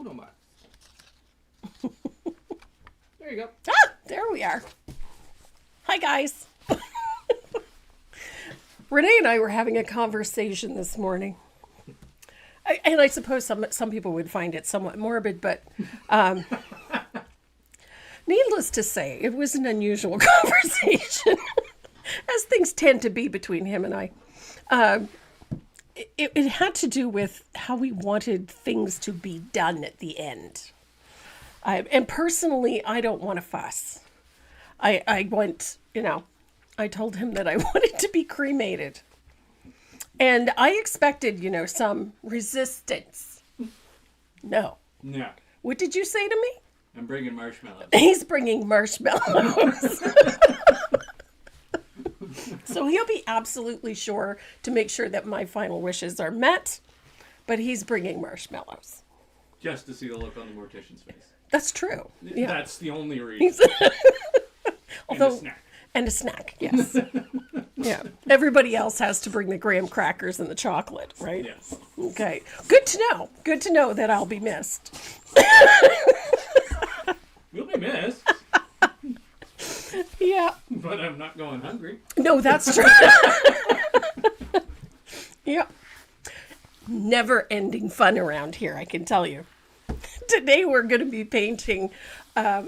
photo box. There you go. Ah, there we are. Hi, guys. Renee and I were having a conversation this morning. And I suppose some people would find it somewhat morbid, but needless to say, it was an unusual conversation, as things tend to be between him and I. It had to do with how we wanted things to be done at the end. And personally, I don't want to fuss. I told him that I wanted to be cremated. And I expected, some resistance. No. No. What did you say to me? I'm bringing marshmallows. He's bringing marshmallows. So he'll be absolutely sure to make sure that my final wishes are met. But he's bringing marshmallows. Just to see the look on the mortician's face. That's true. Yeah. That's the only reason. Although, and a snack. And a snack, yes. Yeah. Everybody else has to bring the graham crackers and the chocolate, right? Yes. Okay. Good to know. Good to know that I'll be missed. We'll be missed. Yeah. But I'm not going hungry. No, that's true. Yeah. Never ending fun around here, I can tell you. Today we're going to be painting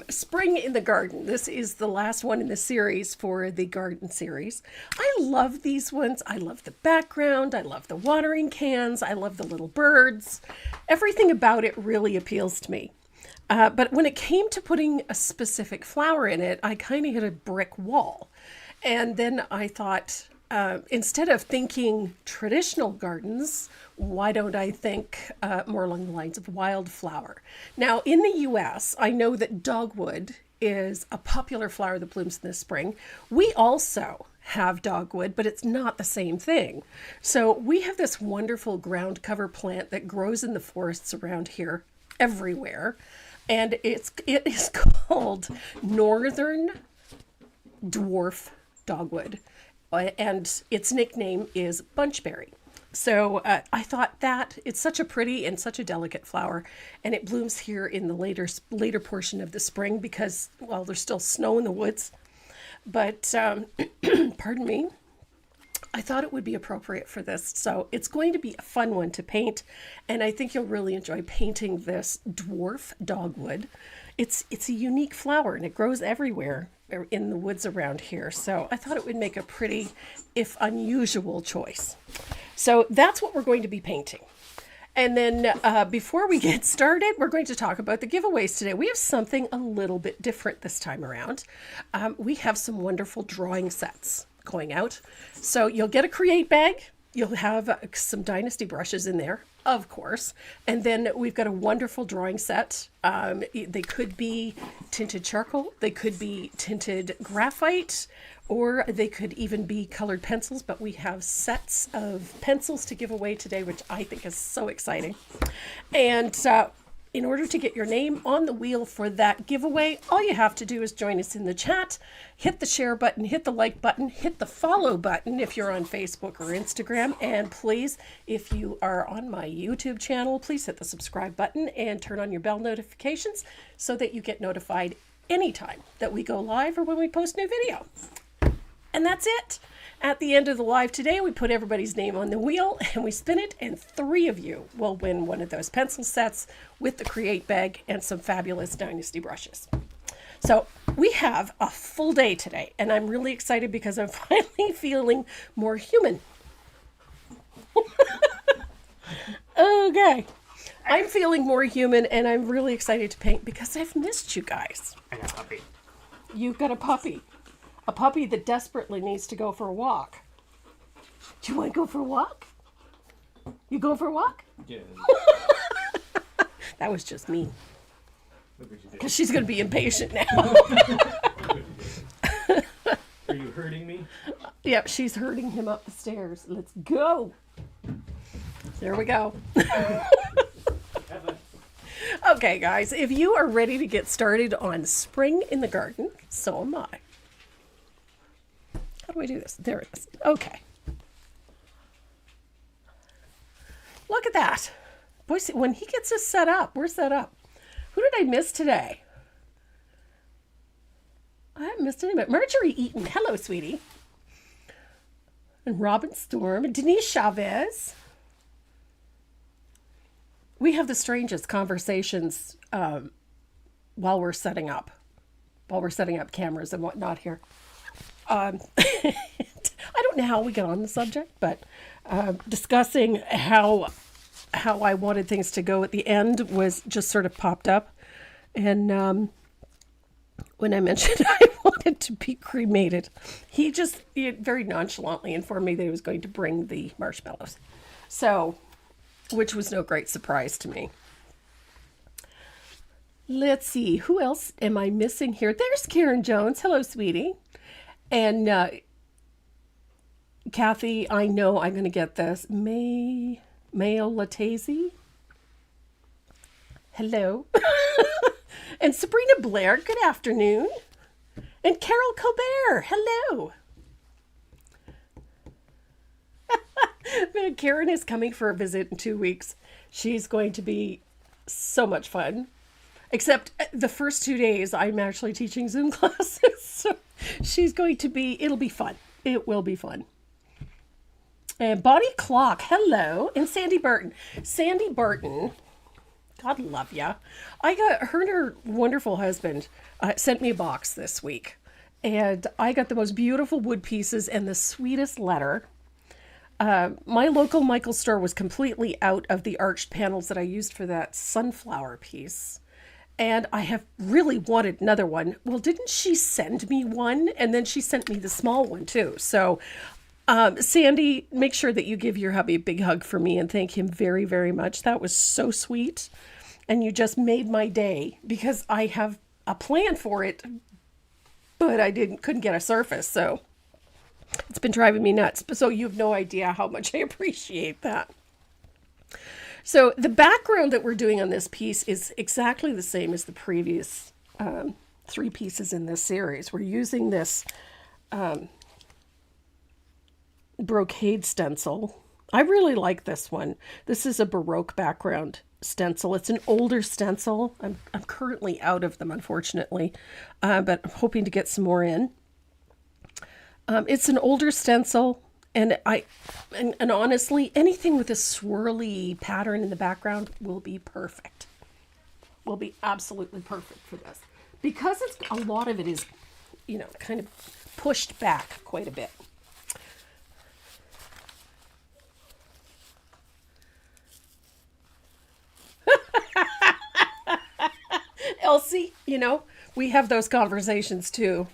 Spring in the Garden. This is the last one in the series for the garden series. I love these ones. I love the background. I love the watering cans. I love the little birds. Everything about it really appeals to me. But when it came to putting a specific flower in it, I kind of hit a brick wall. And then I thought, instead of thinking traditional gardens, why don't I think more along the lines of wildflower? Now, in the U.S., I know that dogwood is a popular flower that blooms in the spring. We also have dogwood, but it's not the same thing. So we have this wonderful ground cover plant that grows in the forests around here everywhere. And it is called Northern Dwarf Dogwood. And its nickname is bunchberry. So I thought that it's such a pretty and such a delicate flower, and it blooms here in the later portion of the spring because, well, there's still snow in the woods. But, pardon me, I thought it would be appropriate for this. So it's going to be a fun one to paint, and I think you'll really enjoy painting this dwarf dogwood. It's a unique flower, and it grows everywhere in the woods around here. So I thought it would make a pretty, if unusual, choice. So that's what we're going to be painting. And then before we get started, we're going to talk about the giveaways today. We have something a little bit different this time around. We have some wonderful drawing sets going out. So you'll get a Create bag. You'll have some Dynasty brushes in there, of course. And then we've got a wonderful drawing set. They could be tinted charcoal. They could be tinted graphite, or they could even be colored pencils. But we have sets of pencils to give away today, which I think is so exciting. And in order to get your name on the wheel for that giveaway, all you have to do is join us in the chat, hit the share button, hit the like button, hit the follow button if you're on Facebook or Instagram, and please, if you are on my YouTube channel, please hit the subscribe button and turn on your bell notifications so that you get notified anytime that we go live or when we post new video. And that's it. At the end of the live today, we put everybody's name on the wheel and we spin it, and 3 of you will win one of those pencil sets with the Create bag and some fabulous Dynasty brushes. So we have a full day today, and I'm really excited because I'm finally feeling more human. Okay. I'm feeling more human, and I'm really excited to paint because I've missed you guys. I got a puppy. You've got a puppy. A puppy that desperately needs to go for a walk. Do you want to go for a walk? You going for a walk? Yeah. That was just mean. Look what you did. Because she's going to be impatient now. Look what you did. Are you hurting me? Yep, she's herding him up the stairs. Let's go. There we go. Okay, guys, if you are ready to get started on Spring in the Garden, so am I. How do I do this? There it is. Okay. Look at that. Boy, when he gets us set up, we're set up. Who did I miss today? I haven't missed anybody. Marjorie Eaton. Hello, sweetie. And Robin Storm. And Denise Chavez. We have the strangest conversations while we're setting up cameras and whatnot here. I don't know how we got on the subject, but discussing how I wanted things to go at the end was just sort of popped up. And when I mentioned I wanted to be cremated, he very nonchalantly informed me that he was going to bring the marshmallows. So, which was no great surprise to me. Let's see, who else am I missing here? There's Karen Jones. Hello, sweetie. And Kathy, I know I'm going to get this. Mayo Latese. Hello. And Sabrina Blair, good afternoon. And Carol Colbert, hello. Karen is coming for a visit in 2 weeks. She's going to be so much fun. Except the first 2 days, I'm actually teaching Zoom classes. So it'll be fun. It will be fun. And Bonnie Clock, hello. And Sandy Barton. Sandy Barton, God love ya. Her and her wonderful husband sent me a box this week. And I got the most beautiful wood pieces and the sweetest letter. My local Michael's store was completely out of the arched panels that I used for that sunflower piece. And I have really wanted another one. Well, didn't she send me one? And then she sent me the small one too. So, Sandy, make sure that you give your hubby a big hug for me and thank him very, very much. That was so sweet. And you just made my day because I have a plan for it, but I couldn't get a surface. So it's been driving me nuts. So you have no idea how much I appreciate that. So the background that we're doing on this piece is exactly the same as the previous 3 pieces in this series. We're using this brocade stencil. I really like this one. This is a Baroque background stencil. It's an older stencil. I'm currently out of them, unfortunately, but I'm hoping to get some more in. It's an older stencil. And honestly, anything with a swirly pattern in the background will be perfect. Will be absolutely perfect for this. Because a lot of it is, kind of pushed back quite a bit. Elsie, we have those conversations too.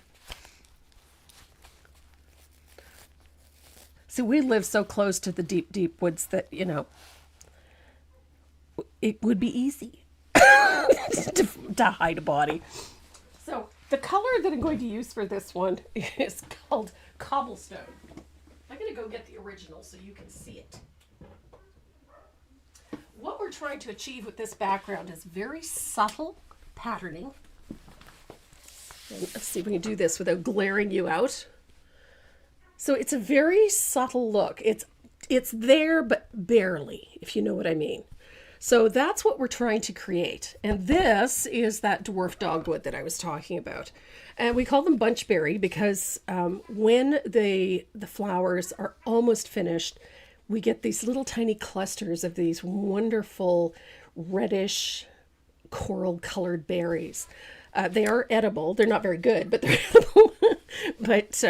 See, we live so close to the deep, deep woods that, it would be easy to hide a body. So the color that I'm going to use for this one is called Cobblestone. I'm going to go get the original so you can see it. What we're trying to achieve with this background is very subtle patterning. And let's see if we can do this without glaring you out. So it's a very subtle look. It's there, but barely, if you know what I mean. So that's what we're trying to create. And this is that dwarf dogwood that I was talking about. And we call them bunchberry because when the flowers are almost finished, we get these little tiny clusters of these wonderful reddish coral colored berries. They are edible. They're not very good, but they're edible. But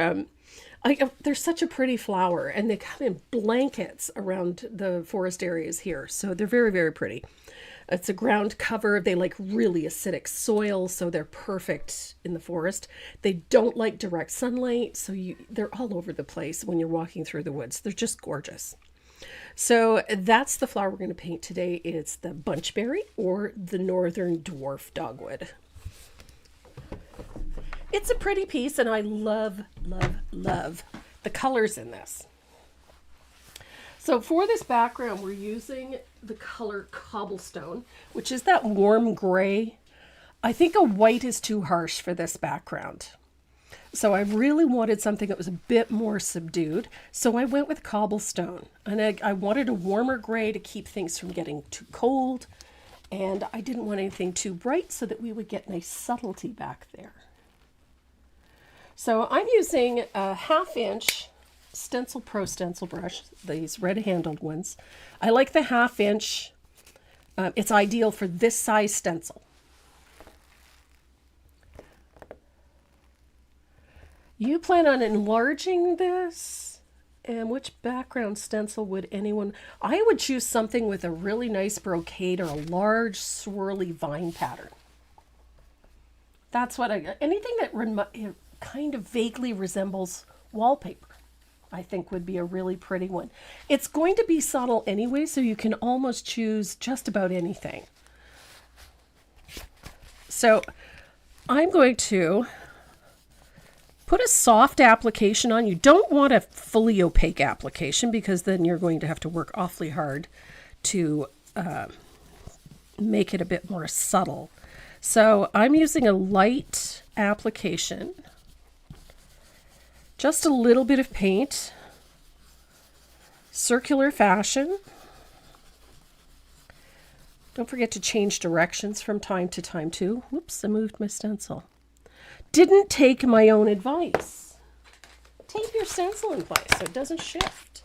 they're such a pretty flower, and they come in blankets around the forest areas here. So they're very, very pretty. It's a ground cover. They like really acidic soil, so they're perfect in the forest. They don't like direct sunlight, so they're all over the place when you're walking through the woods. They're just gorgeous. So that's the flower we're going to paint today. It's the bunchberry or the northern dwarf dogwood. It's a pretty piece, and I love, love, love the colors in this. So for this background, we're using the color Cobblestone, which is that warm gray. I think a white is too harsh for this background. So I really wanted something that was a bit more subdued. So I went with cobblestone. And I wanted a warmer gray to keep things from getting too cold. And I didn't want anything too bright so that we would get nice subtlety back there. So I'm using a 1/2 inch Stencil Pro stencil brush, these red-handled ones. I like the 1/2 inch. It's ideal for this size stencil. You plan on enlarging this? And which background stencil would anyone... I would choose something with a really nice brocade or a large swirly vine pattern. That's what anything that kind of vaguely resembles wallpaper, I think would be a really pretty one. It's going to be subtle anyway, so you can almost choose just about anything. So I'm going to put a soft application on. You don't want a fully opaque application because then you're going to have to work awfully hard to make it a bit more subtle. So I'm using a light application, just a little bit of paint, circular fashion. Don't forget to change directions from time to time too. Whoops, I moved my stencil. Didn't take my own advice. Tape your stencil in place so it doesn't shift.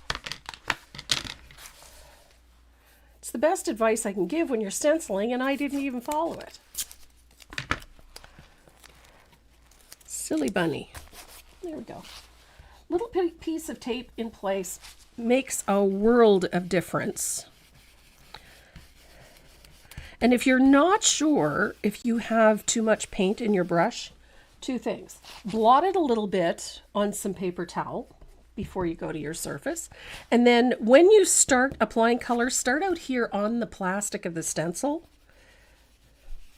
It's the best advice I can give when you're stenciling, and I didn't even follow it. Silly bunny. There we go. Little piece of tape in place makes a world of difference. And if you're not sure if you have too much paint in your brush, 2 things. Blot it a little bit on some paper towel before you go to your surface. And then when you start applying color, start out here on the plastic of the stencil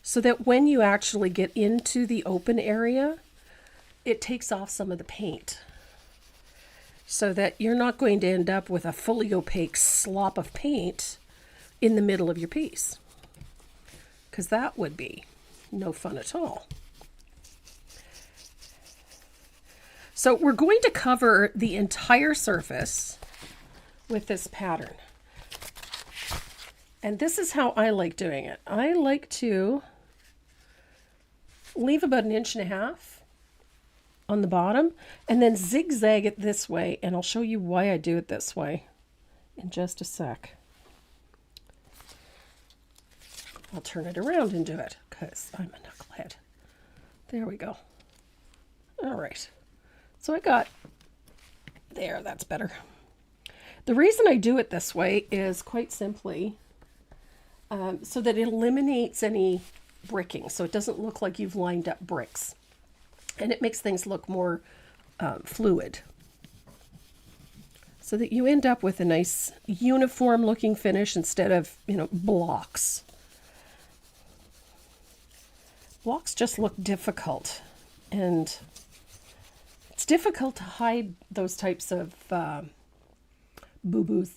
so that when you actually get into the open area, it takes off some of the paint so that you're not going to end up with a fully opaque slop of paint in the middle of your piece, because that would be no fun at all. So we're going to cover the entire surface with this pattern. And this is how I like doing it. I like to leave about 1.5 inches on the bottom and then zigzag it this way. And I'll show you why I do it this way in just a sec. I'll turn it around and do it because I'm a knucklehead. There we go. All right. So I got there, that's better. The reason I do it this way is quite simply so that it eliminates any bricking. So it doesn't look like you've lined up bricks. And it makes things look more fluid. So that you end up with a nice uniform looking finish instead of, blocks. Blocks just look difficult, and it's difficult to hide those types of boo-boos.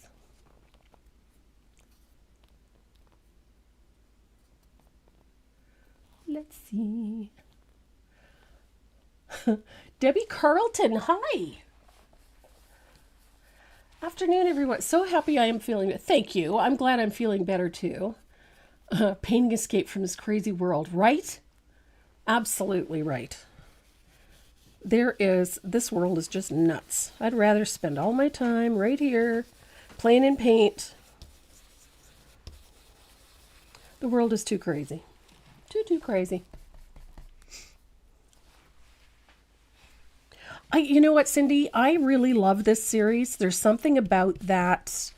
Let's see. Debbie Carlton, hi. Afternoon, everyone. So happy I am feeling it. Thank you. I'm glad I'm feeling better too. Painting escape from this crazy world, right? Absolutely right. This world is just nuts. I'd rather spend all my time right here playing in paint. The world is too crazy. Too crazy. You know what, Cindy? I really love this series. There's something about that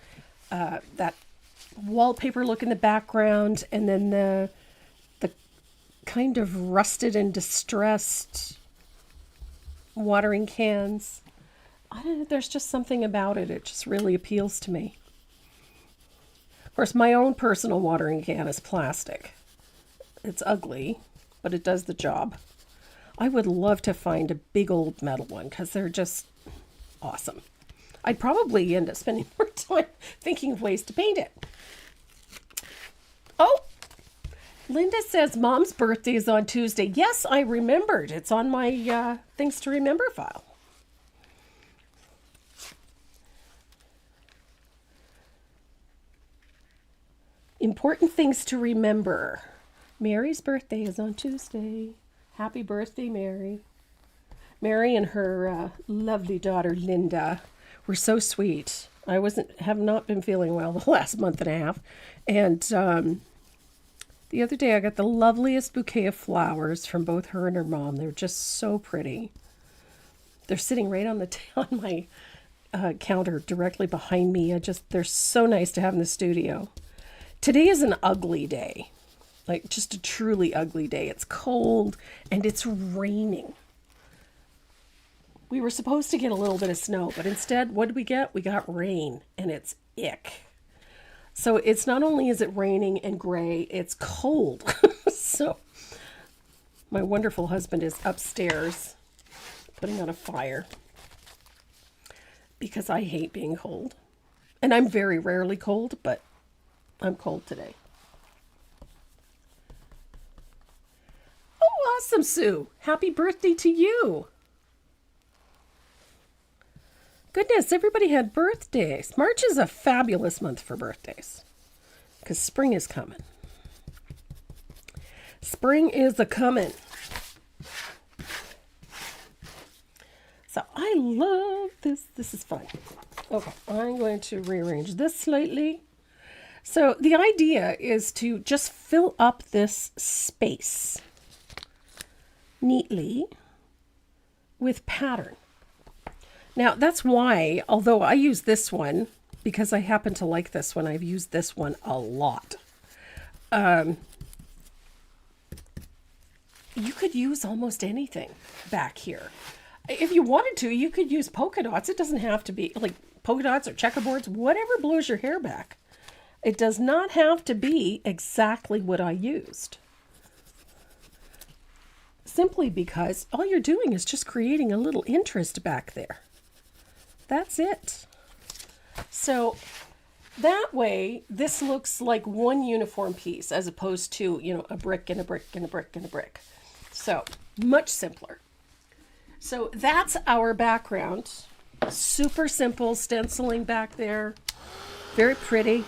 wallpaper look in the background, and then the kind of rusted and distressed watering cans. I don't know, there's just something about it. It just really appeals to me. Of course, my own personal watering can is plastic. It's ugly, but it does the job. I would love to find a big old metal one because they're just awesome. I'd probably end up spending more time thinking of ways to paint it. Oh, Linda says Mom's birthday is on Tuesday. Yes, I remembered. It's on my things to remember file. Important things to remember. Mary's birthday is on Tuesday. Happy birthday, Mary. Mary and her lovely daughter, Linda, were so sweet. I have not been feeling well the last month and a half. And the other day I got the loveliest bouquet of flowers from both her and her mom. They're just so pretty. They're sitting right on my counter directly behind me. They're so nice to have in the studio. Today is an ugly day, like just a truly ugly day. It's cold and it's raining. We were supposed to get a little bit of snow, but instead, what did we get? We got rain, and it's ick. So it's not only is it raining and gray, it's cold. So my wonderful husband is upstairs putting on a fire because I hate being cold. And I'm very rarely cold, but I'm cold today. Oh, awesome, Sue. Happy birthday to you. Goodness, everybody had birthdays. March is a fabulous month for birthdays because spring is coming. Spring is a-coming. So I love this. This is fun. Okay, I'm going to rearrange this slightly. So the idea is to just fill up this space neatly with pattern. Now, that's why, although I use this one, because I happen to like this one, I've used this one a lot. You could use almost anything back here. If you wanted to, you could use polka dots. It doesn't have to be like polka dots or checkerboards, whatever blows your hair back. It does not have to be exactly what I used. Simply because all you're doing is just creating a little interest back there. That's it. So that way, this looks like one uniform piece as opposed to, a brick and a brick and a brick and a brick. So much simpler. So that's our background. Super simple stenciling back there. Very pretty.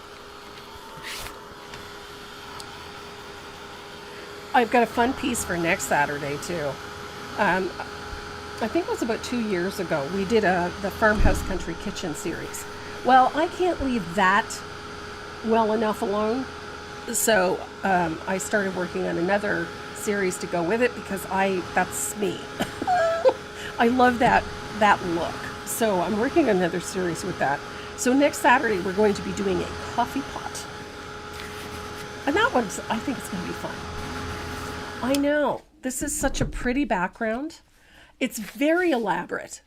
I've got a fun piece for next Saturday too. I think it was about 2 years ago. We did the Farmhouse Country Kitchen series. Well, I can't leave that well enough alone. So I started working on another series to go with it because that's me. I love that look. So I'm working on another series with that. So next Saturday, we're going to be doing a coffee pot. And that one's, I think it's going to be fun. I know. This is such a pretty background. It's very elaborate.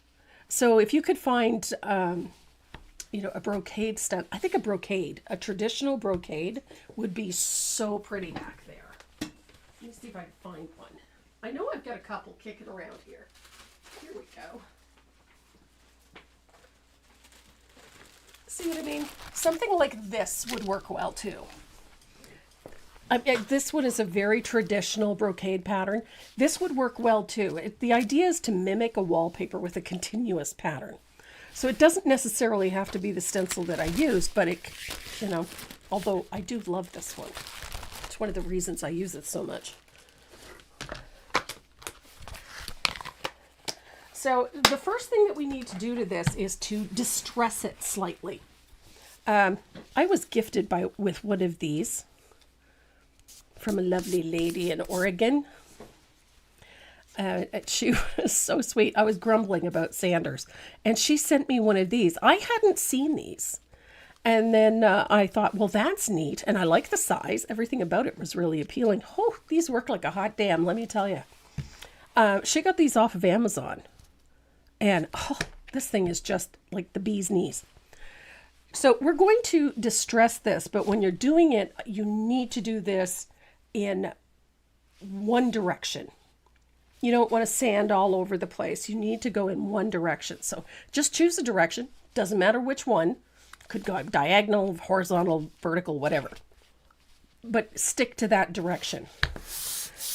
So if you could find, a brocade stuff, I think a traditional brocade would be so pretty back there. Let me see if I can find one. I know I've got a couple kicking around here. Here we go. See what I mean? Something like this would work well too. This one is a very traditional brocade pattern. This would work well too. The idea is to mimic a wallpaper with a continuous pattern. So it doesn't necessarily have to be the stencil that I used, but although I do love this one. It's one of the reasons I use it so much. So the first thing that we need to do to this is to distress it slightly. I was gifted with one of these from a lovely lady in Oregon. She was so sweet. I was grumbling about Sanders, and she sent me one of these. I hadn't seen these. And then I thought, well, that's neat. And I like the size. Everything about it was really appealing. Oh, these work like a hot damn, let me tell you. She got these off of Amazon. And this thing is just like the bee's knees. So we're going to distress this, but when you're doing it, you need to do this in one direction. You don't want to sand all over the place. You need to go in one direction. So just choose a direction. Doesn't matter which one. Could go diagonal, horizontal, vertical, whatever. but stick to that direction.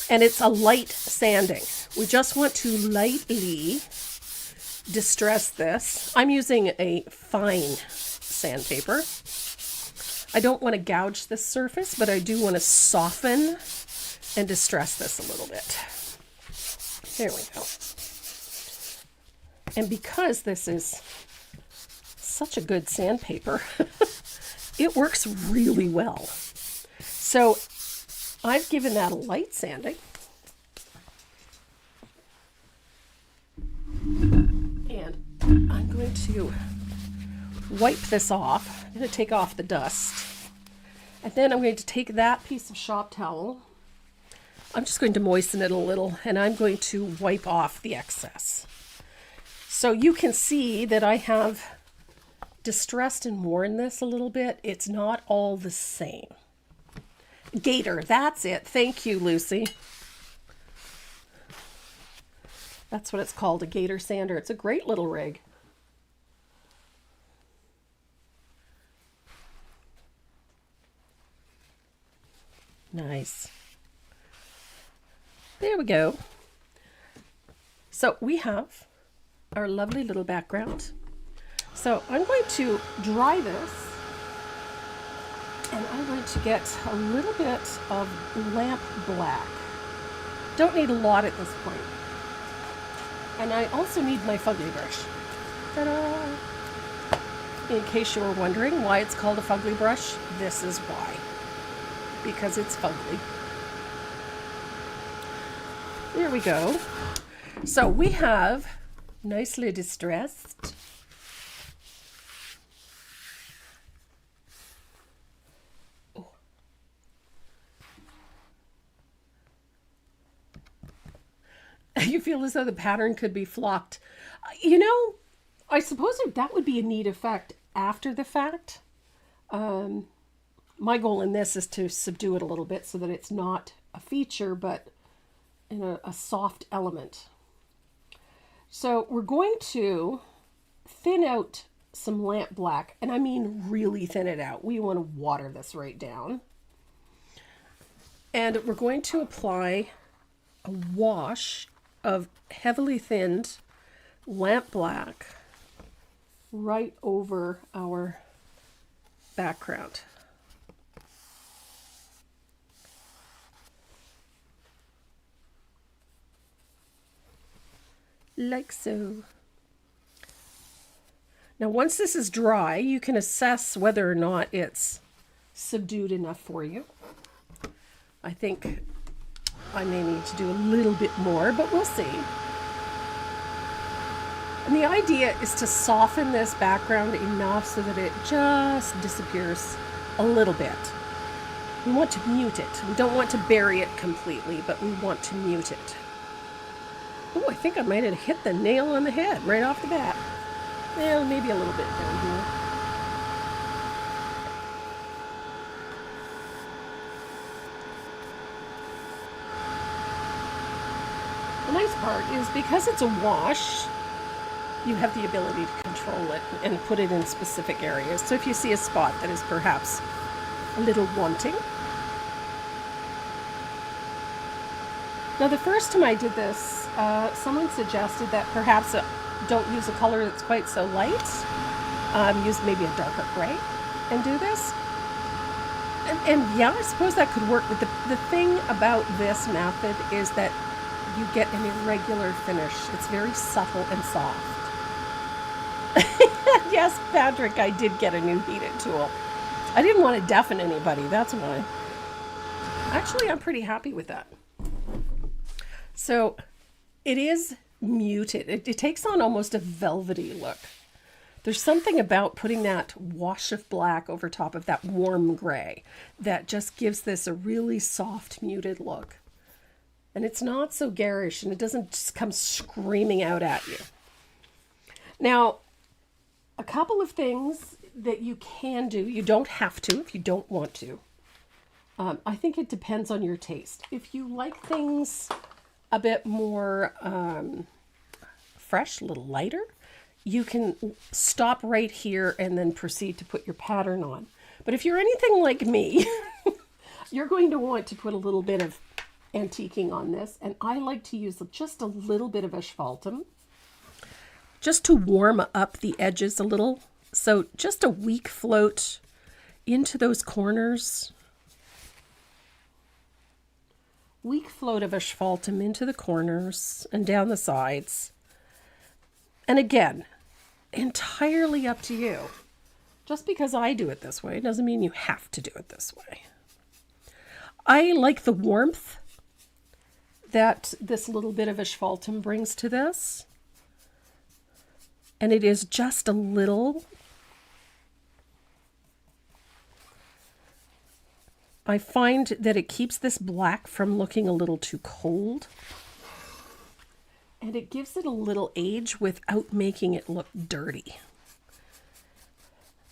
And it's a light sanding. We just want to lightly distress this. I'm using a fine sandpaper. I don't want to gouge this surface, but I do want to soften and distress this a little bit. There we go. And because this is such a good sandpaper, it works really well. So I've given that a light sanding. And I'm going to wipe this off. I'm going to take off the dust. And then I'm going to take that piece of shop towel. I'm just going to moisten it a little, and I'm going to wipe off the excess. So you can see that I have distressed and worn this a little bit. It's not all the same. Gator, that's it. Thank you, Lucy. That's what it's called, a gator sander. It's a great little rig. Nice. There we go. So we have our lovely little background. So I'm going to dry this, and I'm going to get a little bit of lamp black. Don't need a lot at this point. And I also need my fugly brush. Ta-da! In case you were wondering why it's called a fugly brush, this is why. Because it's fugly. There we go. So we have nicely distressed. Oh. You feel as though the pattern could be flocked. You know, I suppose that would be a neat effect after the fact. My goal in this is to subdue it a little bit so that it's not a feature, but in a soft element. So we're going to thin out some lamp black, and I mean really thin it out. We want to water this right down. And we're going to apply a wash of heavily thinned lamp black right over our background. Like so. Now, once this is dry, you can assess whether or not it's subdued enough for you. I think I may need to do a little bit more, but we'll see. And the idea is to soften this background enough so that it just disappears a little bit. We want to mute it. We don't want to bury it completely, but we want to mute it. Oh, I think I might have hit the nail on the head right off the bat. Well, maybe a little bit down here. The nice part is because it's a wash, you have the ability to control it and put it in specific areas. So if you see a spot that is perhaps a little wanting. Now, the first time I did this, someone suggested that perhaps don't use a color that's quite so light. Use maybe a darker gray and do this. And yeah, I suppose that could work. But the thing about this method is that you get an irregular finish. It's very subtle and soft. Yes, Patrick, I did get a new heated tool. I didn't want to deafen anybody, that's why. Actually, I'm pretty happy with that. So it is muted. It takes on almost a velvety look. There's something about putting that wash of black over top of that warm gray that just gives this a really soft, muted look. And it's not so garish, and it doesn't just come screaming out at you. Now, a couple of things that you can do. You don't have to if you don't want to. I think it depends on your taste. If you like things a bit more fresh, a little lighter, you can stop right here and then proceed to put your pattern on. But if you're anything like me, You're going to want to put a little bit of antiquing on this, and I like to use just a little bit of asphaltum just to warm up the edges a little. So just a weak float into those corners. Weak float of asphaltum into the corners and down the sides. And again, entirely up to you. Just because I do it this way doesn't mean you have to do it this way. I like the warmth that this little bit of asphaltum brings to this. And it is just a little. I find that it keeps this black from looking a little too cold. And it gives it a little age without making it look dirty.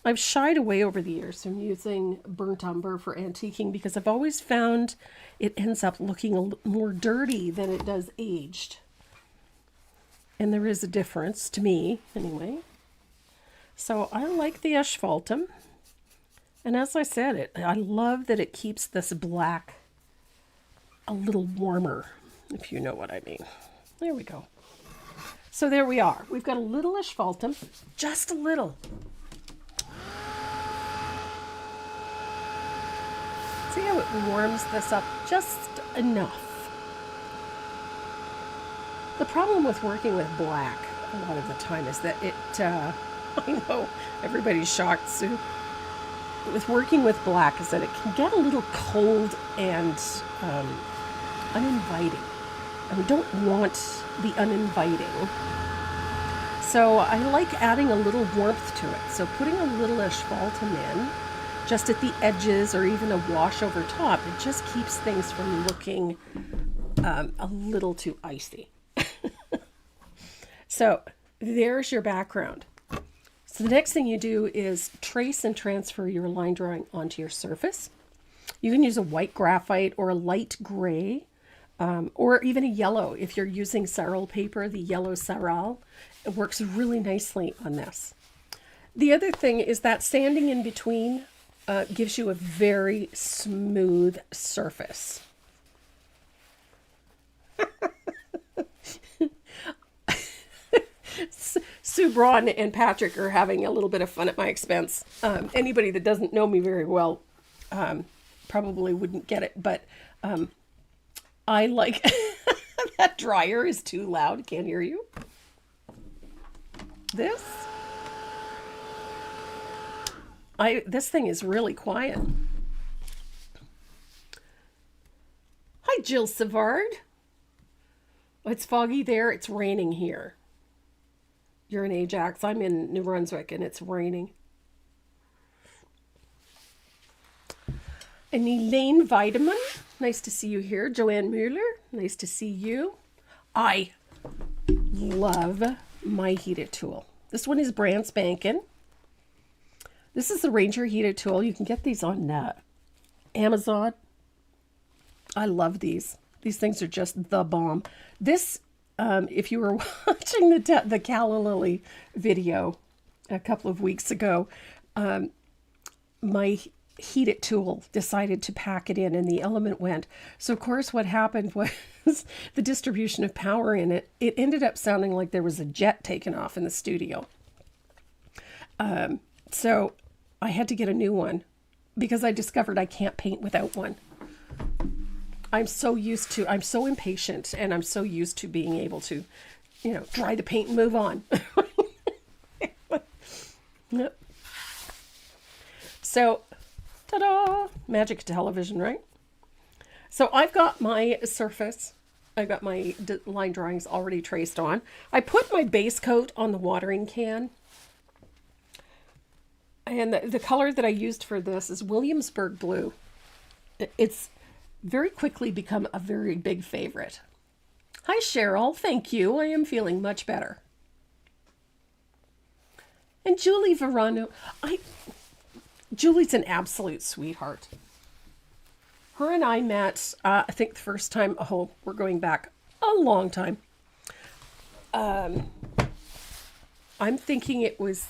I've shied away over the years from using burnt umber for antiquing because I've always found it ends up looking more dirty than it does aged. And there is a difference to me, anyway. So I like the asphaltum. And as I said, I love that it keeps this black a little warmer, if you know what I mean. There we go. So there we are. We've got a little asphaltum, just a little. See how it warms this up just enough. The problem with working with black a lot of the time is that it, I know everybody's shocked, Sue. With working with black is that it can get a little cold and uninviting. And we don't want the uninviting. So I like adding a little warmth to it. So putting a little asphaltum in, just at the edges or even a wash over top, it just keeps things from looking a little too icy. So there's your background. So the next thing you do is trace and transfer your line drawing onto your surface. You can use a white graphite or a light gray, or even a yellow. If you're using Sarral paper, the yellow Sarral, it works really nicely on this. The other thing is that sanding in between gives you a very smooth surface. Sue Braun and Patrick are having a little bit of fun at my expense. Anybody that doesn't know me very well probably wouldn't get it, but I like that dryer is too loud. Can't hear you. This thing is really quiet. Hi, Jill Savard. It's foggy there. It's raining here. You're in Ajax. I'm in New Brunswick, and it's raining. And Elaine Vitamin, nice to see you here. Joanne Mueller, nice to see you. I love my heated tool. This one is brand spanking. This is the Ranger heated tool. You can get these on Amazon. I love these. These things are just the bomb. This, if you were watching the Calla Lily video a couple of weeks ago, my heated tool decided to pack it in and the element went. So of course what happened was the distribution of power in it, it ended up sounding like there was a jet taken off in the studio. So I had to get a new one because I discovered I can't paint without one. I'm so impatient, and I'm so used to being able to, dry the paint and move on. Yep. So, ta-da! Magic television, right? So I've got my surface. I've got my line drawings already traced on. I put my base coat on the watering can. And the color that I used for this is Williamsburg Blue. It's very quickly become a very big favorite. Hi, Cheryl. Thank you. I am feeling much better. And Julie Verano. Julie's an absolute sweetheart. Her and I met, I think the first time, we're going back a long time. I'm thinking it was,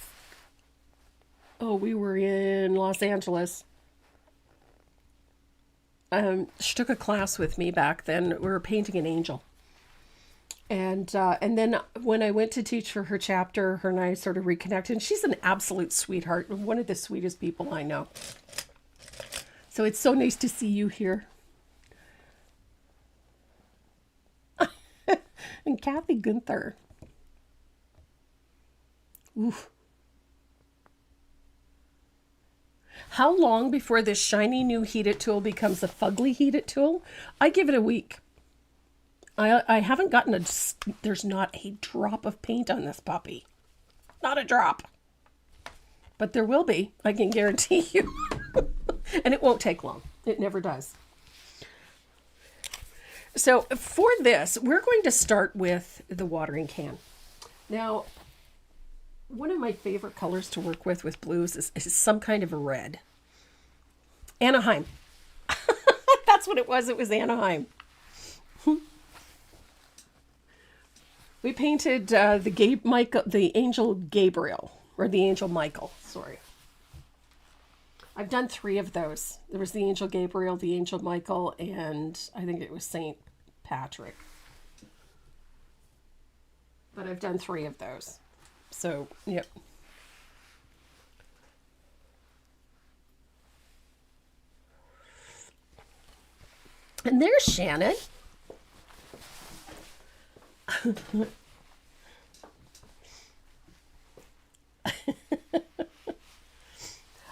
we were in Los Angeles. she took a class with me back then. We were painting an angel. And then when I went to teach for her chapter, her and I sort of reconnected. And she's an absolute sweetheart, one of the sweetest people I know. So it's so nice to see you here. And Kathy Gunther. Oof. How long before this shiny new heat it tool becomes a fugly heat it tool? I give it a week. I haven't gotten there's not a drop of paint on this puppy. Not a drop. But there will be, I can guarantee you. And it won't take long. It never does. So for this, we're going to start with the watering can. Now, one of my favorite colors to work with blues is some kind of a red. Anaheim. That's what it was. It was Anaheim. We painted the Angel Gabriel, or the Angel Michael, sorry. I've done 3 of those. There was the Angel Gabriel, the Angel Michael, and I think it was Saint Patrick. But I've done 3 of those. So, yep. And there's Shannon.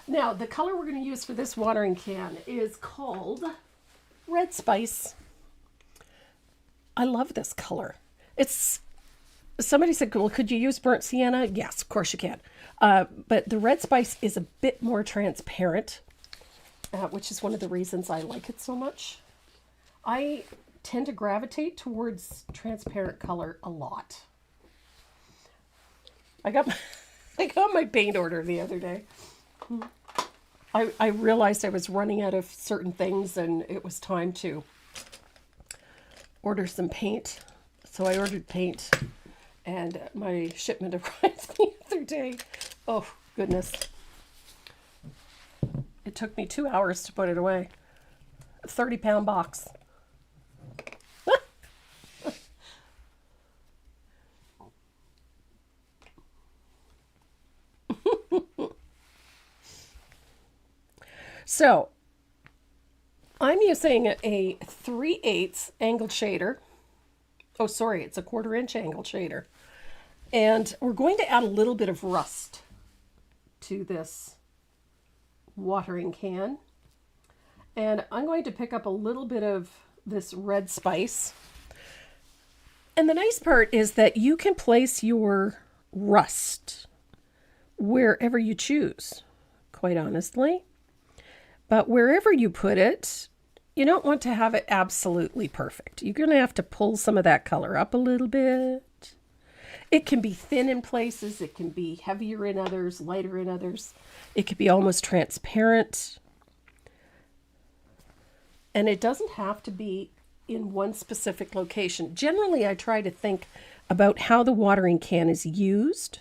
Now, the color we're going to use for this watering can is called Red Spice. I love this color. Somebody said, well, could you use burnt sienna? Yes, of course you can. But the Red Spice is a bit more transparent, which is one of the reasons I like it so much. I tend to gravitate towards transparent color a lot. I got my paint order the other day. I realized I was running out of certain things and it was time to order some paint. So I ordered paint and my shipment arrived the other day. Oh, goodness. It took me 2 hours to put it away. A 30-pound box. So, I'm using a 3/8 angled shader. Oh, sorry, it's a 1/4 inch angled shader. And we're going to add a little bit of rust to this watering can. And I'm going to pick up a little bit of this red spice. And the nice part is that you can place your rust wherever you choose, quite honestly. But wherever you put it, you don't want to have it absolutely perfect. You're going to have to pull some of that color up a little bit. It can be thin in places. It can be heavier in others, lighter in others. It could be almost transparent. And it doesn't have to be in one specific location. Generally, I try to think about how the watering can is used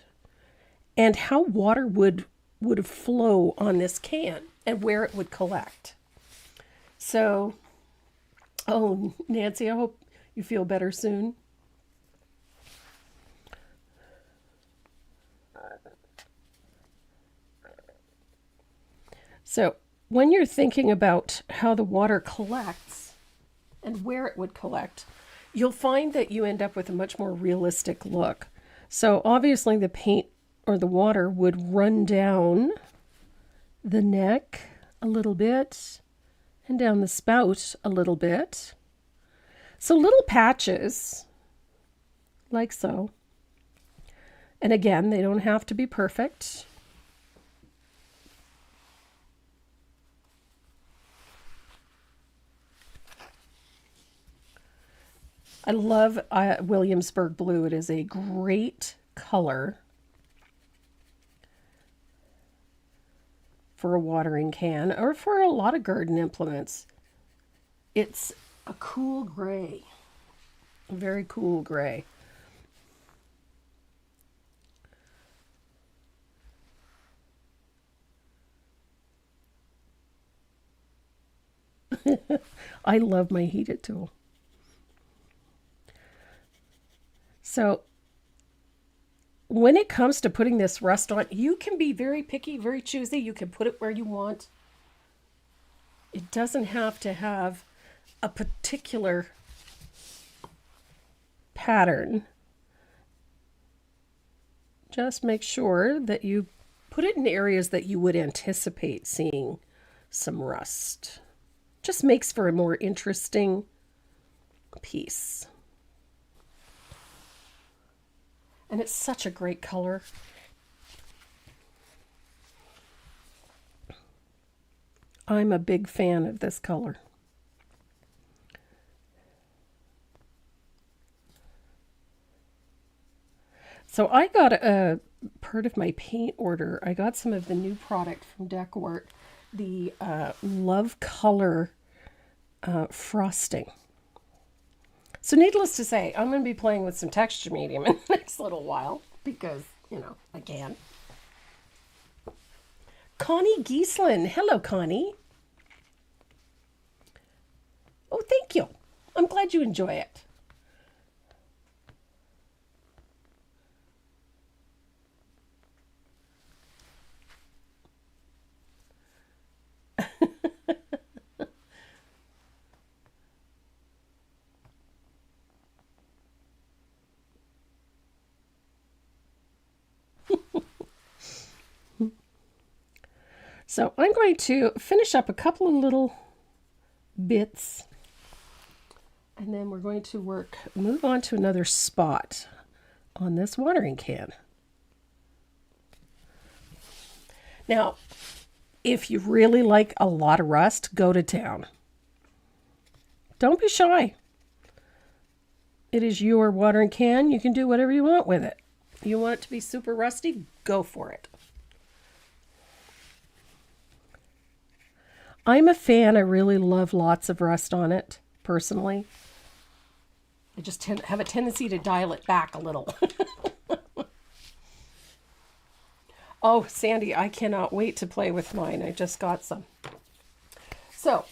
and how water would flow on this can and where it would collect. So, oh, Nancy, I hope you feel better soon. So, when you're thinking about how the water collects and where it would collect, you'll find that you end up with a much more realistic look. So, obviously, the paint or the water would run down the neck a little bit and down the spout a little bit. So little patches, like so. And again, they don't have to be perfect. I love Williamsburg blue. It is a great color for a watering can or for a lot of garden implements. It's a cool gray, a very cool gray. I love my heated tool. So when it comes to putting this rust on, you can be very picky, very choosy. You can put it where you want. It doesn't have to have a particular pattern. Just make sure that you put it in areas that you would anticipate seeing some rust. Just makes for a more interesting piece. And it's such a great color. I'm a big fan of this color. So I got a part of my paint order. I got some of the new product from Decor, the Love Color frosting. So needless to say, I'm going to be playing with some texture medium in the next little while because, you know, I can. Connie Giesland. Hello, Connie. Oh, thank you. I'm glad you enjoy it. So I'm going to finish up a couple of little bits, and then we're going to move on to another spot on this watering can. Now, if you really like a lot of rust, go to town. Don't be shy. It is your watering can. You can do whatever you want with it. You want it to be super rusty? Go for it. I'm a fan. I really love lots of rust on it, personally. I just have a tendency to dial it back a little. Oh, Sandy, I cannot wait to play with mine. I just got some. So,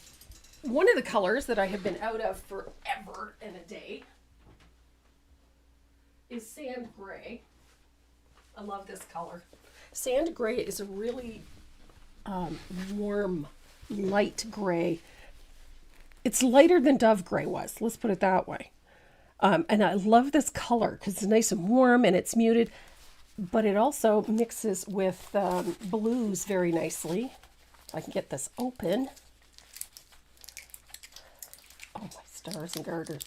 one of the colors that I have been out of forever and a day is sand gray. I love this color. Sand gray is a really warm, light gray. It's lighter than Dove gray was. Let's put it that way. And I love this color because it's nice and warm and it's muted, but it also mixes with blues very nicely. If I can get this open. Oh, my stars and garters.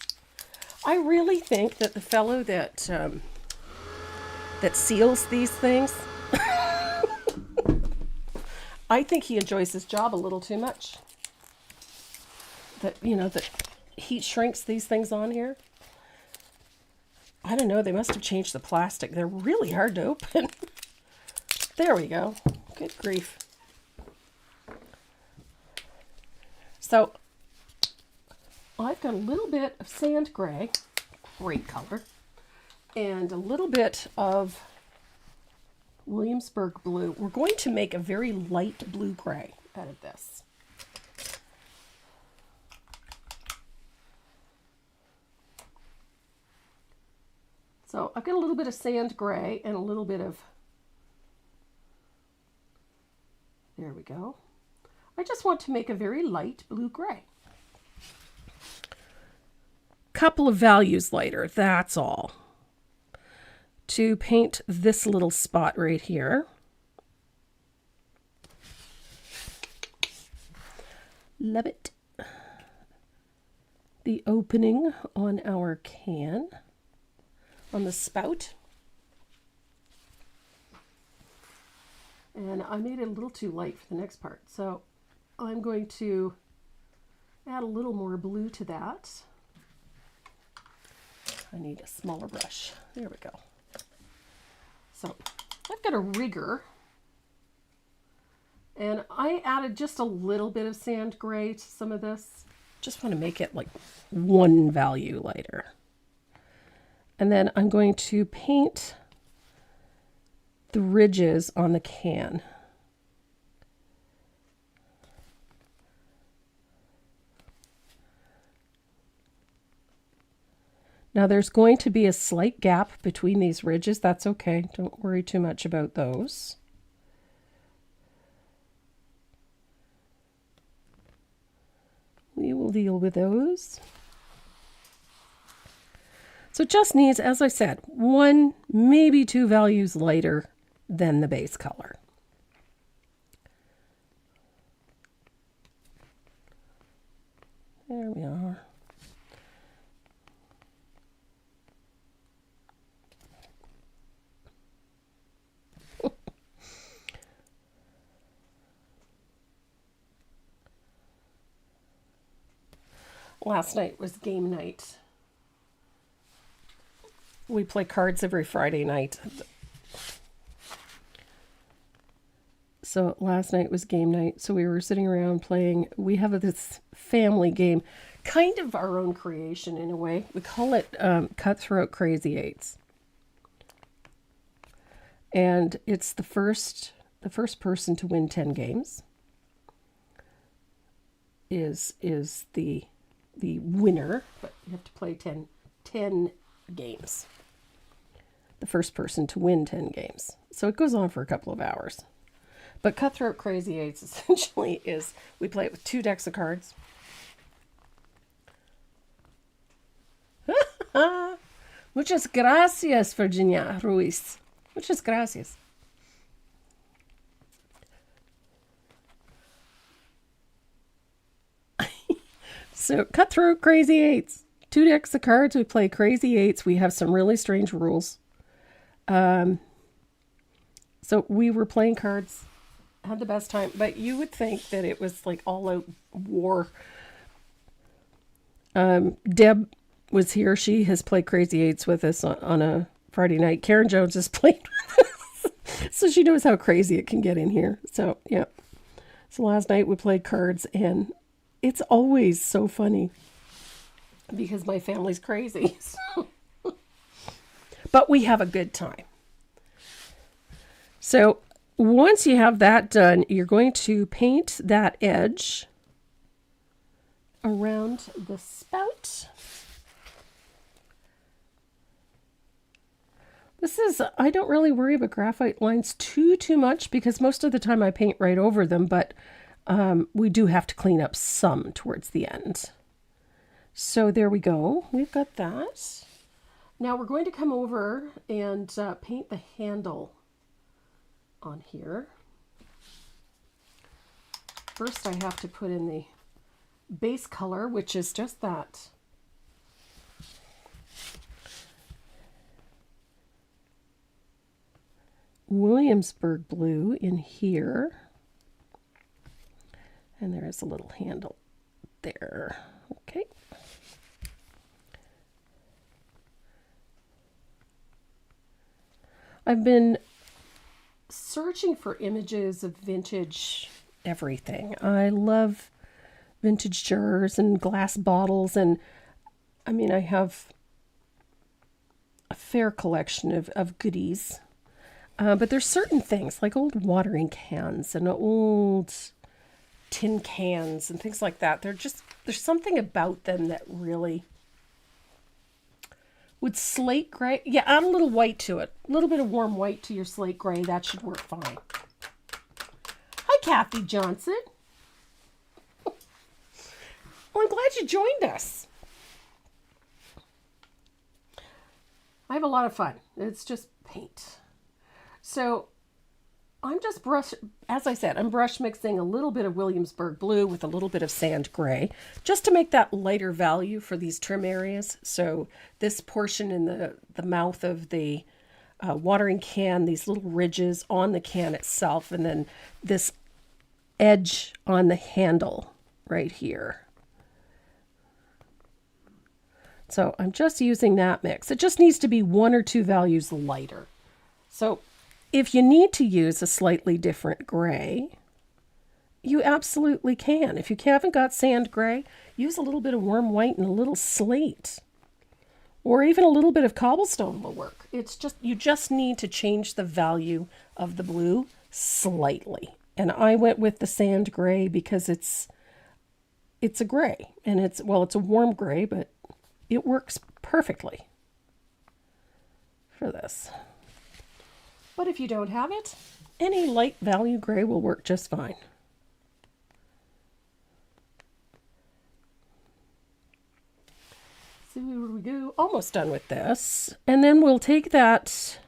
I really think that the fellow that seals these things, I think he enjoys his job a little too much. That, you know, that heat shrinks these things on here. I don't know, they must have changed the plastic. They're really hard to open. There we go. Good grief. So, I've got a little bit of sand gray, great color, and a little bit of Williamsburg blue. We're going to make a very light blue gray out of this. So I've got a little bit of sand gray and a little bit of, there we go. I just want to make a very light blue gray. Couple of values lighter, that's all. To paint this little spot right here. Love it. The opening on our can, on the spout. And I made it a little too light for the next part, so I'm going to add a little more blue to that. I need a smaller brush. There we go. So I've got a rigger, and I added just a little bit of sand gray to some of this. Just want to make it like one value lighter. And then I'm going to paint the ridges on the can. Now there's going to be a slight gap between these ridges. That's okay. Don't worry too much about those. We will deal with those. So it just needs, as I said, 1, maybe 2 values lighter than the base color. There we are. Last night was game night. We play cards every Friday night. So last night was game night. So we were sitting around playing. We have this family game, kind of our own creation in a way. We call it Cutthroat Crazy Eights. And it's the first person to win 10 games is the winner, but you have to play 10 games. The first person to win 10 games. So it goes on for a couple of hours. But Cutthroat Crazy Eights essentially is, we play it with 2 decks of cards. Muchas gracias, Virginia Ruiz. Muchas gracias. So, Cutthroat Crazy Eights. 2 decks of cards. We play Crazy Eights. We have some really strange rules. So, we were playing cards. Had the best time. But you would think that it was like all-out war. Deb was here. She has played Crazy Eights with us on a Friday night. Karen Jones has played with us. So, she knows how crazy it can get in here. So, yeah. So, last night we played cards and it's always so funny because my family's crazy. But we have a good time. So once you have that done, you're going to paint that edge around the spout. I don't really worry about graphite lines too much because most of the time I paint right over them, but we do have to clean up some towards the end. So there we go. We've got that. Now we're going to come over and paint the handle on here. First I have to put in the base color, which is just that. Williamsburg blue in here. And there is a little handle there. Okay. I've been searching for images of vintage everything. I love vintage jars and glass bottles, and I mean, I have a fair collection of goodies. But there's certain things like old watering cans and old tin cans and things like that. There's something about them that really would slate gray. Yeah, add a little white to it. A little bit of warm white to your slate gray. That should work fine. Hi, Kathy Johnson. Well, I'm glad you joined us. I have a lot of fun. It's just paint. So I'm just as I said, I'm brush mixing a little bit of Williamsburg blue with a little bit of sand gray, just to make that lighter value for these trim areas. So this portion in the mouth of the watering can, these little ridges on the can itself, and then this edge on the handle right here. So I'm just using that mix. It just needs to be 1 or 2 values lighter. So if you need to use a slightly different gray, you absolutely can. If you haven't got sand gray, use a little bit of warm white and a little slate. Or even a little bit of cobblestone will work. It's just, you just need to change the value of the blue slightly. And I went with the sand gray because it's a gray. And it's a warm gray, but it works perfectly for this. But if you don't have it, any light value gray will work just fine. So here we go. Almost done with this. And then we'll take that.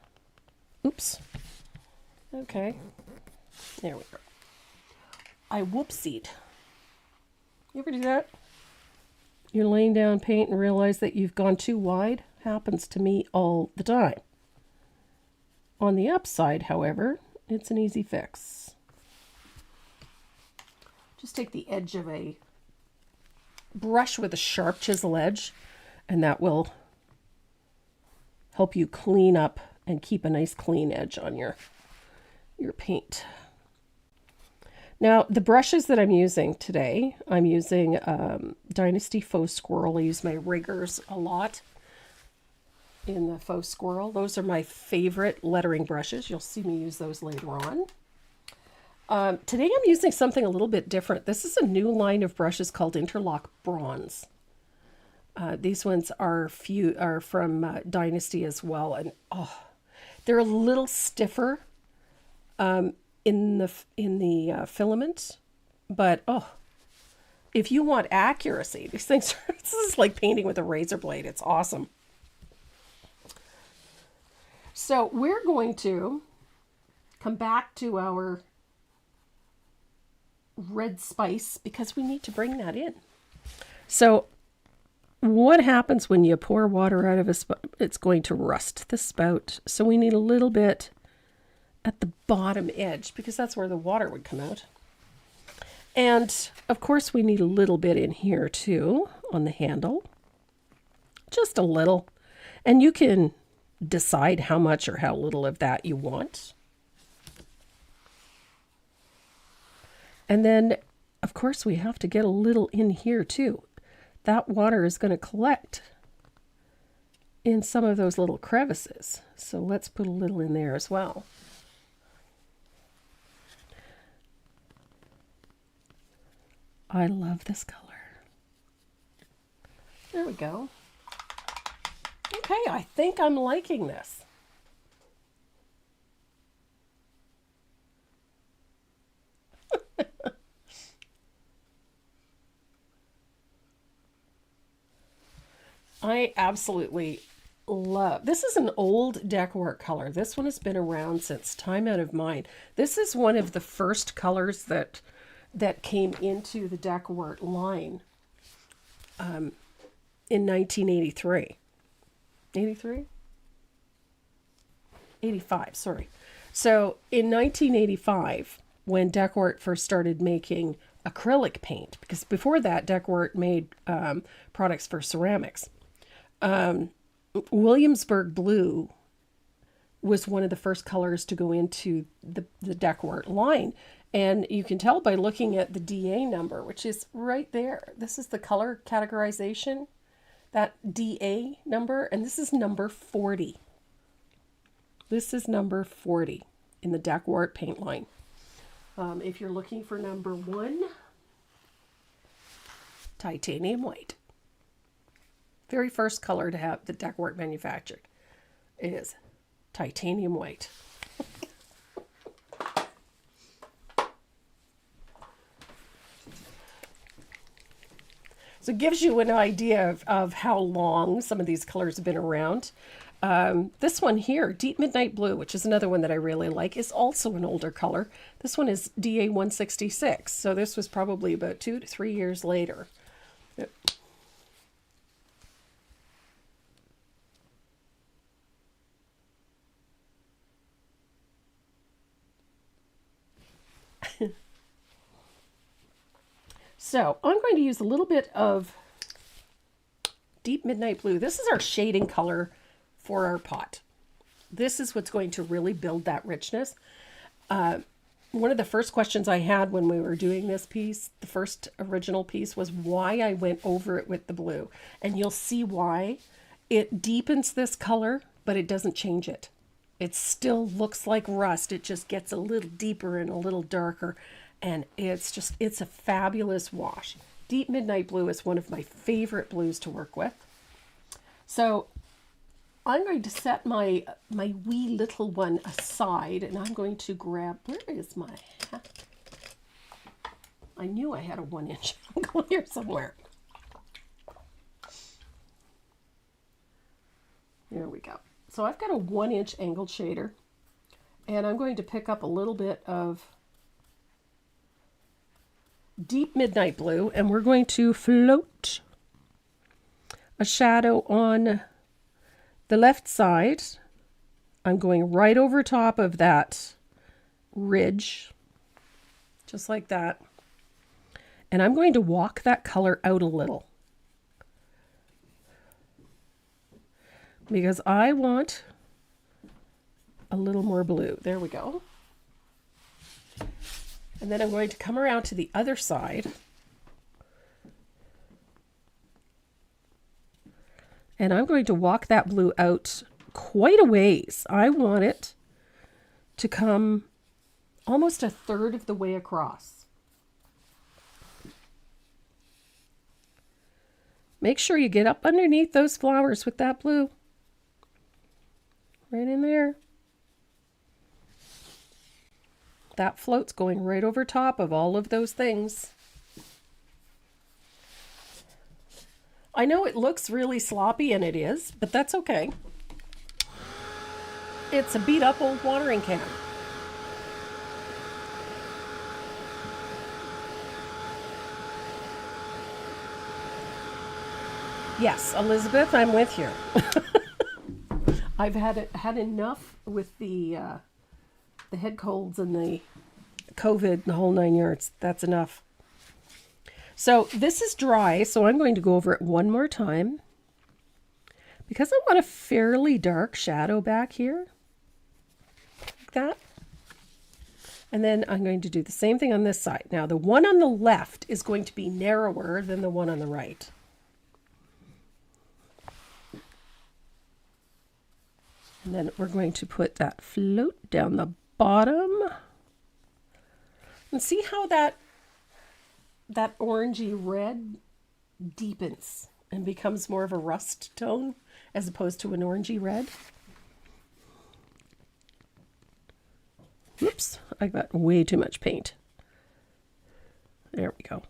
Oops. Okay. There we go. I whoopsied. You ever do that? You're laying down paint and realize that you've gone too wide? Happens to me all the time. On the upside, however, it's an easy fix. Just take the edge of a brush with a sharp chisel edge, and that will help you clean up and keep a nice clean edge on your paint. Now, the brushes that I'm using today, I'm using Dynasty Faux Squirrel. I use my riggers a lot in the Faux Squirrel. Those are my favorite lettering brushes. You'll see me use those later on. Today I'm using something a little bit different. This is a new line of brushes called Interlock Bronze. These ones are from Dynasty as well, and they're a little stiffer in the filament, but if you want accuracy, these things this is like painting with a razor blade. It's awesome. So we're going to come back to our red spice because we need to bring that in. So what happens when you pour water out of a spout? It's going to rust the spout. So we need a little bit at the bottom edge because that's where the water would come out. And of course we need a little bit in here too on the handle. Just a little. And you can decide how much or how little of that you want. And then, of course, we have to get a little in here too. That water is going to collect in some of those little crevices. So let's put a little in there as well. I love this color. There we go. Okay, I think I'm liking this. I absolutely love, this is an old decor color. This one has been around since time out of mind. This is one of the first colors that came into the decor line in 1983. 83? 85, sorry. So in 1985, when Decort first started making acrylic paint, because before that, Decort made products for ceramics. Williamsburg blue was one of the first colors to go into the Decort line. And you can tell by looking at the DA number, which is right there. This is the color categorization, that DA number, and this is number 40. This is number 40 in the Decort paint line. If you're looking for number 1, titanium white. Very first color to have the Decort manufactured is titanium white. So it gives you an idea of how long some of these colors have been around. This one here, Deep Midnight Blue, which is another one that I really like, is also an older color. This one is DA 166. So this was probably about 2 to 3 years later. Yep. So I'm going to use a little bit of Deep Midnight Blue. This is our shading color for our pot. This is what's going to really build that richness. One of the first questions I had when we were doing this piece, the first original piece, was why I went over it with the blue. And you'll see why. It deepens this color, but it doesn't change it. It still looks like rust. It just gets a little deeper and a little darker. And it's a fabulous wash. Deep Midnight Blue is one of my favorite blues to work with. So I'm going to set my wee little one aside, and I'm going to grab, where is my hat? I knew I had a 1-inch angle here somewhere. There we go. So I've got a 1-inch angled shader, and I'm going to pick up a little bit of deep midnight blue, and we're going to float a shadow on the left side. I'm going right over top of that ridge, just like that. And I'm going to walk that color out a little, because I want a little more blue. There we go. And then I'm going to come around to the other side. And I'm going to walk that blue out quite a ways. I want it to come almost a third of the way across. Make sure you get up underneath those flowers with that blue. Right in there. That float's going right over top of all of those things. I know it looks really sloppy, and it is, but that's okay. It's a beat up old watering can. Yes, Elizabeth, I'm with you. I've had enough with the head colds and the COVID, the whole 9 yards. That's enough. So this is dry, so I'm going to go over it one more time, because I want a fairly dark shadow back here, like that. And then I'm going to do the same thing on this side. Now the one on the left is going to be narrower than the one on the right. And then we're going to put that float down the bottom. And see how that orangey red deepens and becomes more of a rust tone as opposed to an orangey red. Oops, I got way too much paint. There we go.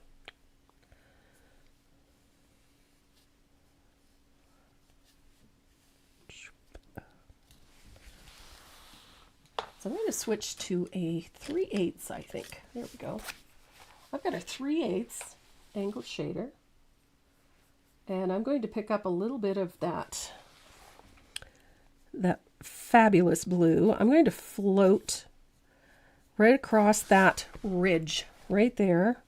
So I'm going to switch to a 3/8, I think. There we go. I've got a 3/8 angled shader, and I'm going to pick up a little bit of that fabulous blue. I'm going to float right across that ridge right there,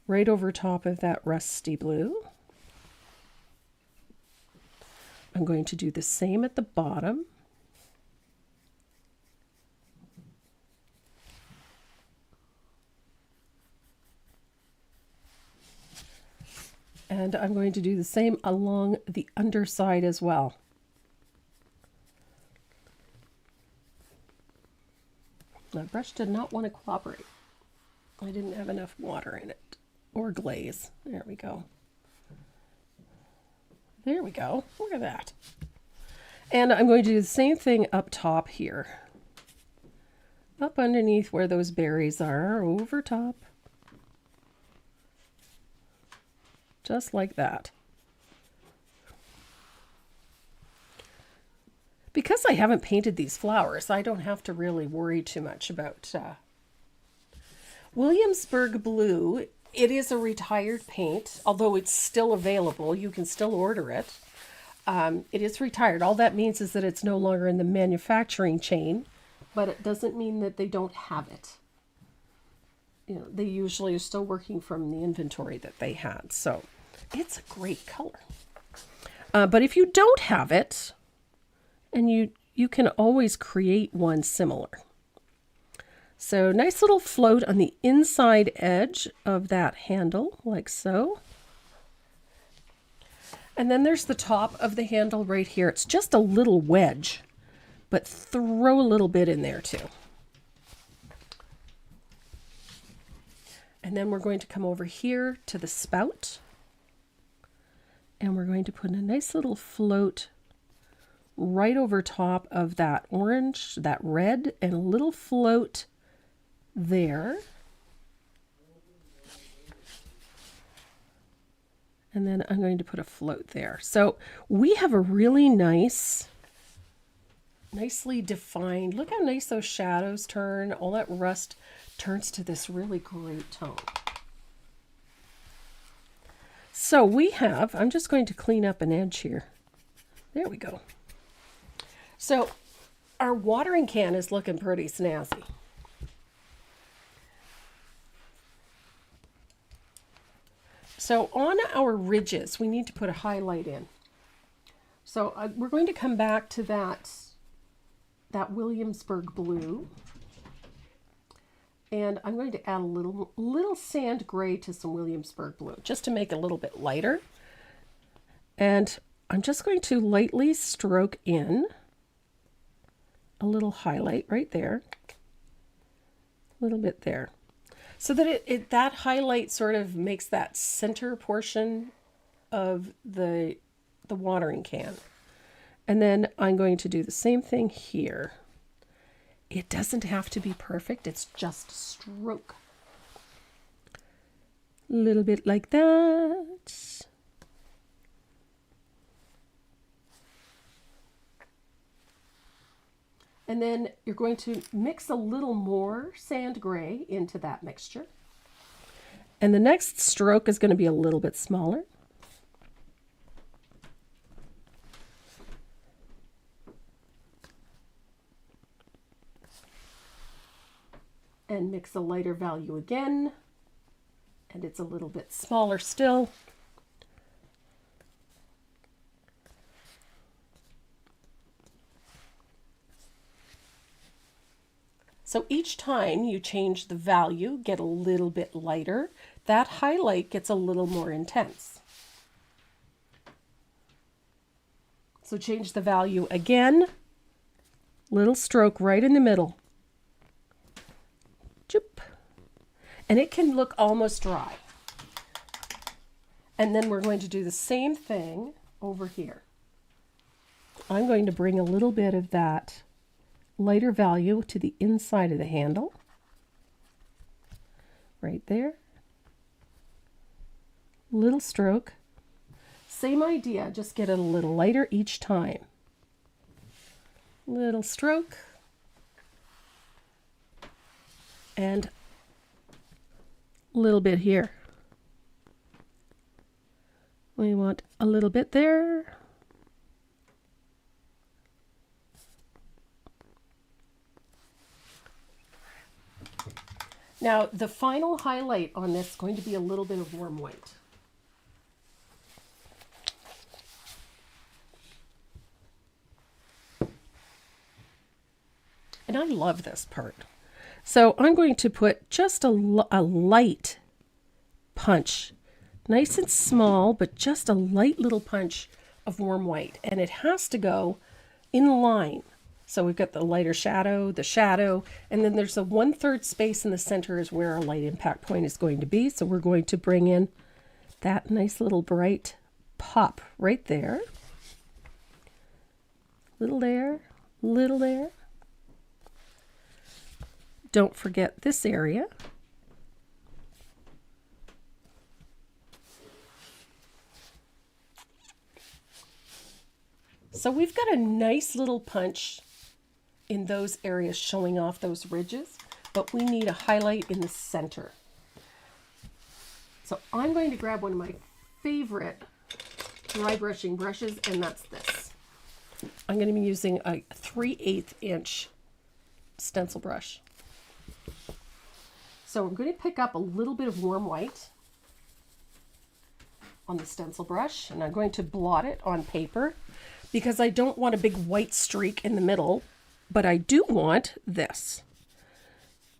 right over top of that rusty blue. I'm going to do the same at the bottom. And I'm going to do the same along the underside as well. My brush did not want to cooperate. I didn't have enough water in it, or glaze. There we go. There we go. Look at that. And I'm going to do the same thing up top here. Up underneath where those berries are, over top. Just like that. Because I haven't painted these flowers, I don't have to really worry too much about Williamsburg Blue. It is a retired paint, although it's still available. You can still order it. It is retired. All that means is that it's no longer in the manufacturing chain, but it doesn't mean that they don't have it. You know, they usually are still working from the inventory that they had. So it's a great color. But if you don't have it, and you can always create one similar. So nice little float on the inside edge of that handle, like so. And then there's the top of the handle right here. It's just a little wedge, but throw a little bit in there too. And then we're going to come over here to the spout. And we're going to put a nice little float right over top of that orange, that red, and a little float there. And then I'm going to put a float there. So we have a really nicely defined, look how nice those shadows turn. All that rust turns to this really great tone. So we have, I'm just going to clean up an edge here. There we go. So our watering can is looking pretty snazzy. So on our ridges, we need to put a highlight in. So we're going to come back to that Williamsburg blue. And I'm going to add a little sand gray to some Williamsburg blue, just to make it a little bit lighter. And I'm just going to lightly stroke in a little highlight right there, a little bit there. So that that highlight sort of makes that center portion of the watering can. And then I'm going to do the same thing here. It doesn't have to be perfect, it's just a stroke. A little bit like that. And then you're going to mix a little more sand gray into that mixture. And the next stroke is going to be a little bit smaller. And mix a lighter value again. And it's a little bit smaller still. So each time you change the value, get a little bit lighter, that highlight gets a little more intense. So change the value again, little stroke right in the middle. Choop. And it can look almost dry. And then we're going to do the same thing over here. I'm going to bring a little bit of that lighter value to the inside of the handle. Right there. Little stroke. Same idea, just get it a little lighter each time. Little stroke. And a little bit here. We want a little bit there. Now, the final highlight on this is going to be a little bit of warm white. And I love this part. So I'm going to put just a light punch, nice and small, but just a light little punch of warm white. And it has to go in line. So we've got the lighter shadow, and then there's a 1/3 space in the center is where our light impact point is going to be. So we're going to bring in that nice little bright pop right there. Little there, little there. Don't forget this area. So we've got a nice little punch in those areas showing off those ridges, but we need a highlight in the center. So I'm going to grab one of my favorite dry brushing brushes, and that's this. I'm going to be using a 3/8 inch stencil brush. So I'm going to pick up a little bit of warm white on the stencil brush, and I'm going to blot it on paper because I don't want a big white streak in the middle, but I do want this.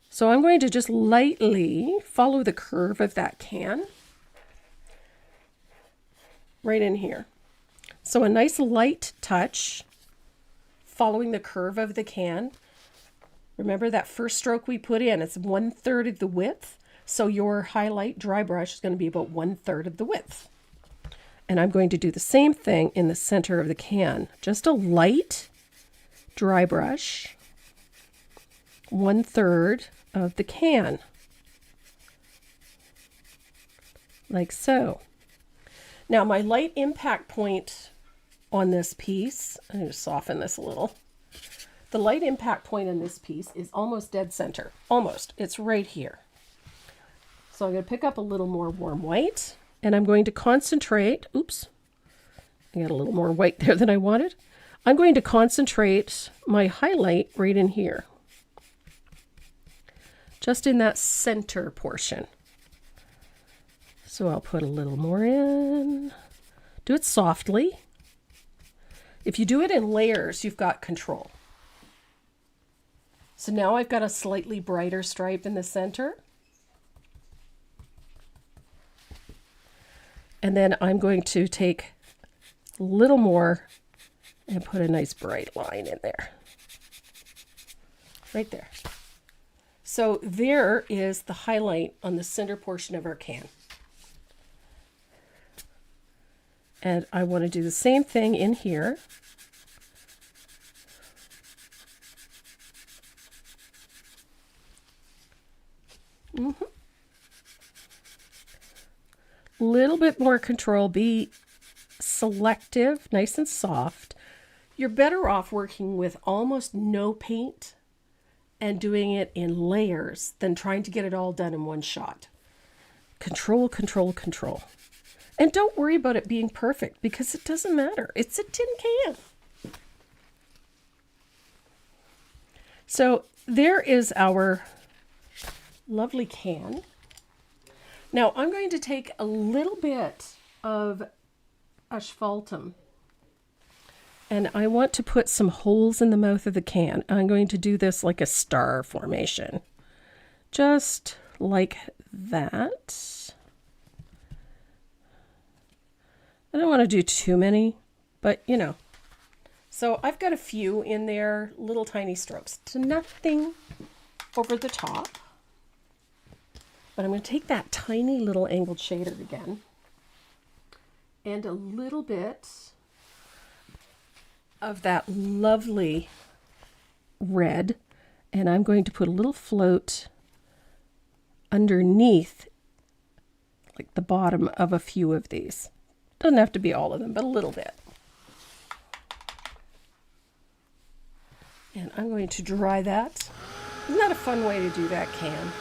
So I'm going to just lightly follow the curve of that can right in here. So a nice light touch following the curve of the can. Remember that first stroke we put in, it's 1/3 of the width. So your highlight dry brush is going to be about 1/3 of the width. And I'm going to do the same thing in the center of the can. Just a light dry brush, 1/3 of the can, like so. Now my light impact point on this piece, I'm going to soften this a little. The light impact point on this piece is almost dead center. Almost. It's right here. So I'm going to pick up a little more warm white, and I'm going to concentrate. Oops. I got a little more white there than I wanted. I'm going to concentrate my highlight right in here. Just in that center portion. So I'll put a little more in. Do it softly. If you do it in layers, you've got control. So now I've got a slightly brighter stripe in the center. And then I'm going to take a little more and put a nice bright line in there. Right there. So there is the highlight on the center portion of our can. And I want to do the same thing in here. Little bit more control, be selective, nice and soft. You're better off working with almost no paint and doing it in layers than trying to get it all done in one shot. Control, control, control. And don't worry about it being perfect because it doesn't matter. It's a tin can. So there is our lovely can. Now I'm going to take a little bit of asphaltum and I want to put some holes in the mouth of the can. I'm going to do this like a star formation. Just like that. I don't want to do too many, but you know. So I've got a few in there, little tiny strokes. So nothing over the top. But I'm going to take that tiny little angled shader again. And a little bit of that lovely red. And I'm going to put a little float underneath, like the bottom of a few of these. Doesn't have to be all of them, but a little bit. And I'm going to dry that. Isn't that a fun way to do that can?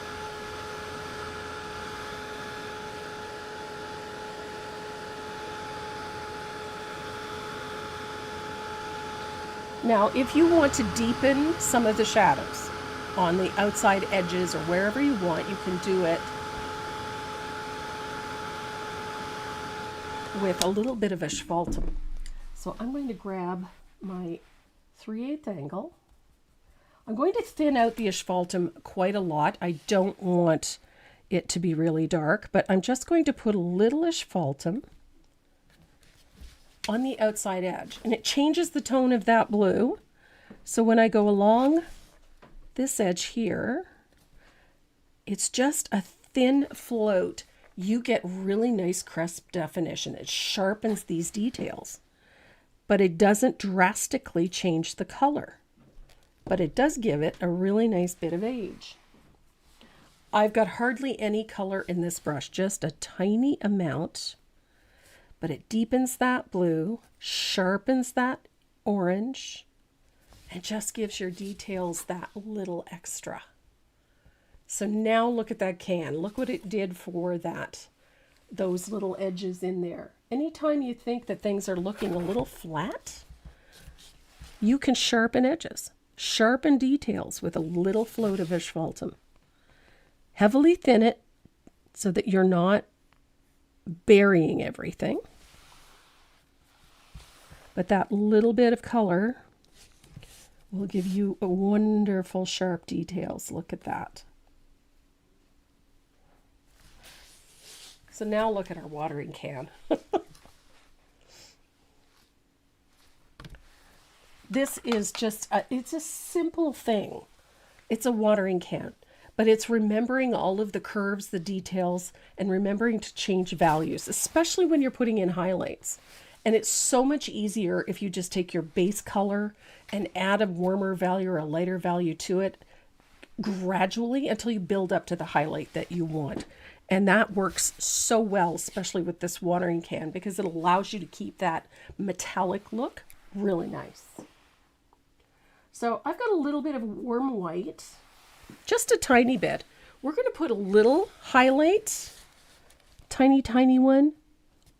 Now, if you want to deepen some of the shadows on the outside edges or wherever you want, you can do it with a little bit of asphaltum. So I'm going to grab my 3/8 angle. I'm going to thin out the asphaltum quite a lot. I don't want it to be really dark, but I'm just going to put a little asphaltum on the outside edge, and it changes the tone of that blue. So when I go along this edge here, it's just a thin float. You get really nice crisp definition. It sharpens these details, but it doesn't drastically change the color, but it does give it a really nice bit of age. I've got hardly any color in this brush, just a tiny amount. But it deepens that blue, sharpens that orange, and just gives your details that little extra. So now look at that can. Look what it did for those little edges in there. Anytime you think that things are looking a little flat, you can sharpen edges, sharpen details with a little float of asphaltum. Heavily thin it so that you're not burying everything. But that little bit of color will give you a wonderful sharp details. Look at that. So now look at our watering can. This is just, it's a simple thing. It's a watering can. but it's remembering all of the curves, the details, and remembering to change values, especially when you're putting in highlights. And it's so much easier if you just take your base color and add a warmer value or a lighter value to it gradually until you build up to the highlight that you want. And that works so well, especially with this watering can, because it allows you to keep that metallic look really nice. So I've got a little bit of warm white, just a tiny bit. We're going to put a little highlight, tiny one,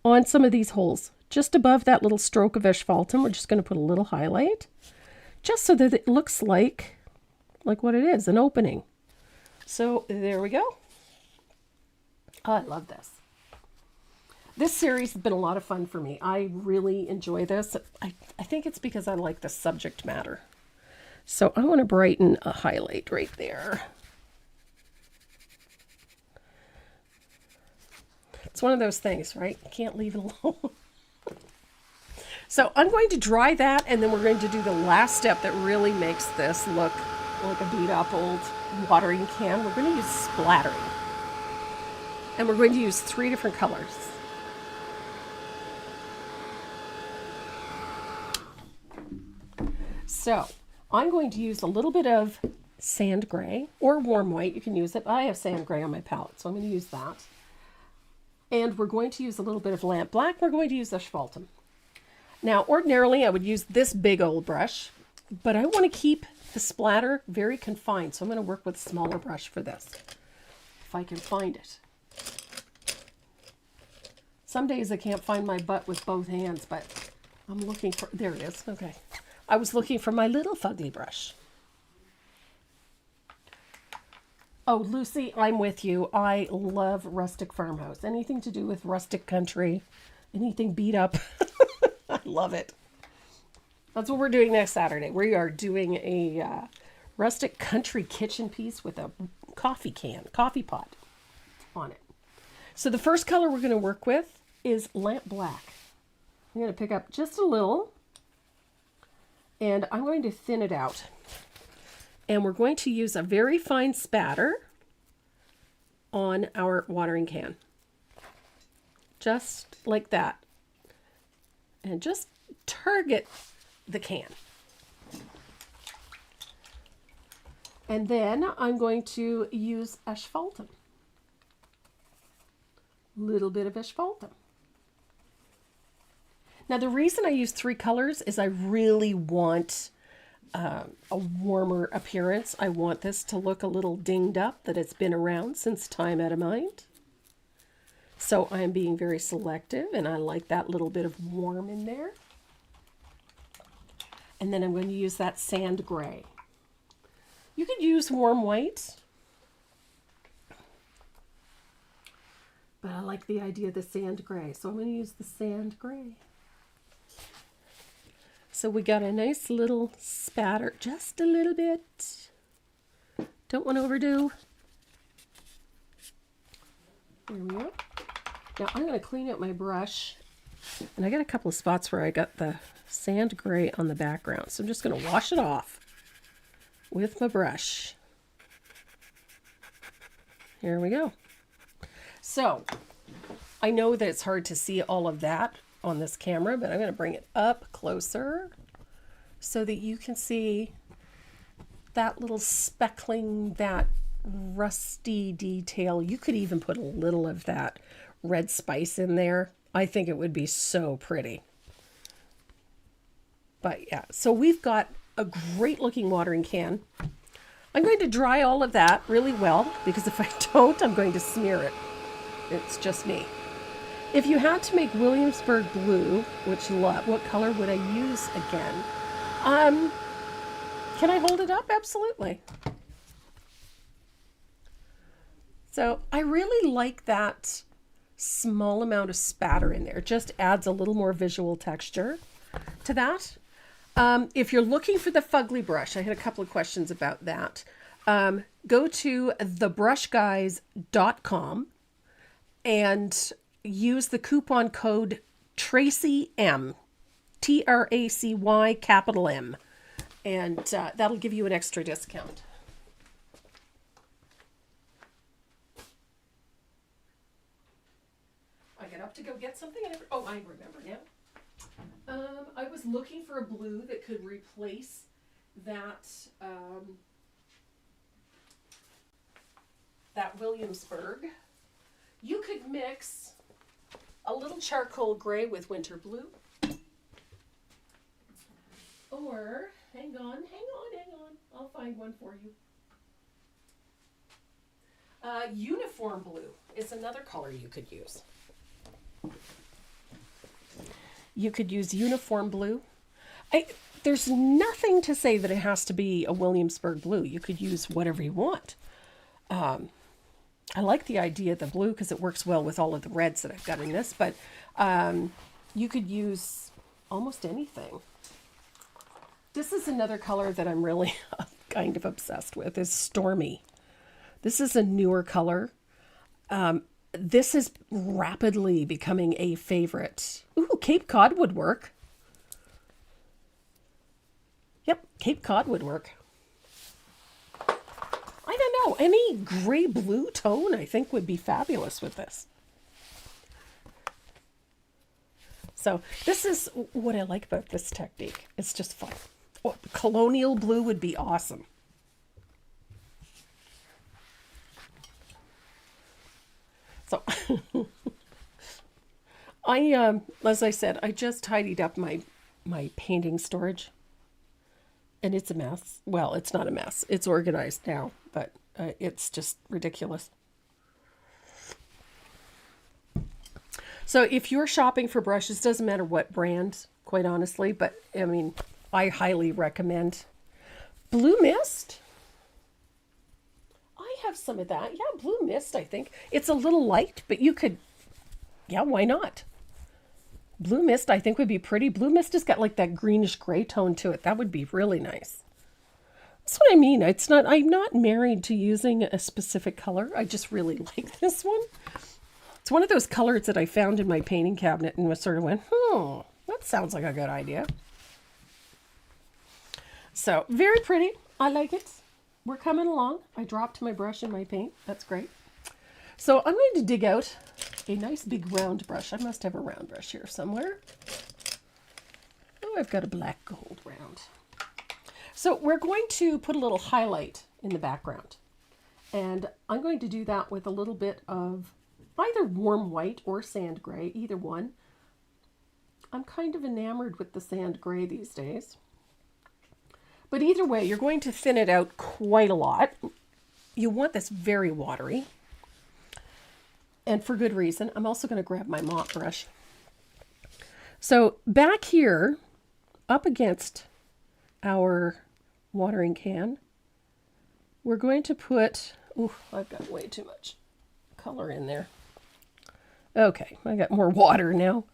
on some of these holes. Just above that little stroke of asphaltum, we're just going to put a little highlight, just so that it looks like what it is, an opening. So there we go. Oh, I love this. This series has been a lot of fun for me. I really enjoy this. I think it's because I like the subject matter. So I want to brighten a highlight right there. It's one of those things, right? You can't leave it alone. So I'm going to dry that, and then we're going to do the last step that really makes this look like a beat up old watering can. We're going to use splattering. And we're going to use 3 different colors. So I'm going to use a little bit of sand gray or warm white. You can use it. I have sand gray on my palette, so I'm going to use that. And we're going to use a little bit of lamp black. We're going to use asphaltum. Now, ordinarily, I would use this big old brush, but I want to keep the splatter very confined, so I'm going to work with a smaller brush for this, if I can find it. Some days I can't find my butt with both hands, but I'm looking for, there it is, okay. I was looking for my little fugly brush. Oh, Lucy, I'm with you. I love rustic farmhouse. Anything to do with rustic country, anything beat up. I love it. That's what we're doing next Saturday. We are doing a rustic country kitchen piece with a coffee pot on it. So the first color we're going to work with is lamp black. I'm going to pick up just a little, and I'm going to thin it out. And we're going to use a very fine spatter on our watering can. Just like that. And just target the can. And then I'm going to use asphaltum. Little bit of asphaltum. Now the reason I use 3 colors is I really want a warmer appearance. I want this to look a little dinged up, that it's been around since time out of mind. So I'm being very selective, and I like that little bit of warm in there. And then I'm going to use that sand gray. You could use warm white, but I like the idea of the sand gray. So I'm going to use the sand gray. So we got a nice little spatter, just a little bit. Don't want to overdo. There we go. Now I'm going to clean up my brush. And I got a couple of spots where I got the sand gray on the background. So I'm just going to wash it off with my brush. Here we go. So I know that it's hard to see all of that on this camera, but I'm going to bring it up closer so that you can see that little speckling, that rusty detail. You could even put a little of that red spice in there. I think it would be so pretty. But yeah, so we've got a great looking watering can. I'm going to dry all of that really well, because if I don't, I'm going to smear it. It's just me. If you had to make Williamsburg blue, which what color would I use again? Can I hold it up? Absolutely. So I really like that small amount of spatter in there. It just adds a little more visual texture to that. If you're looking for the fugly brush, I had a couple of questions about that. Go to thebrushguys.com and use the coupon code Tracy M, Tracy capital M, and that'll give you an extra discount. to go get something. Oh, I remember now. I was looking for a blue that could replace that that Williamsburg. You could mix a little charcoal gray with winter blue. Or, hang on. I'll find one for you. Uniform blue is another color you could use. You could use uniform blue. There's nothing to say that it has to be a Williamsburg blue. You could use whatever you want. I like the idea of the blue because it works well with all of the reds that I've got in this, but you could use almost anything. This is another color that I'm really kind of obsessed with, is Stormy. This is a newer color. This is rapidly becoming a favorite. Ooh, Cape Cod would work. Yep, Cape Cod would work. I don't know, any gray blue tone I think would be fabulous with this. So this is what I like about this technique. It's just fun. Oh, colonial blue would be awesome. So as I said, I just tidied up my painting storage. And it's a mess. Well, it's not a mess. It's organized now, but it's just ridiculous. So if you're shopping for brushes, doesn't matter what brand, quite honestly, but I mean, I highly recommend Blue Mist. I have some of that. Yeah, Blue Mist, I think. It's a little light, but you could, yeah, why not? Blue Mist, I think, would be pretty. Blue Mist has got like that greenish gray tone to it. That would be really nice. That's what I mean. I'm not married to using a specific color. I just really like this one. It's one of those colors that I found in my painting cabinet and was sort of went, that sounds like a good idea. So, very pretty. I like it. We're coming along. I dropped my brush in my paint. That's great. So I'm going to dig out a nice big round brush. I must have a round brush here somewhere. Oh, I've got a black gold round. So we're going to put a little highlight in the background. And I'm going to do that with a little bit of either warm white or sand gray, either one. I'm kind of enamored with the sand gray these days. But either way, you're going to thin it out quite a lot. You want this very watery. And for good reason. I'm also going to grab my mop brush. So back here, up against our watering can, we're going to put, I've got way too much color in there. Okay, I got more water now.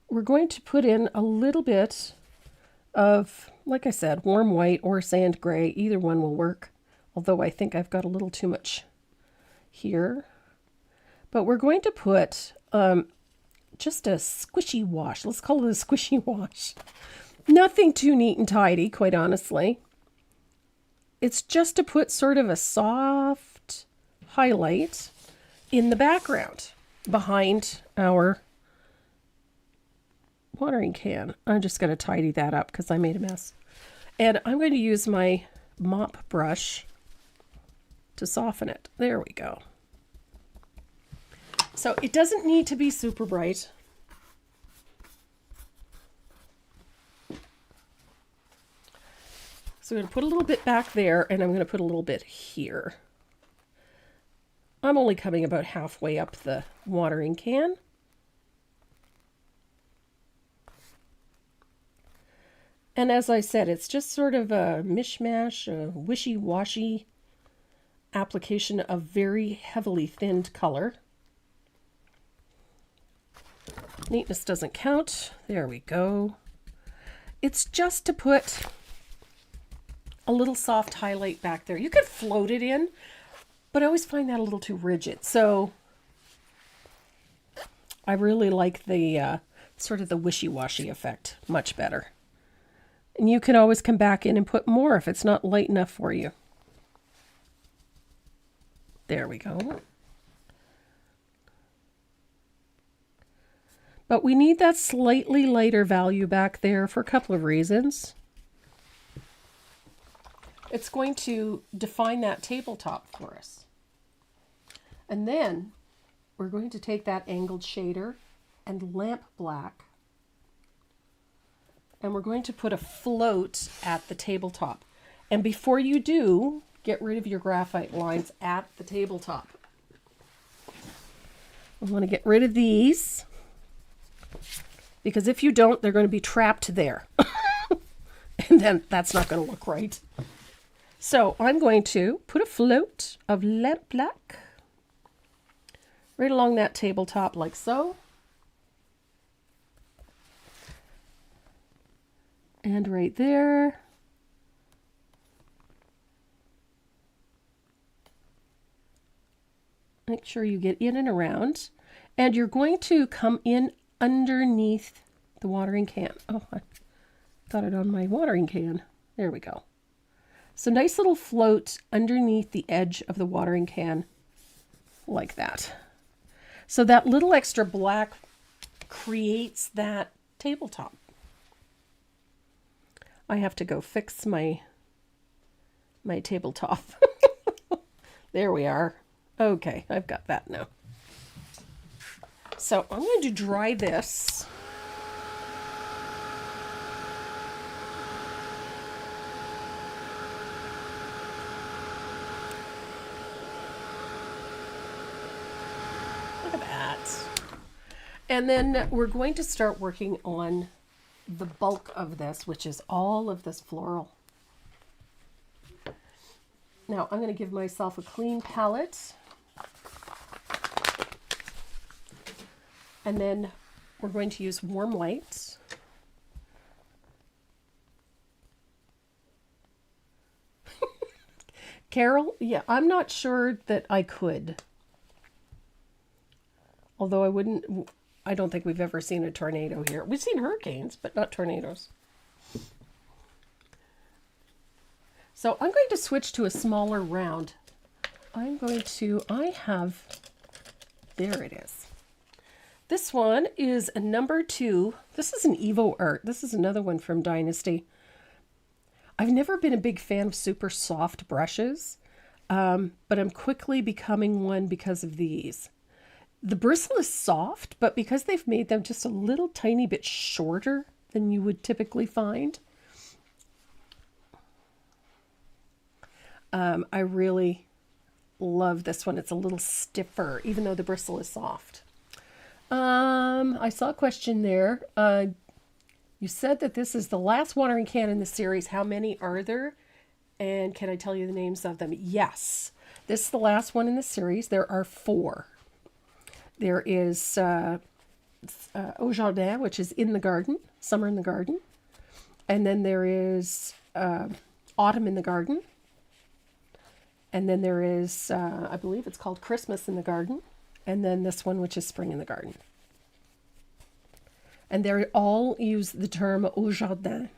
We're going to put in a little bit of, like I said, warm white or sand gray. Either one will work. Although I think I've got a little too much here. But we're going to put just a squishy wash. Let's call it a squishy wash. Nothing too neat and tidy, quite honestly. It's just to put sort of a soft highlight in the background behind our watering can. I'm just going to tidy that up because I made a mess. And I'm going to use my mop brush to soften it. There we go. So it doesn't need to be super bright. So I'm going to put a little bit back there, and I'm going to put a little bit here. I'm only coming about halfway up the watering can. And as I said, it's just sort of a mishmash, a wishy-washy application of very heavily thinned color. Neatness doesn't count. There we go. It's just to put a little soft highlight back there. You could float it in, but I always find that a little too rigid. So I really like the sort of the wishy-washy effect much better. And you can always come back in and put more if it's not light enough for you. There we go. But we need that slightly lighter value back there for a couple of reasons. It's going to define that tabletop for us. And then we're going to take that angled shader and lamp black, and we're going to put a float at the tabletop. And before you do, get rid of your graphite lines at the tabletop. We want to get rid of these, because if you don't, they're going to be trapped there. And then that's not going to look right. So I'm going to put a float of lamp black right along that tabletop like so. And right there. Make sure you get in and around. And you're going to come in underneath the watering can. Oh, I got it on my watering can. There we go. So nice little float underneath the edge of the watering can like that. So that little extra black creates that tabletop. I have to go fix my tabletop. There we are. Okay, I've got that now. So I'm going to dry this. Look at that. And then we're going to start working on the bulk of this, which is all of this floral. Now I'm going to give myself a clean palette. And then we're going to use warm light. Carol, yeah, I'm not sure that I could. Although I don't think we've ever seen a tornado here. We've seen hurricanes, but not tornadoes. So I'm going to switch to a smaller round. I have, there it is. This one is a number 2. This is an Evo Art. This is another one from Dynasty. I've never been a big fan of super soft brushes, but I'm quickly becoming one because of these. The bristle is soft, but because they've made them just a little tiny bit shorter than you would typically find, I really love this one. It's a little stiffer, even though the bristle is soft. I saw a question there. You said that this is the last watering can in the series. How many are there? And can I tell you the names of them? Yes. This is the last one in the series. There are 4. There is Au Jardin, which is in the garden, summer in the garden. And then there is autumn in the garden. And then there is, I believe it's called Christmas in the garden. And then this one, which is spring in the garden. And they all use the term Au Jardin.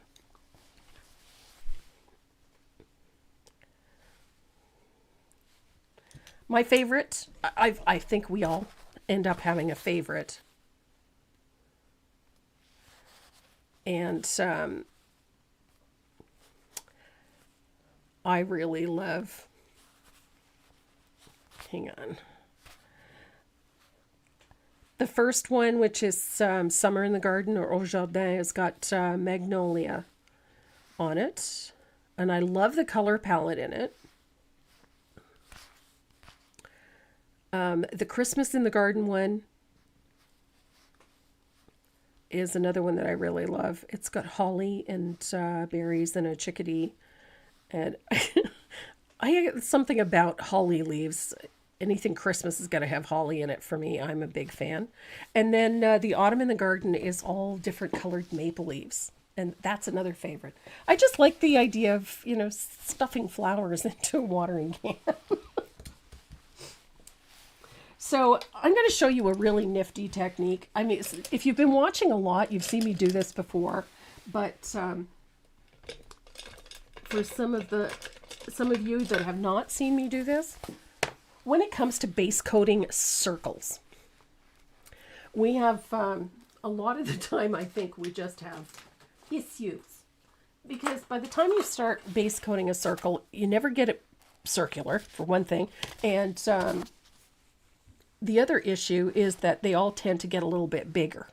My favorite, I think we all end up having a favorite. And I really love, hang on. The first one, which is Summer in the Garden or Au Jardin, has got Magnolia on it. And I love the color palette in it. The Christmas in the Garden one is another one that I really love. It's got holly and berries and a chickadee. And something about holly leaves. Anything Christmas is going to have holly in it for me. I'm a big fan. And then the Autumn in the Garden is all different colored maple leaves. And that's another favorite. I just like the idea of, stuffing flowers into a watering can. So I'm going to show you a really nifty technique. I mean, if you've been watching a lot, you've seen me do this before. But for some of you that have not seen me do this, when it comes to base coating circles, we have a lot of the time I think we just have issues. Because by the time you start base coating a circle, you never get it circular, for one thing. And the other issue is that they all tend to get a little bit bigger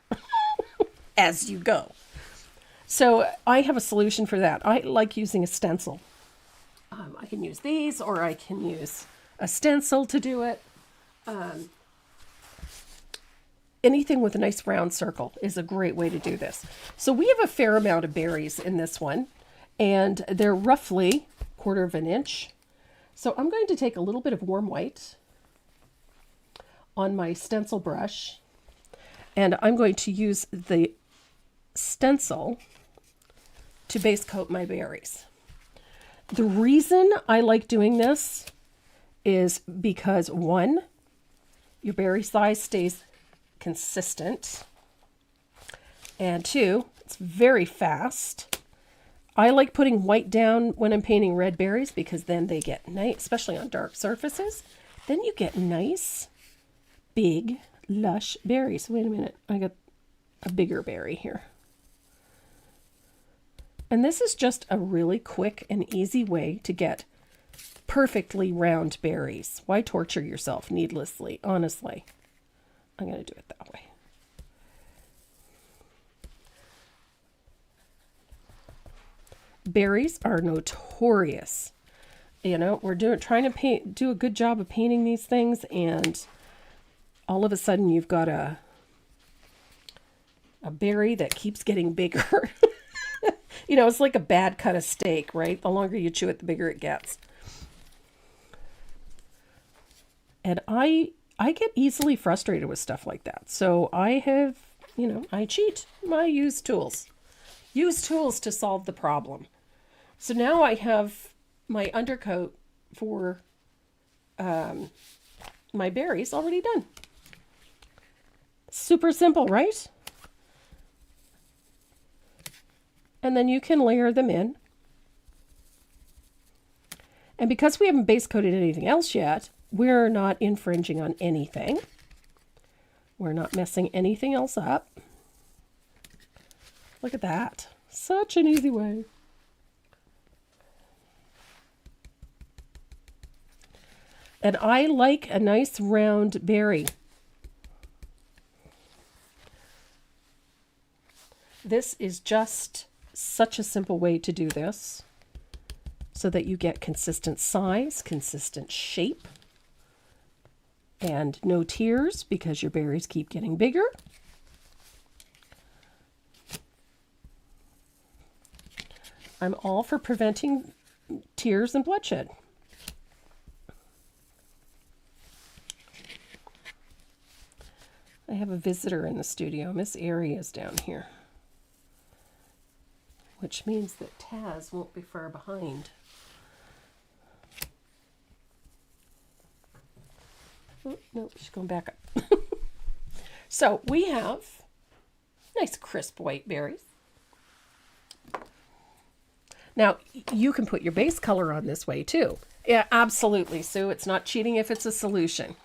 as you go. So I have a solution for that. I like using a stencil. I can use these, or I can use a stencil to do it. Anything with a nice round circle is a great way to do this. So we have a fair amount of berries in this one, and they're roughly 1/4 of an inch. So I'm going to take a little bit of warm white on my stencil brush, and I'm going to use the stencil to base coat my berries. The reason I like doing this is because, one, your berry size stays consistent, and two, it's very fast. I like putting white down when I'm painting red berries because then they get nice, especially on dark surfaces. Then you get nice, big, lush berries. Wait a minute, I got a bigger berry here. And this is just a really quick and easy way to get perfectly round berries. Why torture yourself needlessly, honestly? I'm going to do it that way. Berries are notorious. You know, we're trying to do a good job of painting these things, and all of a sudden you've got a berry that keeps getting bigger. You know, it's like a bad cut of steak, right? The longer you chew it, the bigger it gets. And I get easily frustrated with stuff like that. So I have, you know, I cheat. I use tools. Use tools to solve the problem. So now I have my undercoat for my berries already done. Super simple, right? And then you can layer them in. And because we haven't base coated anything else yet, we're not infringing on anything. We're not messing anything else up. Look at that. Such an easy way. And I like a nice round berry. This is just such a simple way to do this so that you get consistent size, consistent shape, and no tears because your berries keep getting bigger. I'm all for preventing tears and bloodshed. I have a visitor in the studio. Miss Airy is down here, which means that Taz won't be far behind. Oh, no, she's going back up. So we have nice crisp white berries. Now, you can put your base color on this way too. Yeah, absolutely, Sue. It's not cheating if it's a solution.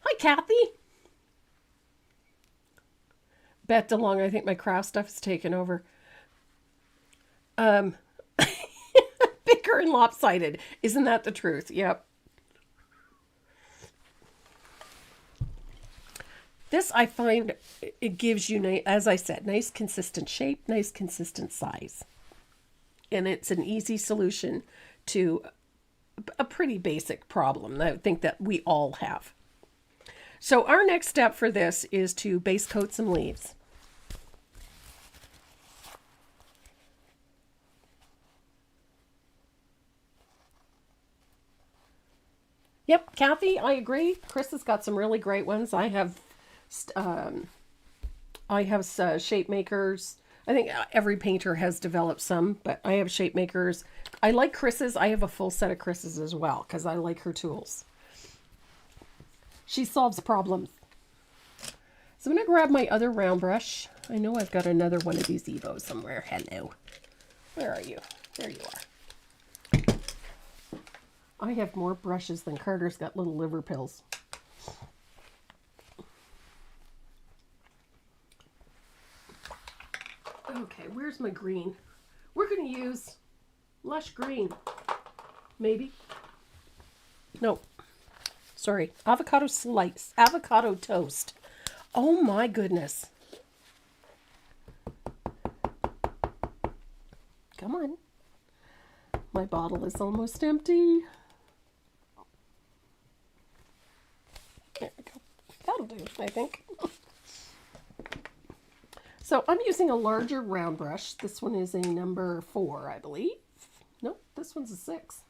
Hi, Kathy. Bet DeLong, I think my craft stuff is taken over. Bigger and lopsided. Isn't that the truth? Yep. This, I find, it gives you, as I said, nice consistent shape, nice consistent size. And it's an easy solution to a pretty basic problem that I think that we all have. So our next step for this is to base coat some leaves. Yep, Kathy, I agree. Chris has got some really great ones. I have shape makers. I think every painter has developed some, but I have shape makers. I like Chris's. I have a full set of Chris's as well because I like her tools. She solves problems. So I'm going to grab my other round brush. I know I've got another one of these Evos somewhere. Hello. Where are you? There you are. I have more brushes than Carter's got little liver pills. Okay, where's my green? We're going to use Lush Green. Maybe. No. Sorry. Avocado slice. Avocado toast. Oh my goodness. Come on. My bottle is almost empty. There we go. That'll do, I think. So I'm using a larger round brush. This one is a number 4, I believe. Nope, this one's a 6.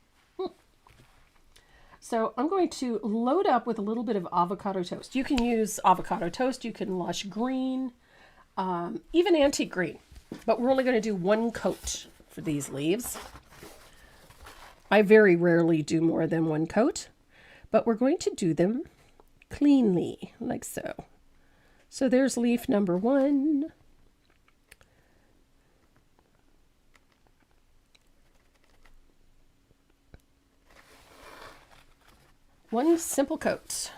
So I'm going to load up with a little bit of avocado toast. You can use avocado toast. You can Lush Green, even antique green. But we're only going to do 1 coat for these leaves. I very rarely do more than 1 coat, but we're going to do them cleanly, like so. So there's leaf number 1. One simple coat.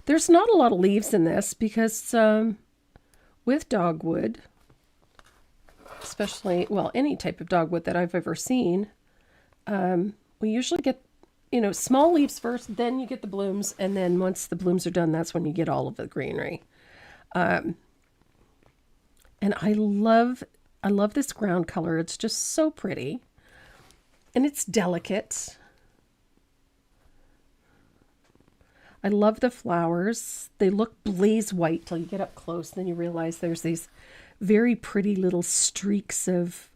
There's not a lot of leaves in this because with dogwood, especially, well, any type of dogwood that I've ever seen, we usually get, small leaves first, then you get the blooms, and then once the blooms are done, that's when you get all of the greenery. And I love this ground color. It's just so pretty, and it's delicate. I love the flowers. They look blaze white till you get up close, then you realize there's these very pretty little streaks of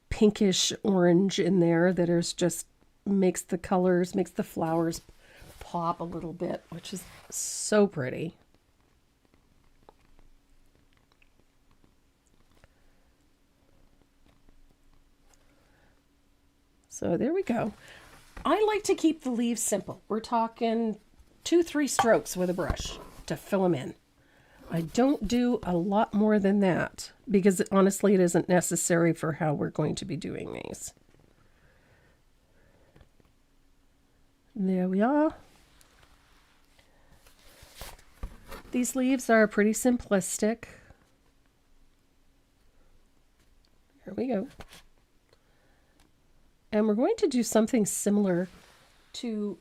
pinkish orange in there that is just makes the flowers pop a little bit, which is so pretty. So there we go. I like to keep the leaves simple. We're talking 2-3 strokes with a brush to fill them in. I don't do a lot more than that because honestly it isn't necessary for how we're going to be doing these. There we are. These leaves are pretty simplistic. There we go. And we're going to do something similar to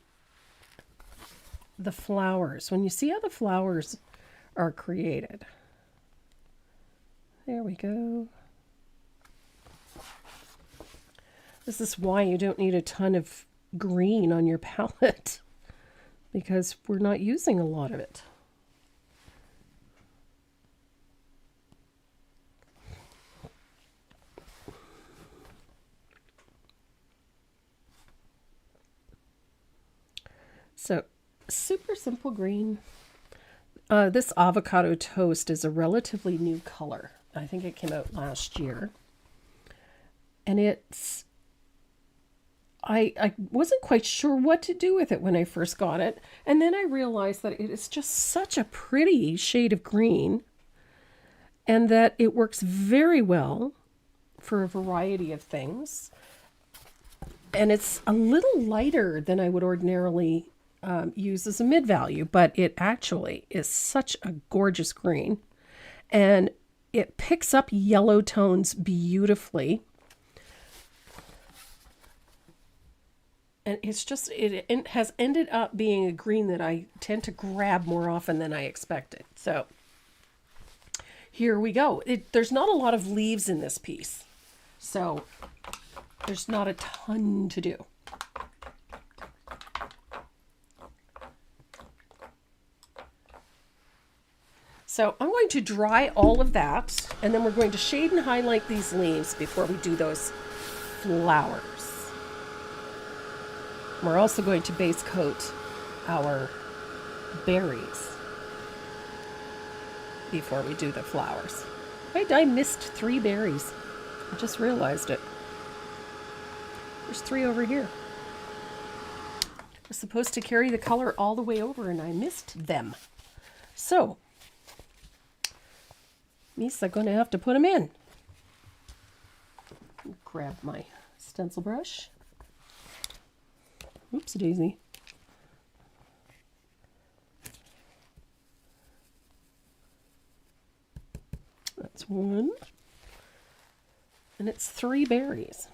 the flowers. When you see how the flowers are created. There we go. This is why you don't need a ton of green on your palette, because we're not using a lot of it. So, super simple green. This avocado toast is a relatively new color. I think it came out last year. And it's... I wasn't quite sure what to do with it when I first got it. And then I realized that it is just such a pretty shade of green. And that it works very well for a variety of things. And it's a little lighter than I would ordinarily use as a mid-value, but it actually is such a gorgeous green, and it picks up yellow tones beautifully, and it has ended up being a green that I tend to grab more often than I expected. So here we go. There's not a lot of leaves in this piece, so there's not a ton to do. So I'm going to dry all of that, and then we're going to shade and highlight these leaves before we do those flowers. We're also going to base coat our berries before we do the flowers. Wait, I missed 3 berries. I just realized it. There's 3 over here. We're supposed to carry the color all the way over, and I missed them. So... I'm going to have to put them in. Grab my stencil brush. Oops, daisy. That's one. And it's 3 berries.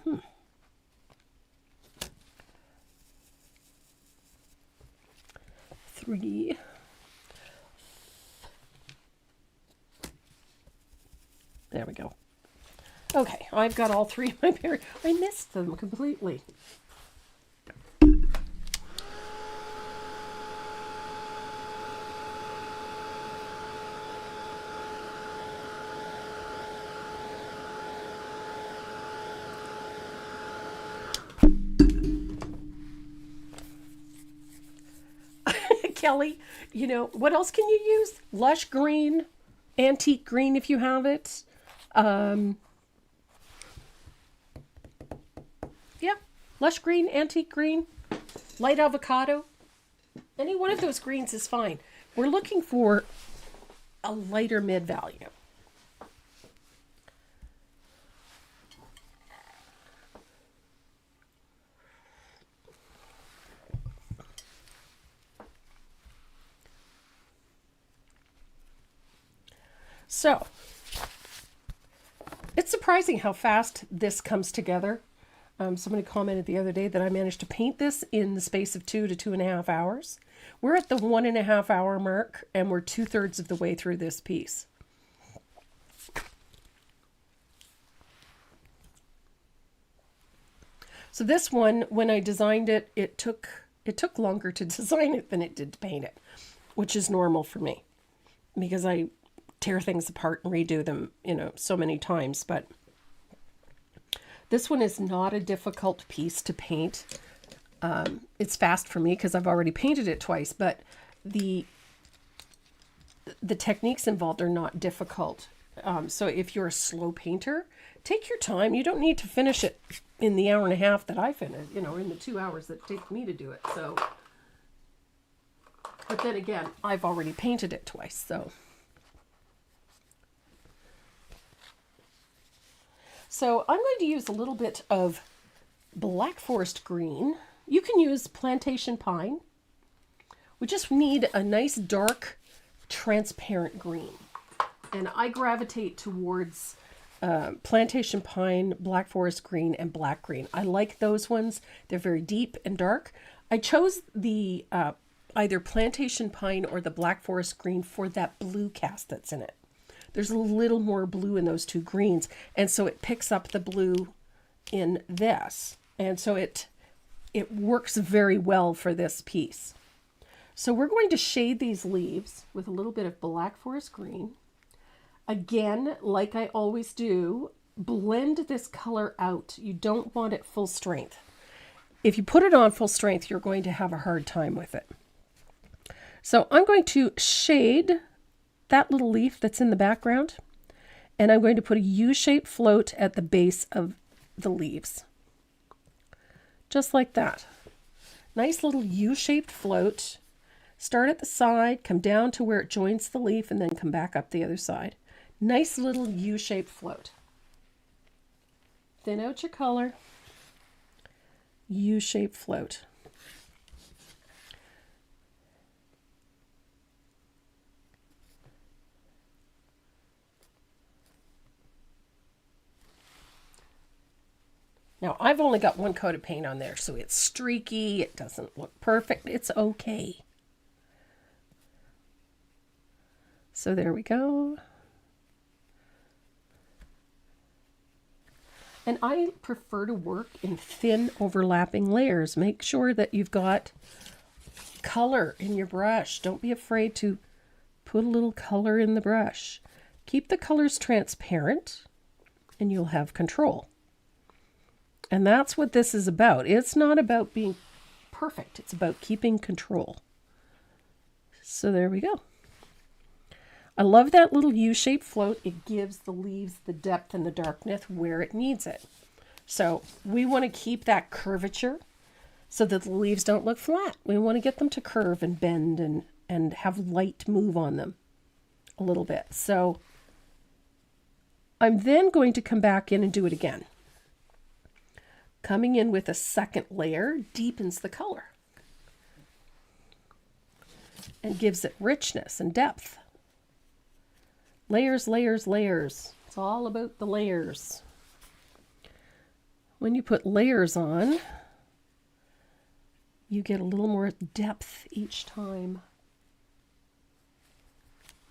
3. There we go. Okay, I've got all 3 of my berries. I missed them completely. Kelly, you know, what else can you use? Lush green, antique green if you have it. Yeah, lush green, antique green, light avocado. Any one of those greens is fine. We're looking for a lighter mid value. So, it's surprising how fast this comes together. Somebody commented the other day that I managed to paint this in the space of 2 to 2.5 hours. We're at the 1.5 hour mark, and we're 2/3 of the way through this piece. So this one, when I designed it, it took longer to design it than it did to paint it, which is normal for me because I tear things apart and redo them, you know, so many times. But this one is not a difficult piece to paint. It's fast for me because I've already painted it twice, but the techniques involved are not difficult. So if you're a slow painter, take your time. You don't need to finish it in the 1.5 hours that I finished, you know, in the 2 hours that it takes me to do it. So, but then again, I've already painted it twice, so. So I'm going to use a little bit of Black Forest green. You can use plantation pine. We just need a nice dark, transparent green. And I gravitate towards plantation pine, Black Forest green, and black green. I like those ones. They're very deep and dark. I chose the either plantation pine or the Black Forest green for that blue cast that's in it. There's a little more blue in those 2 greens, and so it picks up the blue in this. And so it works very well for this piece. So we're going to shade these leaves with a little bit of Black Forest green. Again, like I always do, blend this color out. You don't want it full strength. If you put it on full strength, you're going to have a hard time with it. So I'm going to shade that little leaf that's in the background, and I'm going to put a U-shaped float at the base of the leaves. Just like that. Nice little U-shaped float. Start at the side, come down to where it joins the leaf, and then come back up the other side. Nice little U-shaped float. Thin out your color. U-shaped float. Now, I've only got 1 coat of paint on there, so it's streaky. It doesn't look perfect. It's okay. So there we go. And I prefer to work in thin overlapping layers. Make sure that you've got color in your brush. Don't be afraid to put a little color in the brush. Keep the colors transparent and you'll have control. And that's what this is about. It's not about being perfect. It's about keeping control. So there we go. I love that little U-shaped float. It gives the leaves the depth and the darkness where it needs it. So we want to keep that curvature so that the leaves don't look flat. We want to get them to curve and bend and have light move on them a little bit. So I'm then going to come back in and do it again. coming in with a second layer deepens the color and gives it richness and depth. Layers, layers, layers. It's all about the layers. When you put layers on, you get a little more depth each time.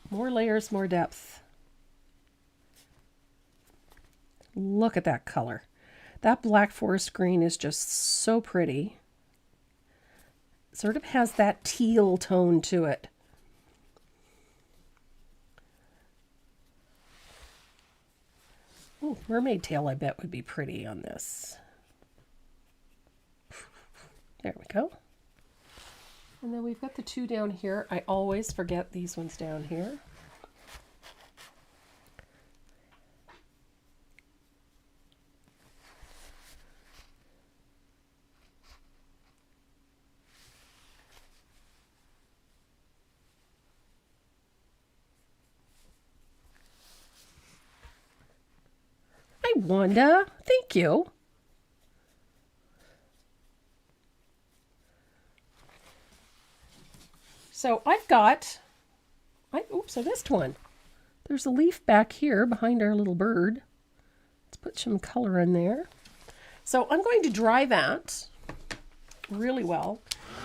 More layers, more depth. Look at that color. That black forest green is just so pretty. Sort of has that teal tone to it. Oh, mermaid tail I bet would be pretty on this. There we go. And then we've got the two down here. I always forget these ones down here. Hi, Wanda. Thank you. So I've got, oops, I missed one. There's a leaf back here behind our little bird. Let's put some color in there. So I'm going to dry that really well.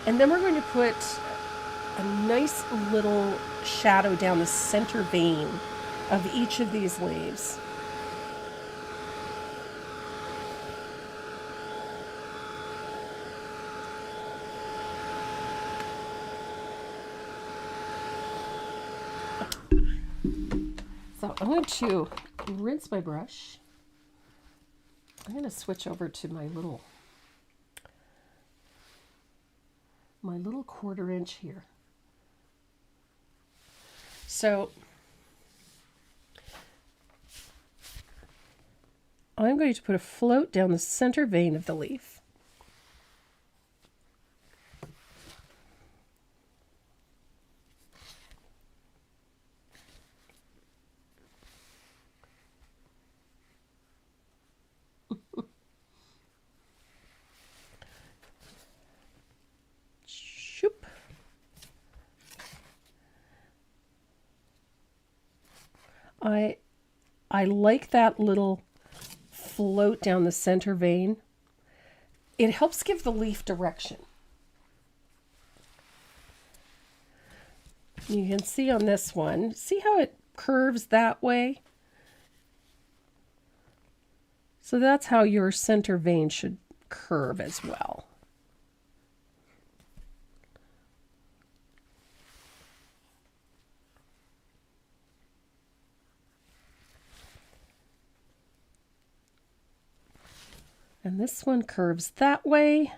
And then we're going to put a nice little shadow down the center vein of each of these leaves. So I'm going to rinse my brush. I'm going to switch over to my little 1/4 inch here. So I'm going to put a float down the center vein of the leaf. Shoop. I like that little float down the center vein. It helps give the leaf direction. You can see on this one, see how it curves that way? So that's how your center vein should curve as well. And this one curves that way,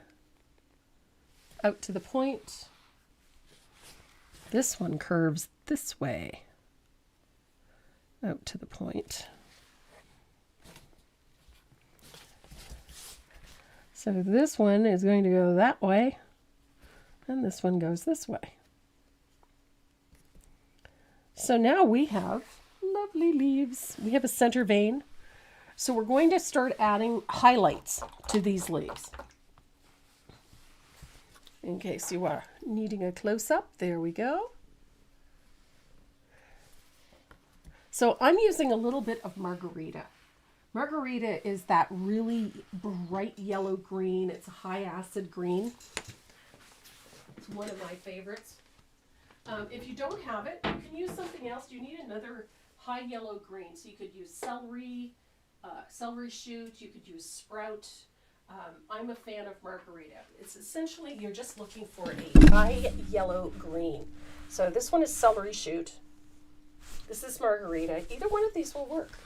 out to the point. This one curves this way, out to the point. So this one is going to go that way, and this one goes this way. So now we have lovely leaves. We have a center vein. So we're going to start adding highlights to these leaves. In case you are needing a close-up, there we go. So I'm using a little bit of margarita. Margarita is that really bright yellow green. It's a high acid green. It's one of my favorites. If you don't have it, you can use something else. You need another high yellow green. So you could use celery shoot, you could use sprout. I'm a fan of margarita. It's essentially, you're just looking for a high yellow green. So this one is celery shoot. This is margarita. Either one of these will work.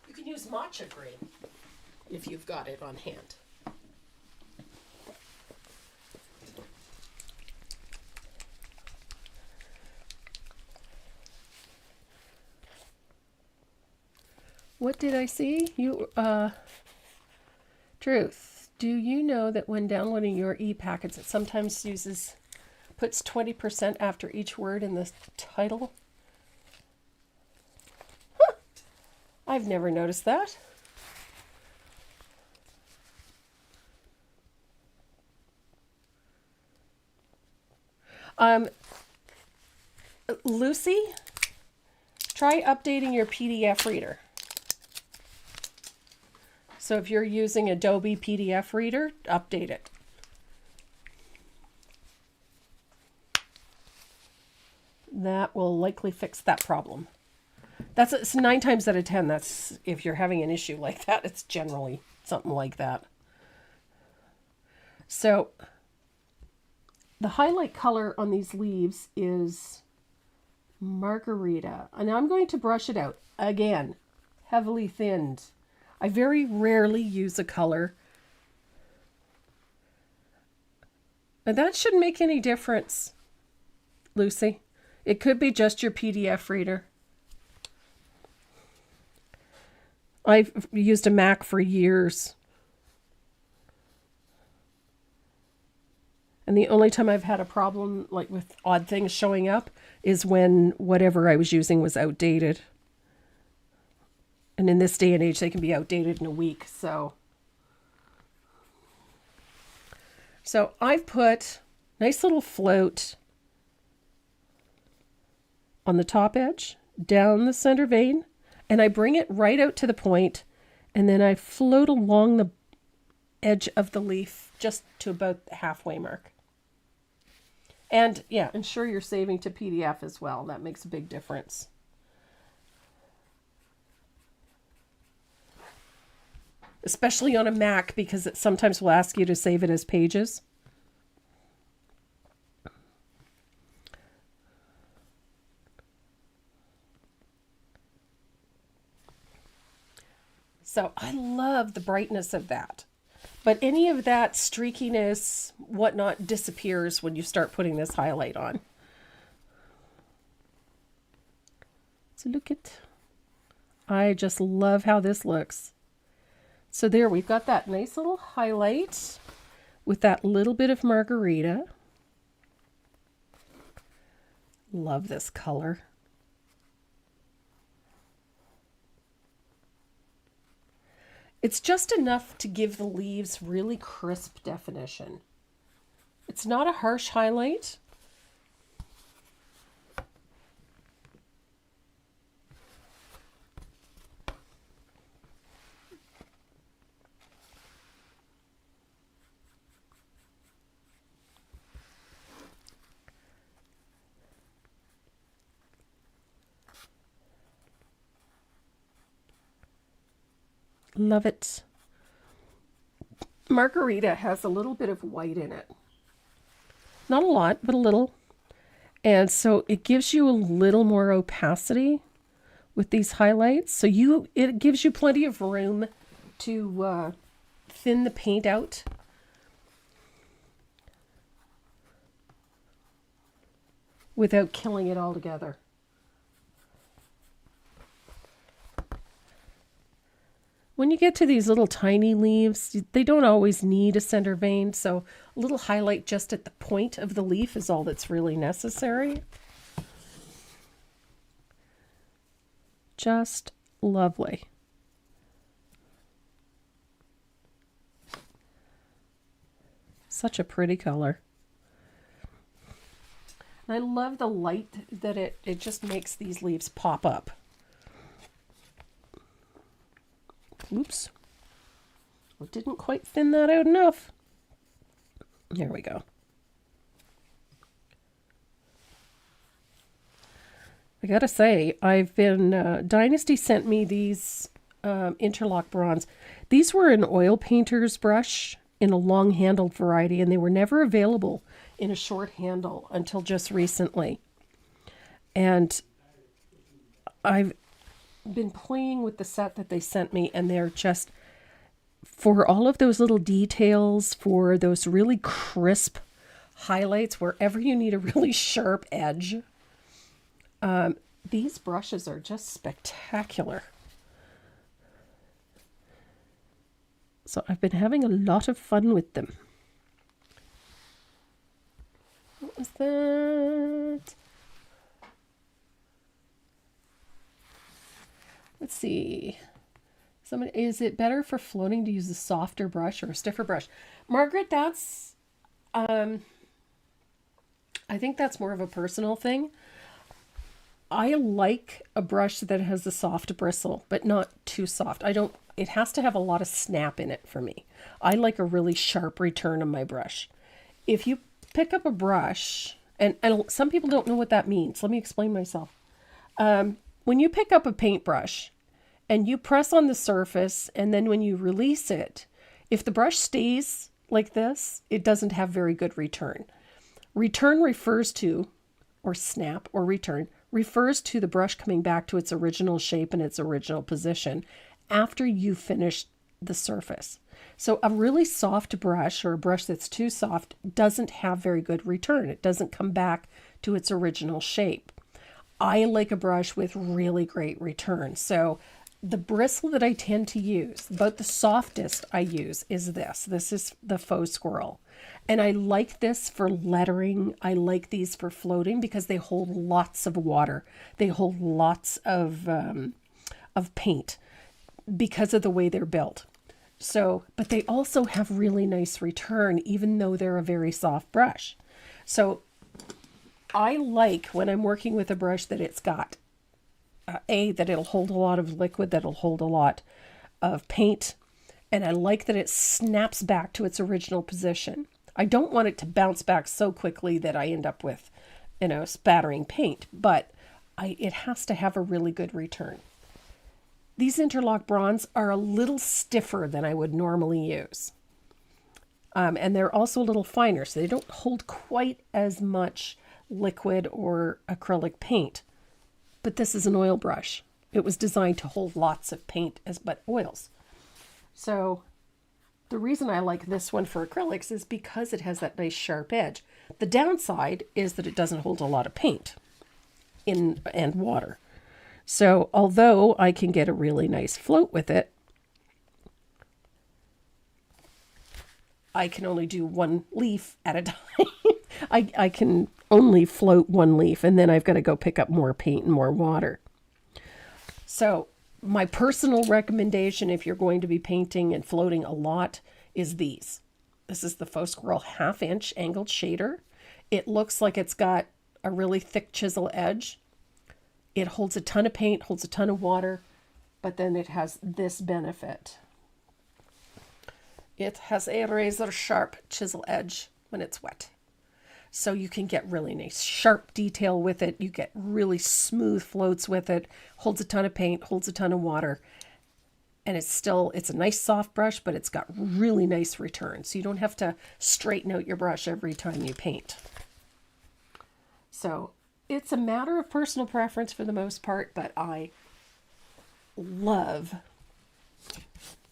You can use matcha green if you've got it on hand. What did I see? Truth, do you know that when downloading your e-packets, it sometimes puts 20% after each word in the title? Huh. I've never noticed that. Lucy, try updating your PDF reader. So if you're using Adobe PDF Reader, update it. That will likely fix that problem. It's 9 times out of 10. That's if you're having an issue like that, it's generally something like that. So the highlight color on these leaves is Margarita, and I'm going to brush it out again, heavily thinned. I very rarely use a color, and that shouldn't make any difference, Lucy. It could be just your PDF reader. I've used a Mac for years, and the only time I've had a problem like with odd things showing up is when whatever I was using was outdated. And in this day and age, they can be outdated in a week. So I've put nice little float on the top edge, down the center vein, and I bring it right out to the point, and then I float along the edge of the leaf just to about the halfway mark. And yeah, ensure you're saving to PDF as well. That makes a big difference. Especially on a Mac, because it sometimes will ask you to save it as pages. So I love the brightness of that. But any of that streakiness, whatnot, disappears when you start putting this highlight on. So look at, I just love how this looks. So there, we've got that nice little highlight with that little bit of Margarita. Love this color. It's just enough to give the leaves really crisp definition. It's not a harsh highlight. Love it. Margarita has a little bit of white in it. Not a lot, but a little. And so it gives you a little more opacity with these highlights. So it gives you plenty of room to thin the paint out. Without killing it altogether. When you get to these little tiny leaves, they don't always need a center vein, so a little highlight just at the point of the leaf is all that's really necessary. Just lovely. Such a pretty color. And I love the light that it just makes these leaves pop up. Oops. I didn't quite thin that out enough. There we go. I gotta say, I've been, Dynasty sent me these interlock bronze. These were an oil painter's brush in a long-handled variety, and they were never available in a short handle until just recently. And I've been playing with the set that they sent me, and they're just, for all of those little details, for those really crisp highlights, wherever you need a really sharp edge, these brushes are just spectacular. So I've been having a lot of fun with them. What was that? Let's see. Is it better for floating to use a softer brush or a stiffer brush? Margaret, that's, I think that's more of a personal thing. I like a brush that has a soft bristle, but not too soft. It has to have a lot of snap in it for me. I like a really sharp return on my brush. If you pick up a brush, and some people don't know what that means. Let me explain myself. When you pick up a paintbrush and you press on the surface, and then when you release it, if the brush stays like this, it doesn't have very good return. Return refers to, or snap or return, refers to the brush coming back to its original shape and its original position after you finish the surface. So a really soft brush, or a brush that's too soft, doesn't have very good return. It doesn't come back to its original shape. I like a brush with really great return. So the bristle that I tend to use, about the softest I use, is this. This is the Faux Squirrel. And I like this for lettering. I like these for floating because they hold lots of water. They hold lots of paint because of the way they're built. So, but they also have really nice return, even though they're a very soft brush. So I like when I'm working with a brush that it's got, that it'll hold a lot of liquid, that'll hold a lot of paint. And I like that it snaps back to its original position. I don't want it to bounce back so quickly that I end up with, spattering paint, but it has to have a really good return. These interlock bronze are a little stiffer than I would normally use. And they're also a little finer, so they don't hold quite as much liquid or acrylic paint. But this is an oil brush. It was designed to hold lots of paint but oils. So the reason I like this one for acrylics is because it has that nice sharp edge. The downside is that it doesn't hold a lot of paint and water. So although I can get a really nice float with it, I can only do one leaf at a time. I can only float one leaf, and then I've got to go pick up more paint and more water. So my personal recommendation, if you're going to be painting and floating a lot, is these. This is the Faux Squirrel 1/2 inch angled shader. It looks like it's got a really thick chisel edge. It holds a ton of paint, holds a ton of water, but then it has this benefit. It has a razor sharp chisel edge when it's wet. So you can get really nice sharp detail with it. You get really smooth floats with it. Holds a ton of paint, holds a ton of water. And it's a nice soft brush, but it's got really nice return. So you don't have to straighten out your brush every time you paint. So it's a matter of personal preference for the most part, but I love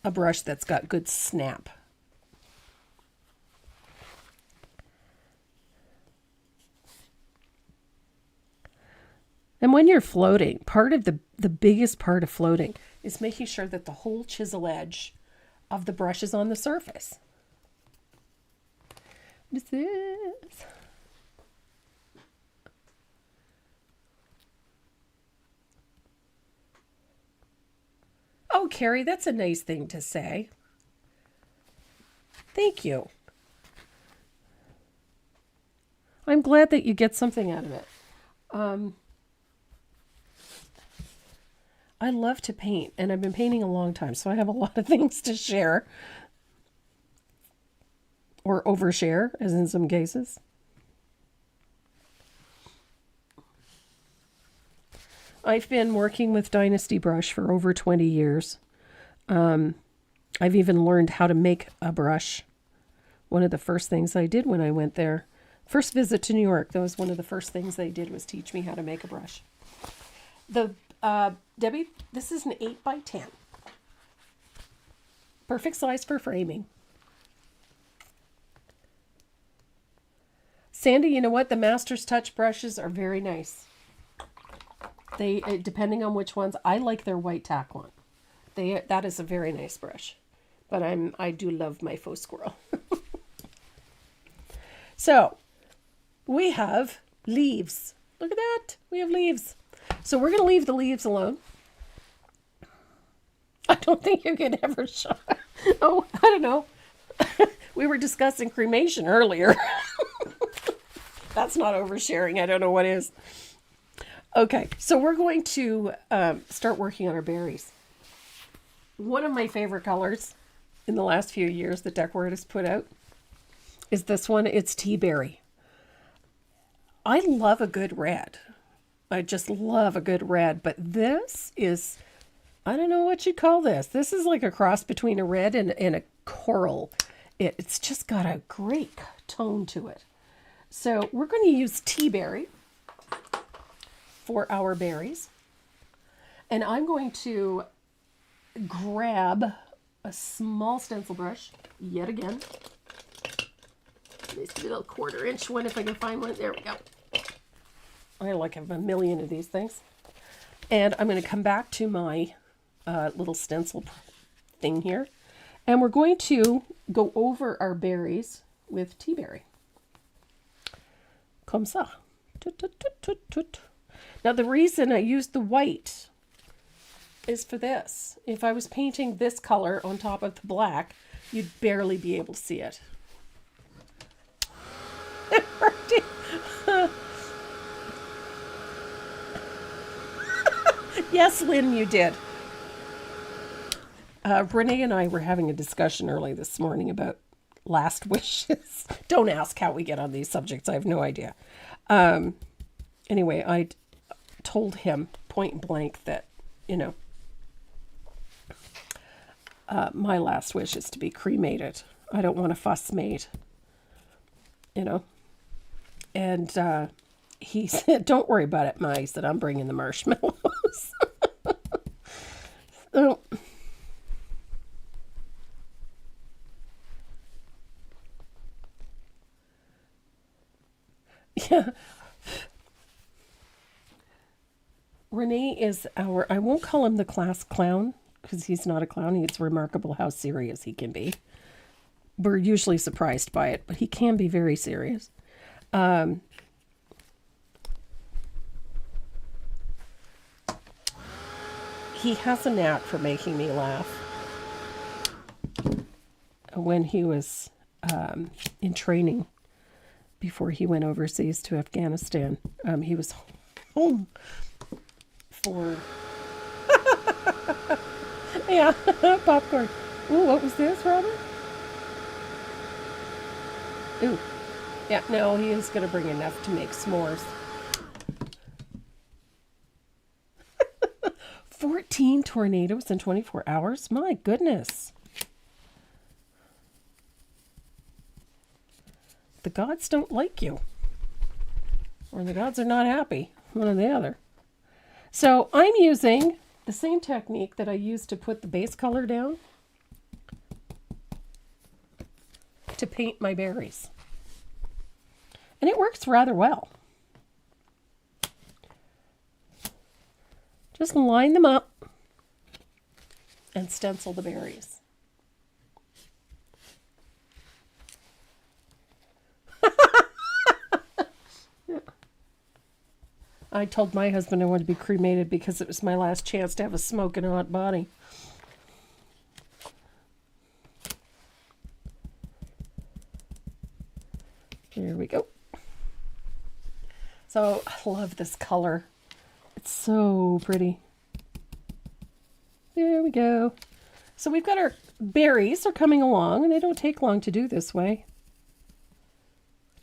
a brush that's got good snap. And when you're floating, part of the biggest part of floating is making sure that the whole chisel edge of the brush is on the surface. What is this? Oh, Carrie, that's a nice thing to say. Thank you. I'm glad that you get something out of it. I love to paint, and I've been painting a long time, so I have a lot of things to share. Or overshare, as in some cases. I've been working with Dynasty Brush for over 20 years. I've even learned how to make a brush. One of the first things I did when I went there, first visit to New York, that was one of the first things they did was teach me how to make a brush. Debbie, this is an 8x10. Perfect size for framing. Sandy, you know what? The Master's Touch brushes are very nice. They, depending on which ones, I like their white Taklon. That is a very nice brush. But I do love my Faux Squirrel. So, we have leaves. Look at that. We have leaves. So we're going to leave the leaves alone. don't think you could ever show. Oh, I don't know. We were discussing cremation earlier. That's not oversharing. I don't know what is. Okay, so we're going to start working on our berries. One of my favorite colors in the last few years that Deckwort has put out is this one. It's tea berry. I love a good red. I just love a good red, but this is, I don't know what you'd call this. This is like a cross between a red and a coral. It's just got a great tone to it. So we're going to use tea berry for our berries. And I'm going to grab a small stencil brush yet again. This little 1/4-inch one if I can find one. There we go. I like have a million of these things. And I'm going to come back to my little stencil thing here. And we're going to go over our berries with tea berry. Comme ça. Tut, tut, tut, tut, tut. Now the reason I used the white is for this. If I was painting this color on top of the black, you'd barely be able to see it. Yes, Lynn, you did. Renee and I were having a discussion early this morning about last wishes. Don't ask how we get on these subjects. I have no idea. Anyway, I told him point blank that, my last wish is to be cremated. I don't want a fuss made, And he said, don't worry about it, Ma. He said, I'm bringing the marshmallows. So, yeah. Renee is I won't call him the class clown because he's not a clown. It's remarkable how serious he can be. We're usually surprised by it, but he can be very serious. He has a knack for making me laugh. When he was in training, before he went overseas to Afghanistan, he was home for... yeah, popcorn. Ooh, what was this, Robert? Ooh. Yeah, no, he is going to bring enough to make s'mores. 14 tornadoes in 24 hours? My goodness. The gods don't like you. Or the gods are not happy. One or the other. So I'm using the same technique that I used to put the base color down to paint my berries. And it works rather well. Just line them up and stencil the berries. I told my husband I wanted to be cremated because it was my last chance to have a smoking hot body. Here we go. So I love this color. It's so pretty. There we go. So we've got our berries are coming along, and they don't take long to do this way.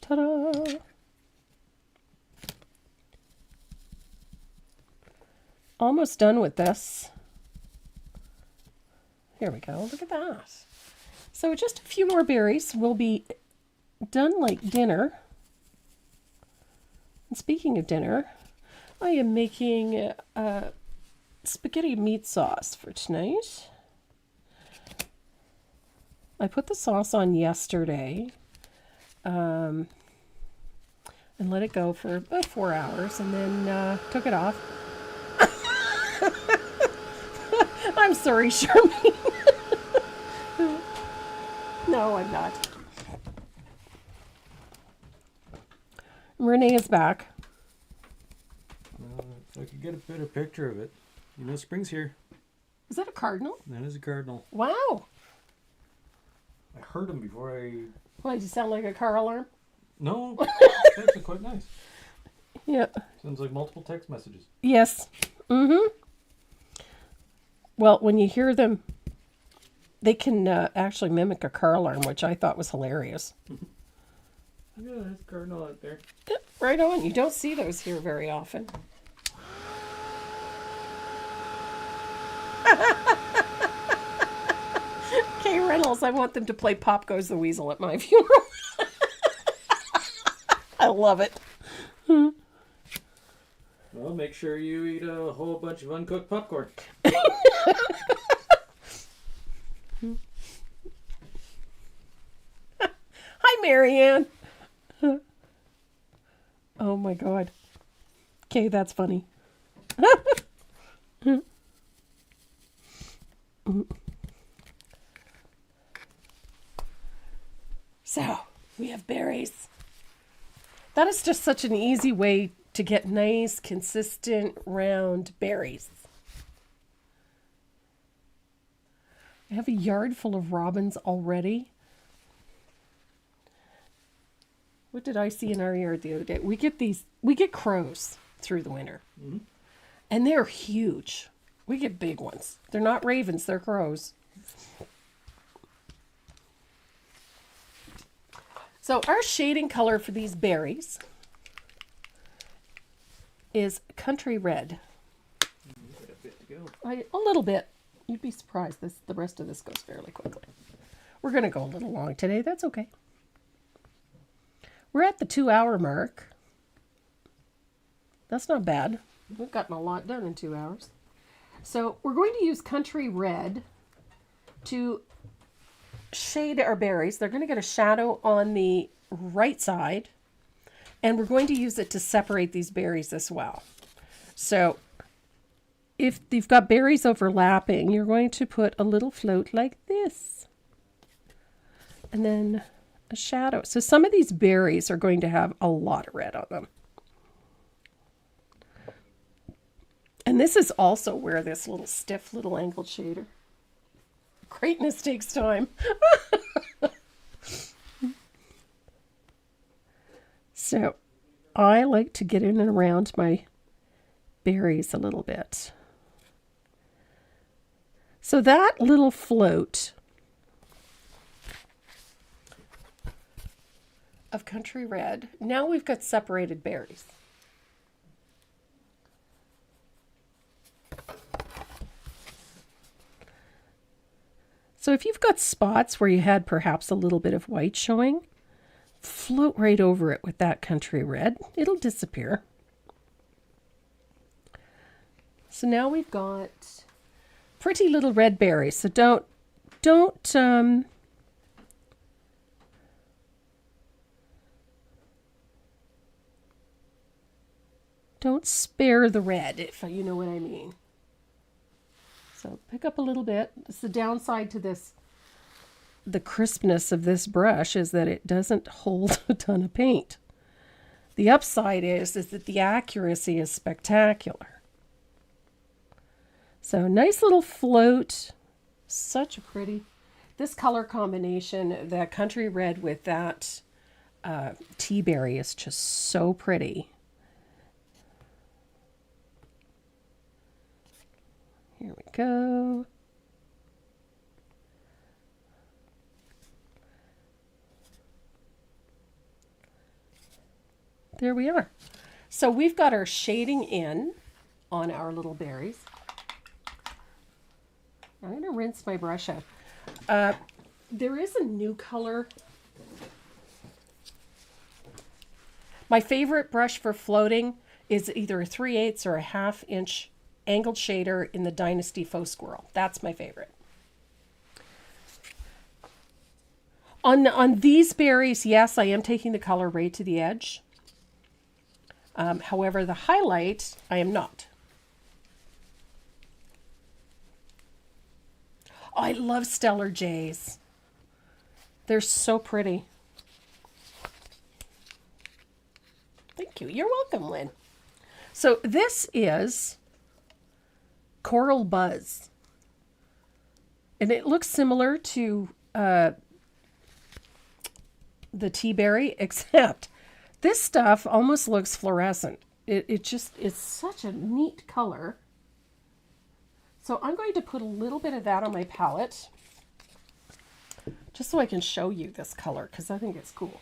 Ta-da! Almost done with this. Here we go. Look at that. So just a few more berries. We'll be done like dinner. And speaking of dinner, I am making spaghetti meat sauce for tonight. I put the sauce on yesterday and let it go for about 4 hours and then took it off. I'm sorry, Charmaine. No, I'm not. Renee is back. I could get a better picture of it. Spring's here. Is that a cardinal? That is a cardinal. Wow. I heard him before I... Why, does it sound like a car alarm? No, it's actually quite nice. Yeah. Sounds like multiple text messages. Yes. Mm-hmm. Well, when you hear them, they can actually mimic a car alarm, which I thought was hilarious. Yeah, there's a cardinal out there. Yeah, right on. You don't see those here very often. Kay Reynolds, I want them to play Pop Goes the Weasel at my funeral. I love it. Well, make sure you eat a whole bunch of uncooked popcorn. Hi, Marianne. Oh, my God. Okay, that's funny. So, we have berries. That is just such an easy way to get nice, consistent, round berries. I have a yard full of robins already. What did I see in our yard the other day? We get crows through the winter. Mm-hmm. And they're huge. We get big ones. They're not ravens, they're crows. So our shading color for these berries is country red. Got a bit to go. A little bit. You'd be surprised. The rest of this goes fairly quickly. We're going to go a little long today. That's okay. We're at the 2-hour mark. That's not bad. We've gotten a lot done in 2 hours. So we're going to use country red to shade our berries. They're going to get a shadow on the right side. And we're going to use it to separate these berries as well. So if you've got berries overlapping, you're going to put a little float like this. And then a shadow. So some of these berries are going to have a lot of red on them. And this is also where this little stiff little angled shader. Greatness takes time. So I like to get in and around my berries a little bit. So that little float of country red, now we've got separated berries. So if you've got spots where you had perhaps a little bit of white showing, float right over it with that country red. It'll disappear. So now we've got pretty little red berries. So don't spare the red, if you know what I mean. So pick up a little bit. It's the downside to this. The crispness of this brush is that it doesn't hold a ton of paint. The upside is that the accuracy is spectacular. So nice little float. Such a pretty. This color combination, that country red with that tea berry is just so pretty. Here we go. There we are. So we've got our shading in on our little berries. I'm going to rinse my brush out. There is a new color. My favorite brush for floating is either a 3/8 or a 1/2 inch angled shader in the Dynasty Faux Squirrel. That's my favorite. On these berries, yes, I am taking the color right to the edge. However, the highlight, I am not. Oh, I love Stellar Jays. They're so pretty. Thank you. You're welcome, Lynn. So this is Coral Buzz. And it looks similar to the tea berry, except this stuff almost looks fluorescent. It's such a neat color. So I'm going to put a little bit of that on my palette, just so I can show you this color, because I think it's cool.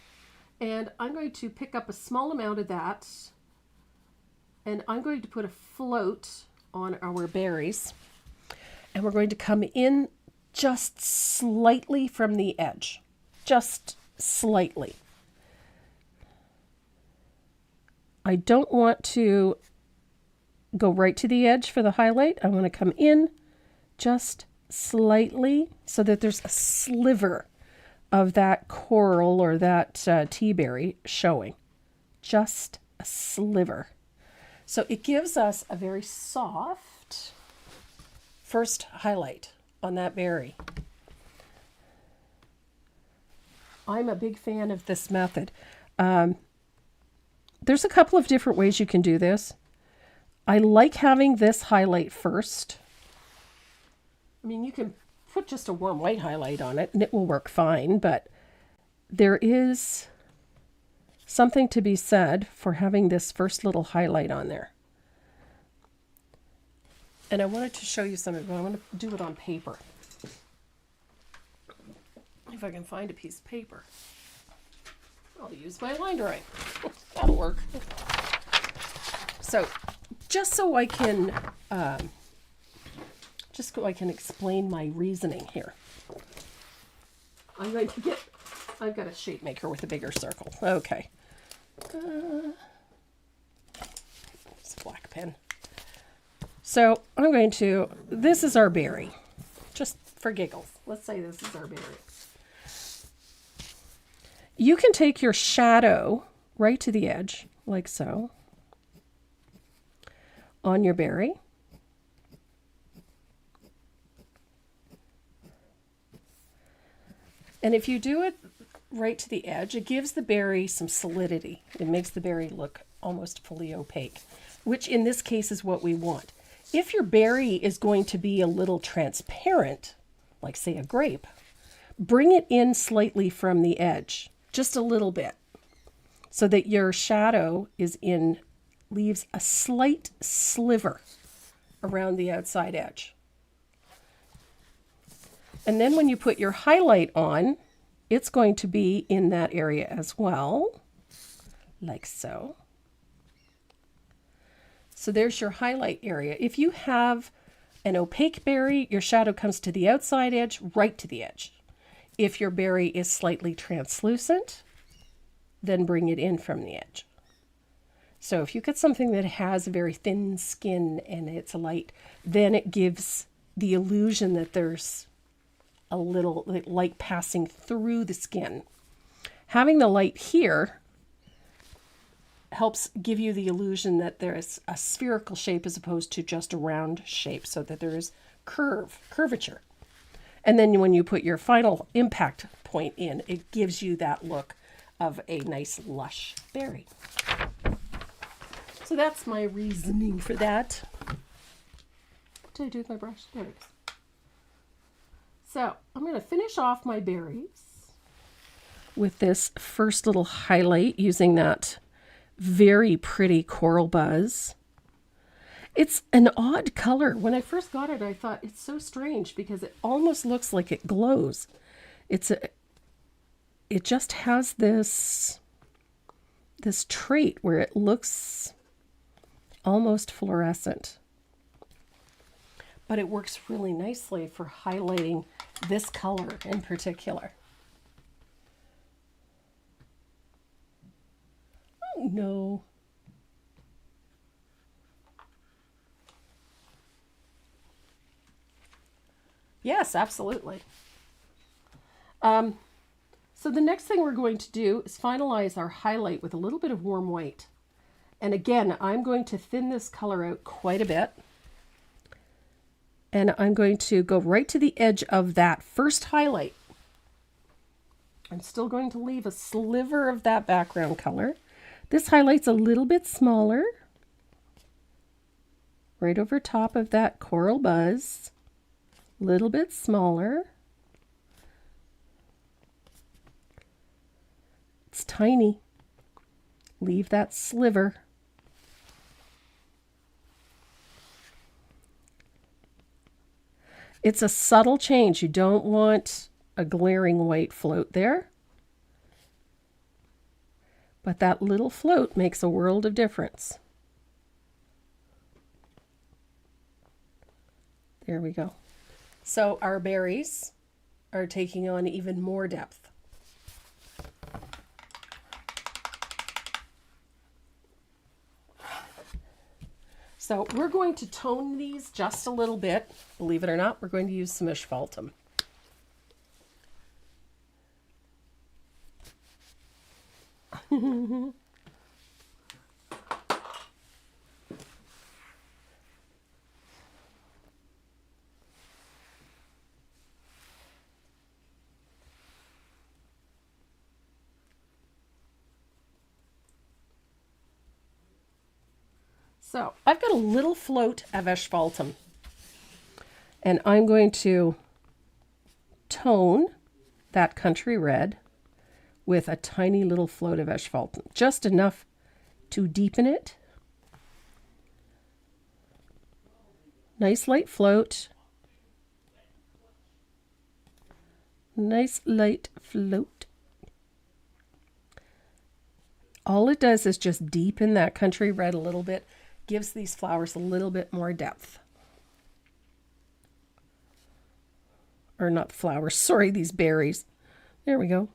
And I'm going to pick up a small amount of that, and I'm going to put a float on our berries, and we're going to come in just slightly from the edge, just slightly. I don't want to go right to the edge for the highlight. I want to come in just slightly so that there's a sliver of that coral or that tea berry showing. Just a sliver. So it gives us a very soft first highlight on that berry. I'm a big fan of this method. There's a couple of different ways you can do this. I like having this highlight first. I mean, you can put just a warm white highlight on it and it will work fine, but there is something to be said for having this first little highlight on there. And I wanted to show you something, but I want to do it on paper. If I can find a piece of paper. I'll use my line drawing. That'll work. So, just so I can explain my reasoning here. I've got a shape maker with a bigger circle. Okay. It's a black pen. So this is our berry. Just for giggles. Let's say this is our berry. You can take your shadow right to the edge, like so, on your berry. And if you do it right to the edge, it gives the berry some solidity. It makes the berry look almost fully opaque, which in this case is what we want. If your berry is going to be a little transparent, like say a grape, bring it in slightly from the edge, just a little bit, so that your shadow leaves a slight sliver around the outside edge. And then when you put your highlight on, it's going to be in that area as well, like so. So there's your highlight area. If you have an opaque berry, your shadow comes to the outside edge, right to the edge. If your berry is slightly translucent, then bring it in from the edge. So if you get something that has a very thin skin and it's light, then it gives the illusion that there's a little light passing through the skin. Having the light here helps give you the illusion that there is a spherical shape as opposed to just a round shape, so that there is curvature. And then when you put your final impact point in, it gives you that look of a nice lush berry. So that's my reasoning for that. What did I do with my brush? There it is. So I'm going to finish off my berries with this first little highlight using that very pretty coral buzz. It's an odd color. When I first got it, I thought it's so strange because it almost looks like it glows. It just has this trait where it looks almost fluorescent. But it works really nicely for highlighting this color in particular. Oh no. Yes, absolutely. So the next thing we're going to do is finalize our highlight with a little bit of warm white. And again, I'm going to thin this color out quite a bit. And I'm going to go right to the edge of that first highlight. I'm still going to leave a sliver of that background color. This highlight's a little bit smaller, right over top of that coral buzz. A little bit smaller. It's tiny. Leave that sliver. It's a subtle change. You don't want a glaring white float there. But that little float makes a world of difference. There we go. So our berries are taking on even more depth. So we're going to tone these just a little bit. Believe it or not, we're going to use some asphaltum. So I've got a little float of asphaltum, and I'm going to tone that country red with a tiny little float of asphaltum, just enough to deepen it. Nice light float. Nice light float. All it does is just deepen that country red a little bit, gives these flowers a little bit more depth. Or not flowers, sorry, these berries. There we go.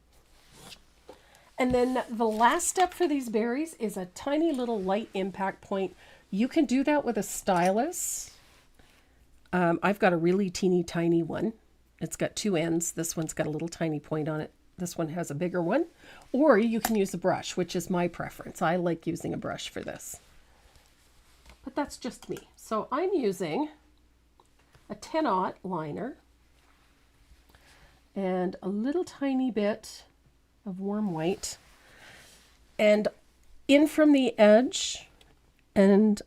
And then the last step for these berries is a tiny little light impact point. You can do that with a stylus. I've got a really teeny tiny one. It's got two ends. This one's got a little tiny point on it. This one has a bigger one. Or you can use a brush, which is my preference. I like using a brush for this. But that's just me. So I'm using a 10-aught liner and a little tiny bit of warm white, and in from the edge and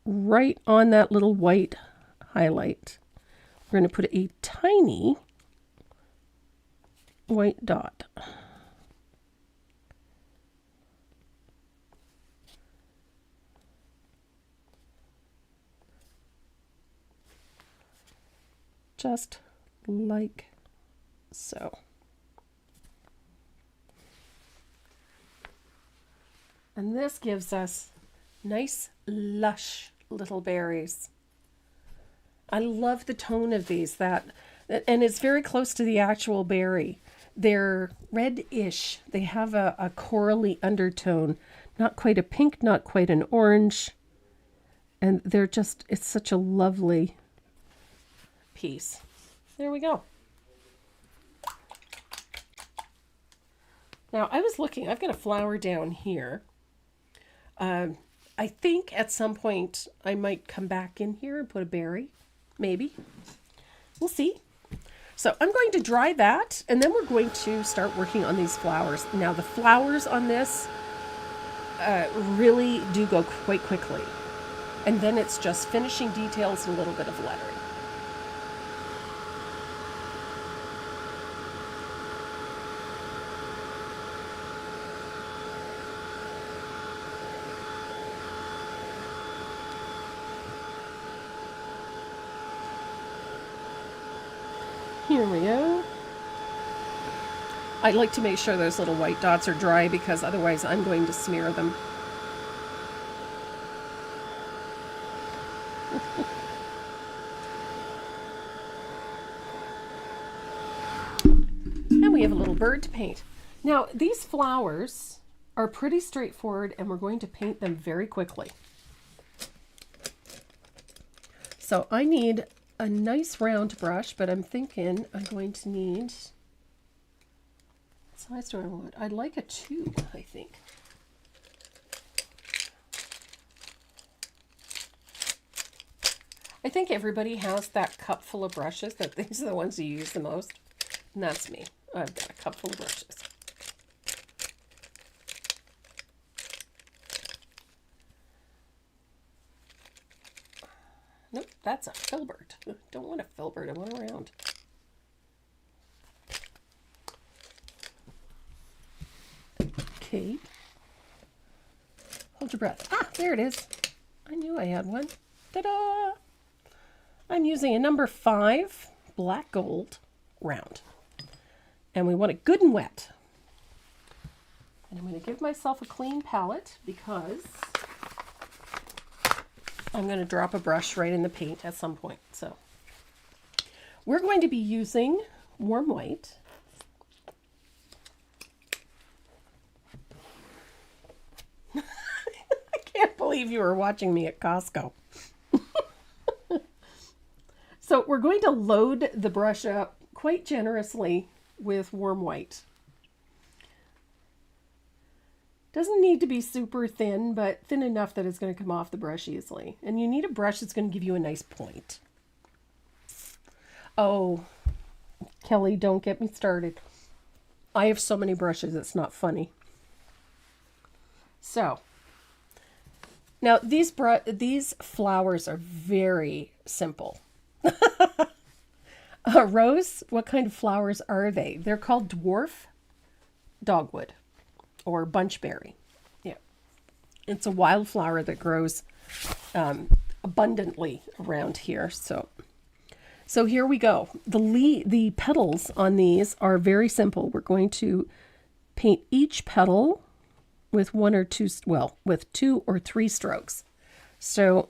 right on that little white highlight, we're going to put a tiny white dot. Just like so. And this gives us nice, lush little berries. I love the tone of these, and it's very close to the actual berry. They're reddish. They have a corally undertone, not quite a pink, not quite an orange. And they're just, it's such a lovely piece. There we go. Now I was looking, I've got a flower down here. I think at some point I might come back in here and put a berry, maybe. We'll see. So I'm going to dry that, and then we're going to start working on these flowers. Now the flowers on this really do go quite quickly. And then it's just finishing details and a little bit of lettering. Here we go. I like to make sure those little white dots are dry because otherwise I'm going to smear them. And we have a little bird to paint. Now these flowers are pretty straightforward and we're going to paint them very quickly. So I need a nice round brush, but I'm thinking I'm going to need, what size do I want? I'd like a 2, I think. I think everybody has that cup full of brushes, that these are the ones you use the most. And that's me. I've got a cup full of brushes. Nope, That's a filbert. Don't want a filbert. I want a round. Okay. Hold your breath. Ah, there it is. I knew I had one. Ta-da! I'm using a number 5 black gold round. And we want it good and wet. And I'm going to give myself a clean palette because I'm going to drop a brush right in the paint at some point. So we're going to be using warm white. I can't believe you were watching me at Costco. So we're going to load the brush up quite generously with warm white. Doesn't need to be super thin, but thin enough that it's going to come off the brush easily. And you need a brush that's going to give you a nice point. Oh, Kelly, don't get me started. I have so many brushes, it's not funny. So, now these flowers are very simple. Rose, what kind of flowers are they? They're called dwarf dogwood or bunchberry. Yeah. It's a wildflower that grows abundantly around here. So here we go. The petals on these are very simple. We're going to paint each petal with with 2 or 3 strokes. So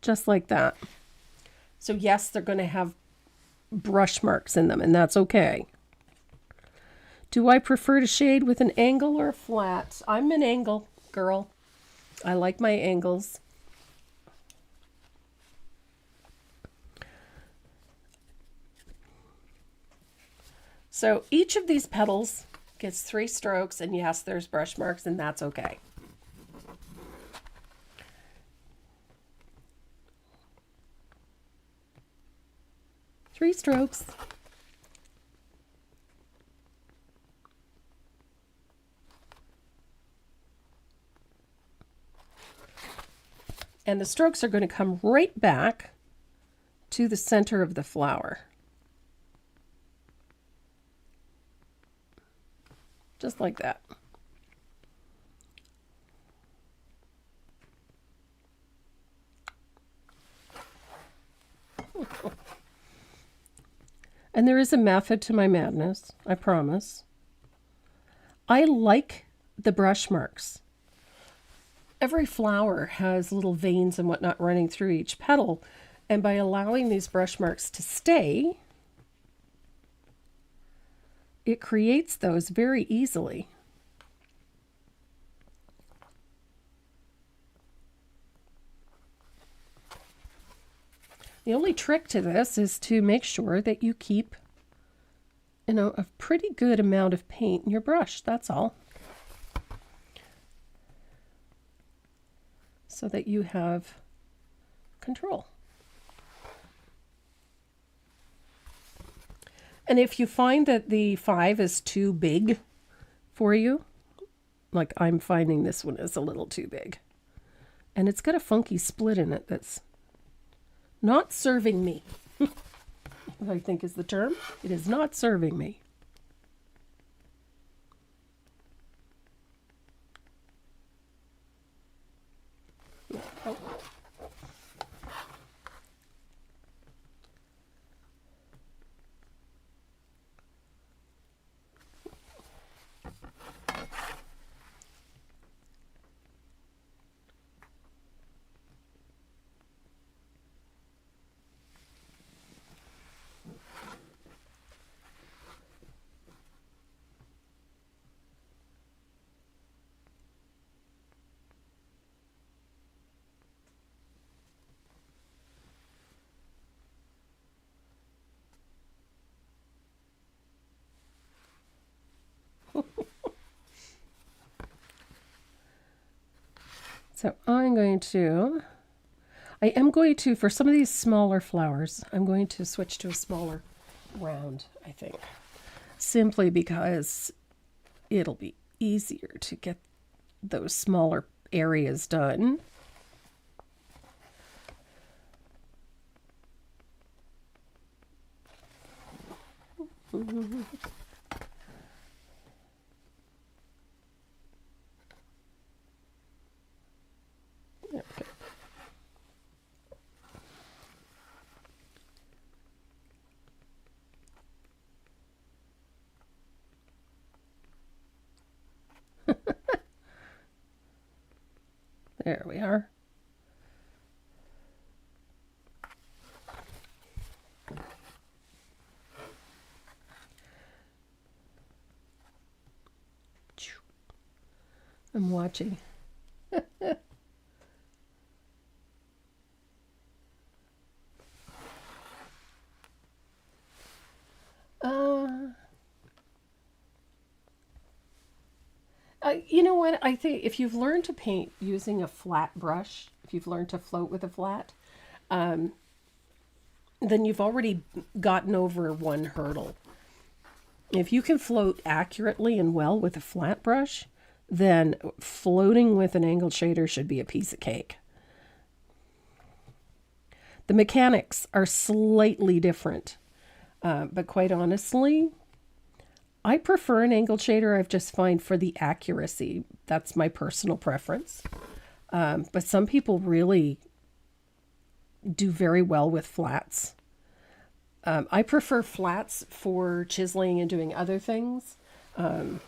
just like that. So yes, they're going to have brush marks in them, and that's okay. Do I prefer to shade with an angle or a flat? I'm an angle girl. I like my angles. So each of these petals gets 3 strokes, and yes, there's brush marks, and that's okay. Three strokes. And the strokes are going to come right back to the center of the flower. Just like that. And there is a method to my madness, I promise. I like the brush marks. Every flower has little veins and whatnot running through each petal, and by allowing these brush marks to stay, it creates those very easily. The only trick to this is to make sure that you keep, a pretty good amount of paint in your brush. That's all. So that you have control. And if you find that the 5 is too big for you, like I'm finding this one is a little too big, and it's got a funky split in it that's not serving me, I think is the term. It is not serving me. Oh. So I am going to, for some of these smaller flowers, I'm going to switch to a smaller round, I think. Simply because it'll be easier to get those smaller areas done. There we go. There we are. I'm watching. You know what? I think if you've learned to paint using a flat brush, if you've learned to float with a flat, then you've already gotten over one hurdle. If you can float accurately and well with a flat brush, then floating with an angled shader should be a piece of cake. The mechanics are slightly different, but quite honestly, I prefer an angled shader. I've just find for the accuracy. That's my personal preference. But some people really do very well with flats. I prefer flats for chiseling and doing other things. And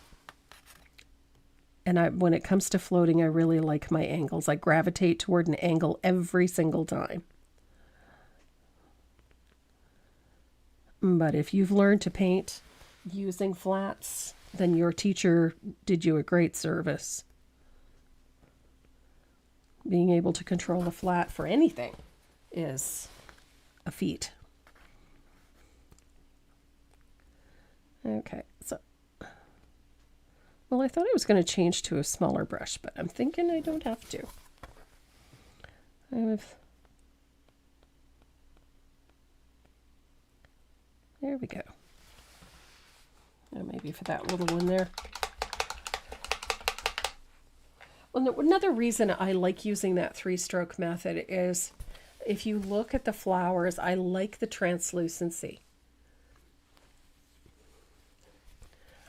when it comes to floating, I really like my angles. I gravitate toward an angle every single time. But if you've learned to paint using flats, then your teacher did you a great service. Being able to control a flat for anything is a feat. Okay, so, well, I thought I was going to change to a smaller brush, but I'm thinking I don't have to. There we go. Oh, maybe for that little one there. Well, another reason I like using that 3-stroke method is if you look at the flowers, I like the translucency.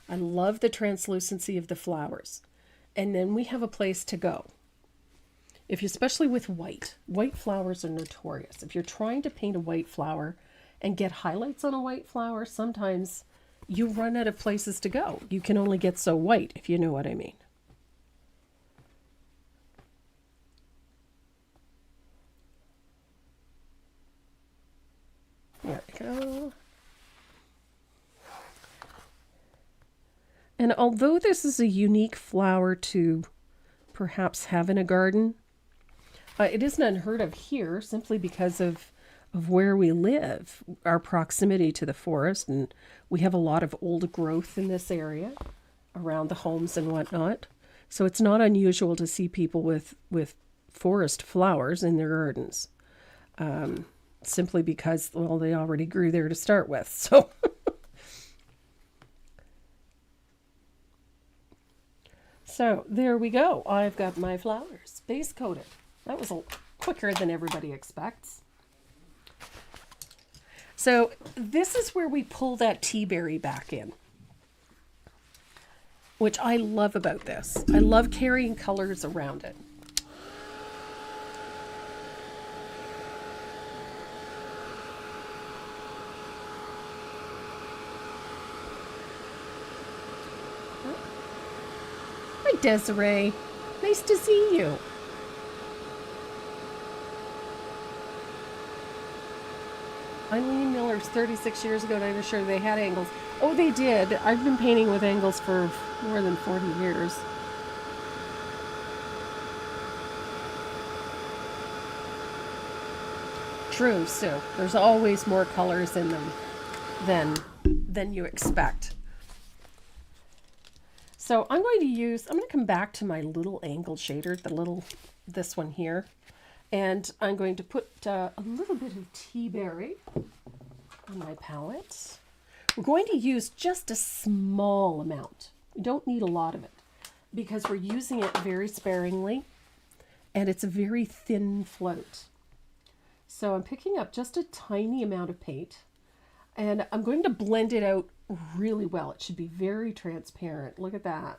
I love the translucency of the flowers. And then we have a place to go. If you, especially with white flowers are notorious. If you're trying to paint a white flower and get highlights on a white flower, sometimes you run out of places to go. You can only get so white, if you know what I mean. There we go. And although this is a unique flower to perhaps have in a garden, it isn't unheard of here simply because of where we live, our proximity to the forest, and we have a lot of old growth in this area around the homes and whatnot. So it's not unusual to see people with forest flowers in their gardens, simply because, well, they already grew there to start with. So so there we go. I've got my flowers base coated. That was quicker than everybody expects. So this is where we pull that tea berry back in, which I love about this. I love carrying colors around it. Hi, Desiree. Nice to see you. Eileen Miller's 36 years ago, and I'm sure they had angles. Oh, they did. I've been painting with angles for more than 40 years. True, Sue. There's always more colors in them than you expect. So I'm going to come back to my little angled shader, this one here. And I'm going to put a little bit of tea berry on my palette. We're going to use just a small amount. We don't need a lot of it because we're using it very sparingly and it's a very thin float. So I'm picking up just a tiny amount of paint and I'm going to blend it out really well. It should be very transparent. Look at that.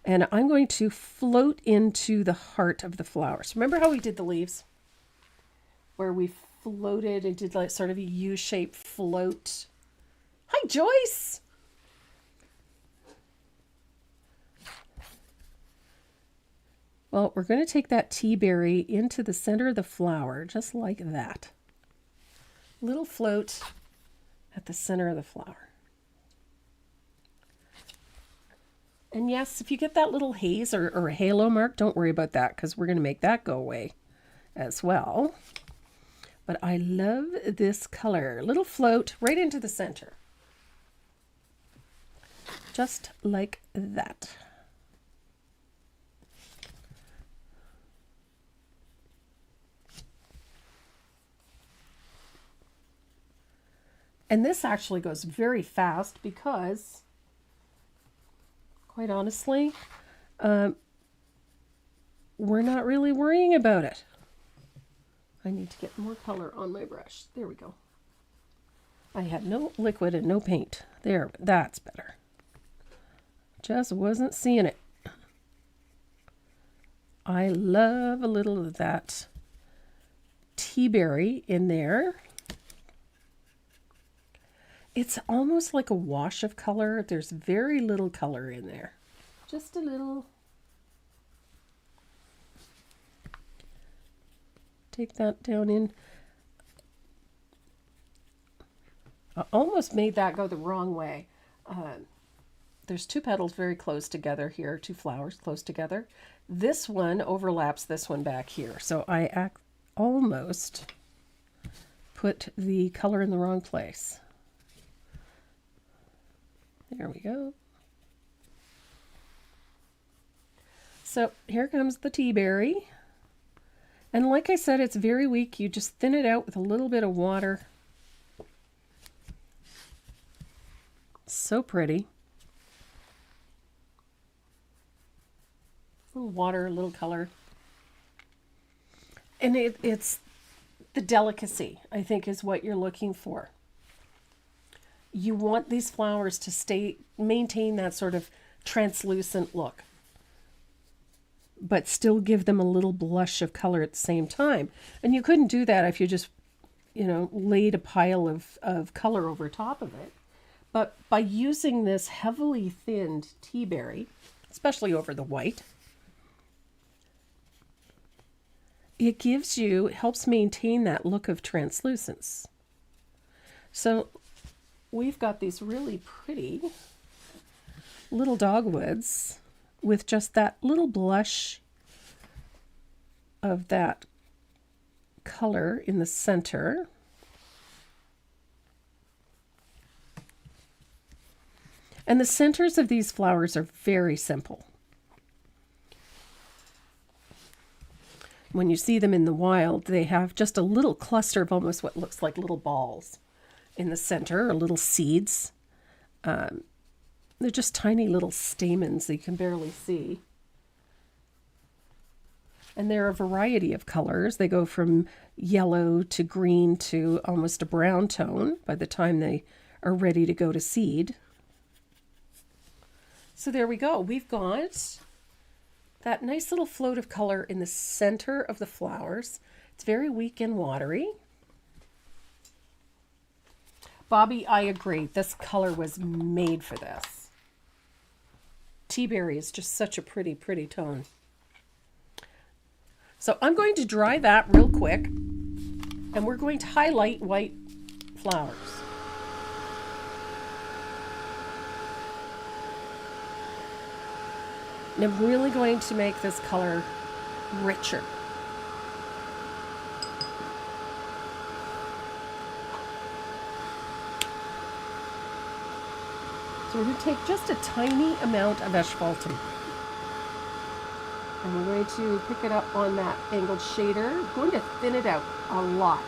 And I'm going to float into the heart of the flowers. Remember how we did the leaves? Where we floated and did like sort of a U-shaped float. Hi, Joyce. Well, we're going to take that tea berry into the center of the flower, just like that. Little float at the center of the flower. And yes, if you get that little haze or a halo mark, don't worry about that because we're going to make that go away as well. But I love this color. Little float right into the center. Just like that. And this actually goes very fast because, quite honestly, we're not really worrying about it. I need to get more color on my brush. There we go. I had no liquid and no paint. There, that's better. Just wasn't seeing it. I love a little of that tea berry in there. It's almost like a wash of color. There's very little color in there. Just a little. Take that down in. I almost made that go the wrong way. There's two petals very close together here, two flowers close together. This one overlaps this one back here. So I almost put the color in the wrong place. There we go. So here comes the tea berry. And like I said, it's very weak. You just thin it out with a little bit of water. So pretty. A little water, a little color. And it's the delicacy, I think, is what you're looking for. You want these flowers to maintain that sort of translucent look, but still give them a little blush of color at the same time. And you couldn't do that if you just, laid a pile of color over top of it. But by using this heavily thinned tea berry, especially over the white, it helps maintain that look of translucence. So we've got these really pretty little dogwoods with just that little blush of that color in the center. And the centers of these flowers are very simple. When you see them in the wild, they have just a little cluster of almost what looks like little balls in the center, or little seeds. They're just tiny little stamens that you can barely see. And they're a variety of colors. They go from yellow to green to almost a brown tone by the time they are ready to go to seed. So there we go. We've got that nice little float of color in the center of the flowers. It's very weak and watery. Bobby, I agree. This color was made for this. Tea berry is just such a pretty, pretty tone. So I'm going to dry that real quick, and we're going to highlight white flowers. And I'm really going to make this color richer. So we're going to take just a tiny amount of asphaltum. And we're going to pick it up on that angled shader. We're going to thin it out a lot.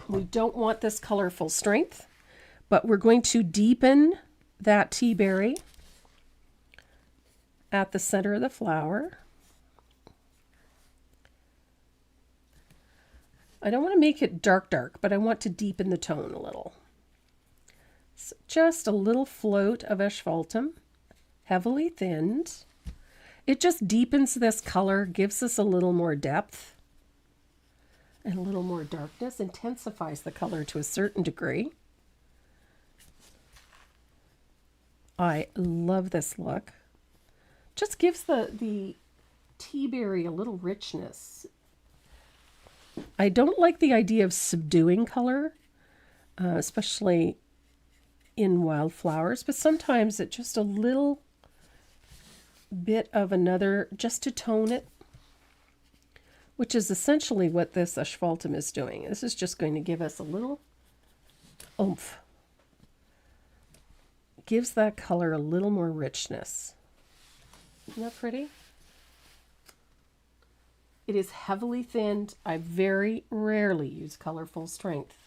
We don't want this color full strength, but we're going to deepen that tea berry at the center of the flower. I don't want to make it dark, but I want to deepen the tone a little. So just a little float of asphaltum, heavily thinned. It just deepens this color, gives us a little more depth and a little more darkness, intensifies the color to a certain degree. I love this look. Just gives the tea berry a little richness. I don't like the idea of subduing color, especially in wildflowers, but sometimes it's just a little bit of another, just to tone it, which is essentially what this asphaltum is doing. This is just going to give us a little oomph. Gives that color a little more richness. Isn't that pretty? It is heavily thinned. I very rarely use color full strength.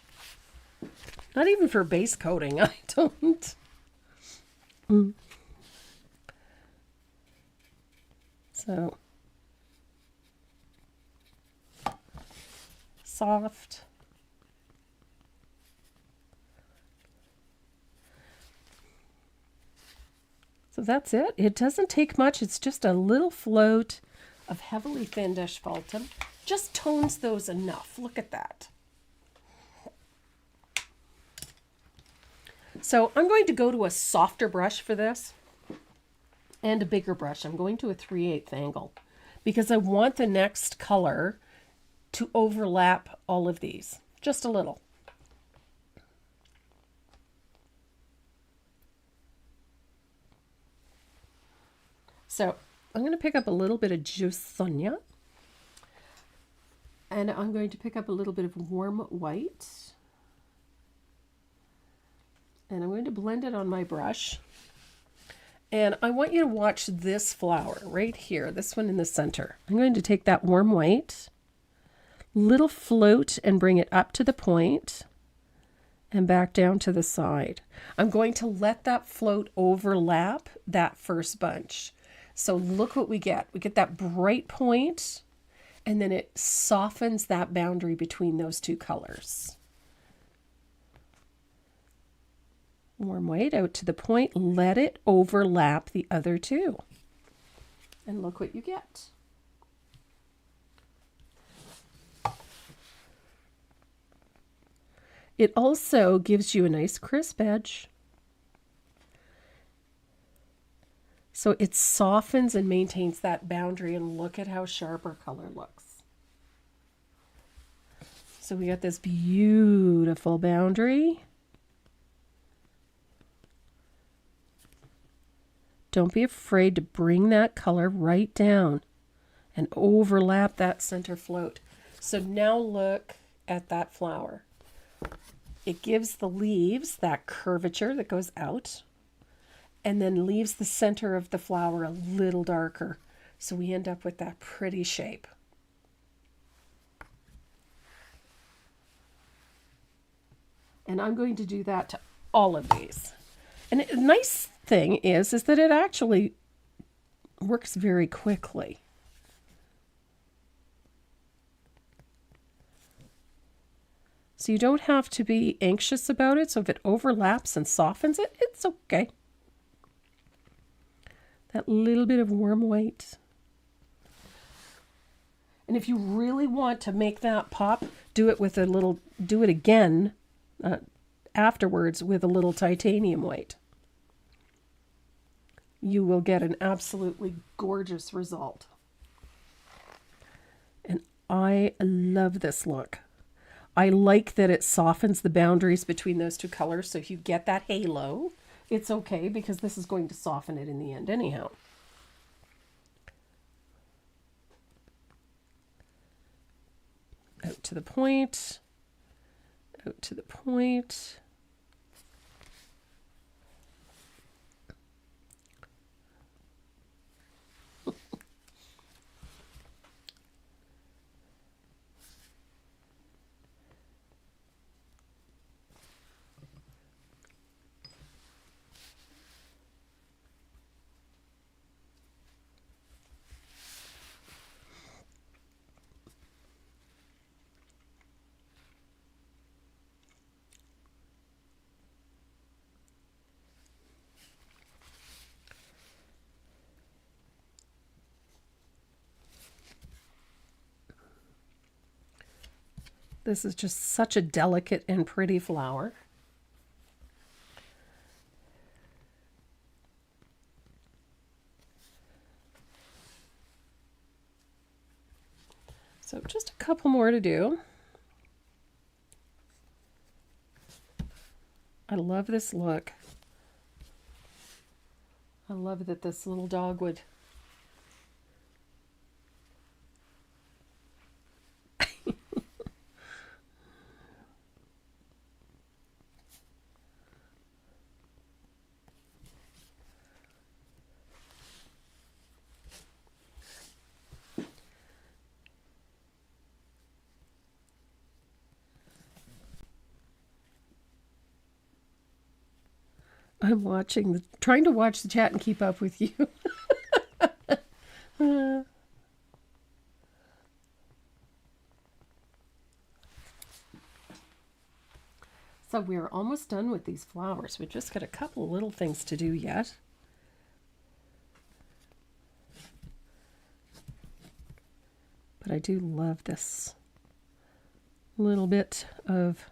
Not even for base coating, I don't. So, soft. So that's it. It doesn't take much. It's just a little float of heavily thinned asphaltum. Just tones those enough. Look at that. So I'm going to go to a softer brush for this and a bigger brush. I'm going to a 3/8 angle because I want the next color to overlap all of these just a little. So I'm going to pick up a little bit of Jusonia, and I'm going to pick up a little bit of warm white, and I'm going to blend it on my brush. And I want you to watch this flower right here, this one in the center. I'm going to take that warm white, little float, and bring it up to the point and back down to the side. I'm going to let that float overlap that first bunch. So look what we get. We get that bright point, and then it softens that boundary between those two colors. Warm white out to the point, let it overlap the other two. And look what you get. It also gives you a nice crisp edge. So it softens and maintains that boundary, and look at how sharp our color looks. So we got this beautiful boundary. Don't be afraid to bring that color right down and overlap that center float. So now look at that flower. It gives the leaves that curvature that goes out, and then leaves the center of the flower a little darker. So we end up with that pretty shape. And I'm going to do that to all of these. And the nice thing is that it actually works very quickly. So you don't have to be anxious about it. So if it overlaps and softens it, it's okay. That little bit of warm white. And if you really want to make that pop, do it again afterwards with a little titanium white. You will get an absolutely gorgeous result. And I love this look. I like that it softens the boundaries between those two colors, so if you get that halo, it's okay because this is going to soften it in the end anyhow. Out to the point, out to the point. This is just such a delicate and pretty flower. So just a couple more to do. I love this look. I love that this little dog would I'm trying to watch the chat and keep up with you. So we're almost done with these flowers. We've just got a couple little things to do yet. But I do love this little bit of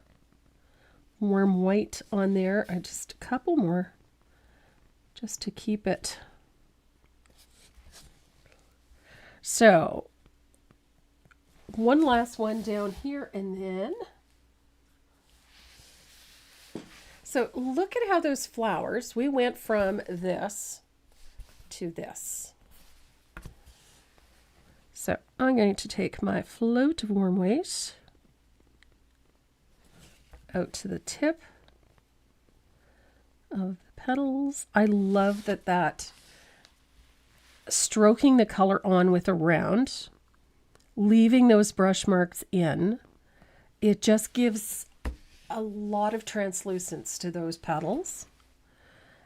warm white on there. Just a couple more just to keep it. So one last one down here, and then so look at how those flowers, we went from this to this. So I'm going to take my float of warm white out to the tip of the petals. I love that stroking the color on with a round, leaving those brush marks in, it just gives a lot of translucence to those petals.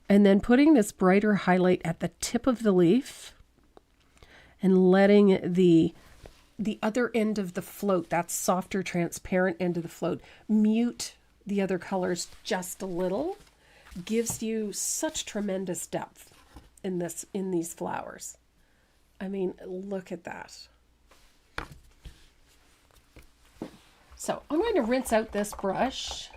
And then putting this brighter highlight at the tip of the leaf and letting the other end of the float, that softer transparent end of the float, mute the other colors just a little, gives you such tremendous depth in these flowers. I mean, look at that. So I'm going to rinse out this brush.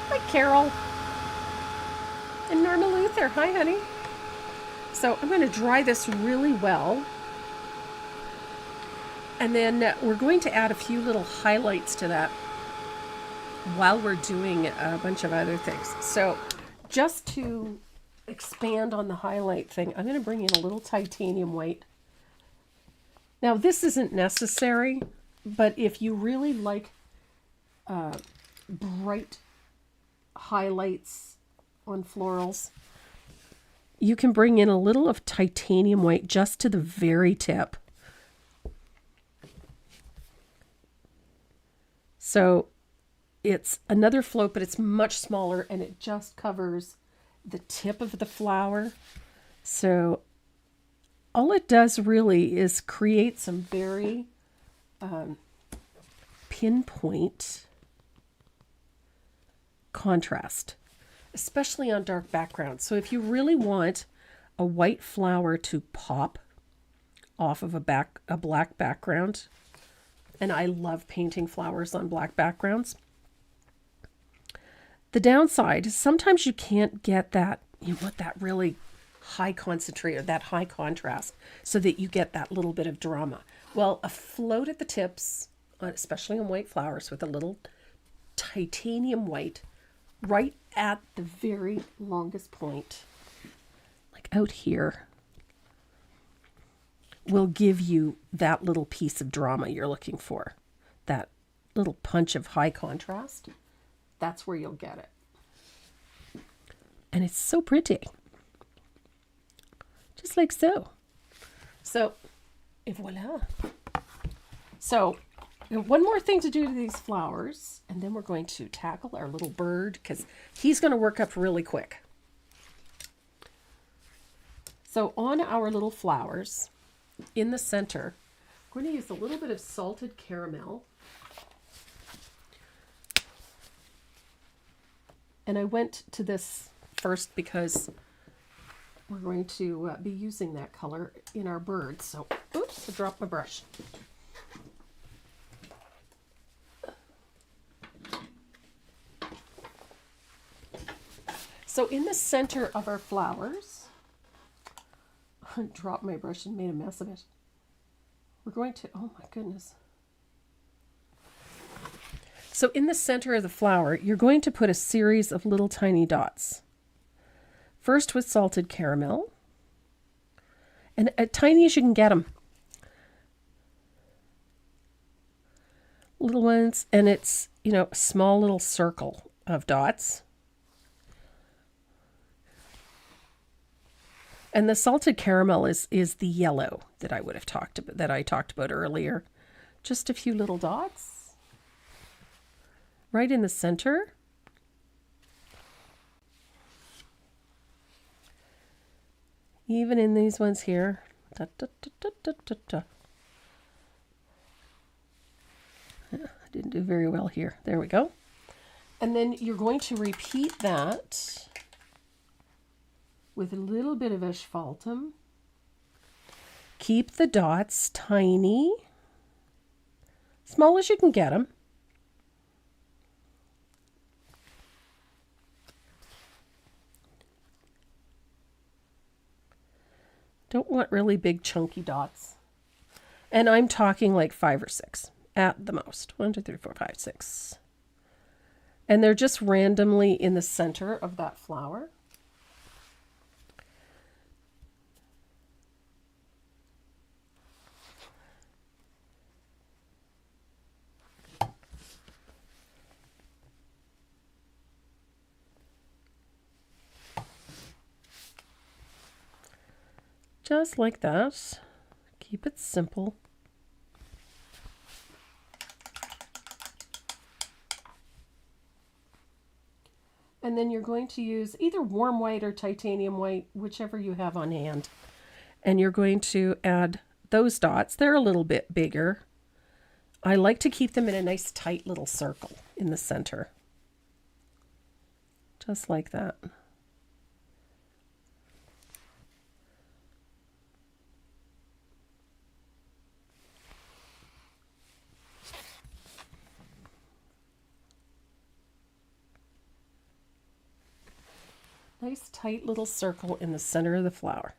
Hi, Carol. And Norma Luther. Hi, honey. So I'm going to dry this really well. And then we're going to add a few little highlights to that while we're doing a bunch of other things. So just to expand on the highlight thing, I'm going to bring in a little titanium white. Now this isn't necessary, but if you really like bright highlights on florals, you can bring in a little of titanium white just to the very tip. So it's another float, but it's much smaller, and it just covers the tip of the flower. So all it does really is create some very pinpoint contrast, especially on dark backgrounds. So if you really want a white flower to pop off of a black background, and I love painting flowers on black backgrounds. The downside is sometimes you can't get that, you want that really high concentrate or that high contrast so that you get that little bit of drama. Well, a float at the tips, especially on white flowers with a little titanium white right at the very longest point, like out here, will give you that little piece of drama you're looking for. That little punch of high contrast. That's where you'll get it. And it's so pretty. Just like so. So, et voila. So, one more thing to do to these flowers, and then we're going to tackle our little bird, because he's going to work up really quick. So on our little flowers, in the center, I'm going to use a little bit of salted caramel. And I went to this first because we're going to be using that color in our bird. So, oops, I dropped my brush. So in the center of our flowers, I dropped my brush and made a mess of it. We're going to, oh my goodness. So in the center of the flower, you're going to put a series of little tiny dots. First with salted caramel, and as tiny as you can get them. Little ones, and it's, you know, a small little circle of dots. And the salted caramel is the yellow that I would have talked about, that I talked about earlier. Just a few little dots. Right in the center. Even in these ones here. Da, da, da, da, da, da, da. I didn't do very well here. There we go. And then you're going to repeat that with a little bit of asphaltum. Keep the dots tiny, small as you can get them. Don't want really big chunky dots. And I'm talking like 5 or 6 at the most. 1, 2, 3, 4, 5, 6. And they're just randomly in the center of that flower. Just like that. Keep it simple. And then you're going to use either warm white or titanium white, whichever you have on hand. And you're going to add those dots. They're a little bit bigger. I like to keep them in a nice tight little circle in the center. Just like that. Nice tight little circle in the center of the flower.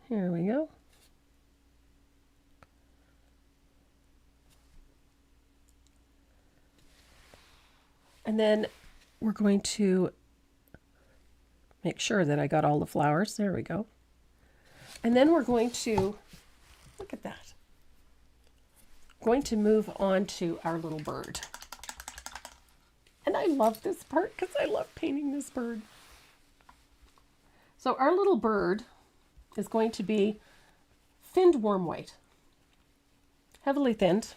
Here we go. And then we're going to make sure that I got all the flowers. There we go. And then we're going to, look at that. Going to move on to our little bird. And I love this part because I love painting this bird. So our little bird is going to be thinned warm white. Heavily thinned.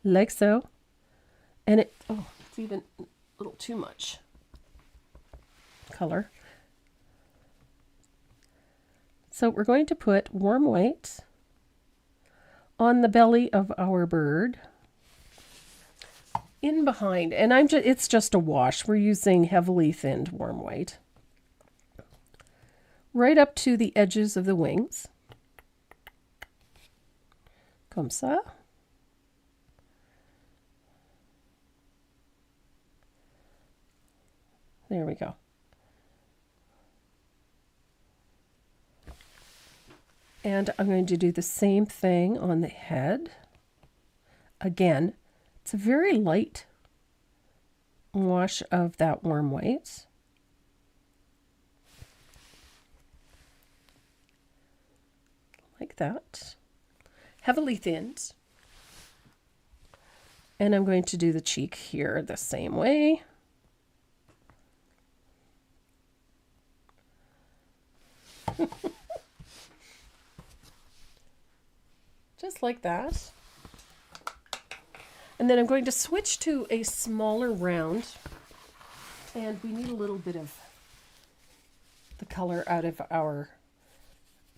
Like so. And it, oh, it's even a little too much color. So we're going to put warm white on the belly of our bird in behind, and it's just a wash. We're using heavily thinned warm white right up to the edges of the wings, comme ça. There we go. And I'm going to do the same thing on the head. Again, it's a very light wash of that warm white. Like that. Heavily thinned. And I'm going to do the cheek here the same way. Just like that. And then I'm going to switch to a smaller round, and we need a little bit of the color out of our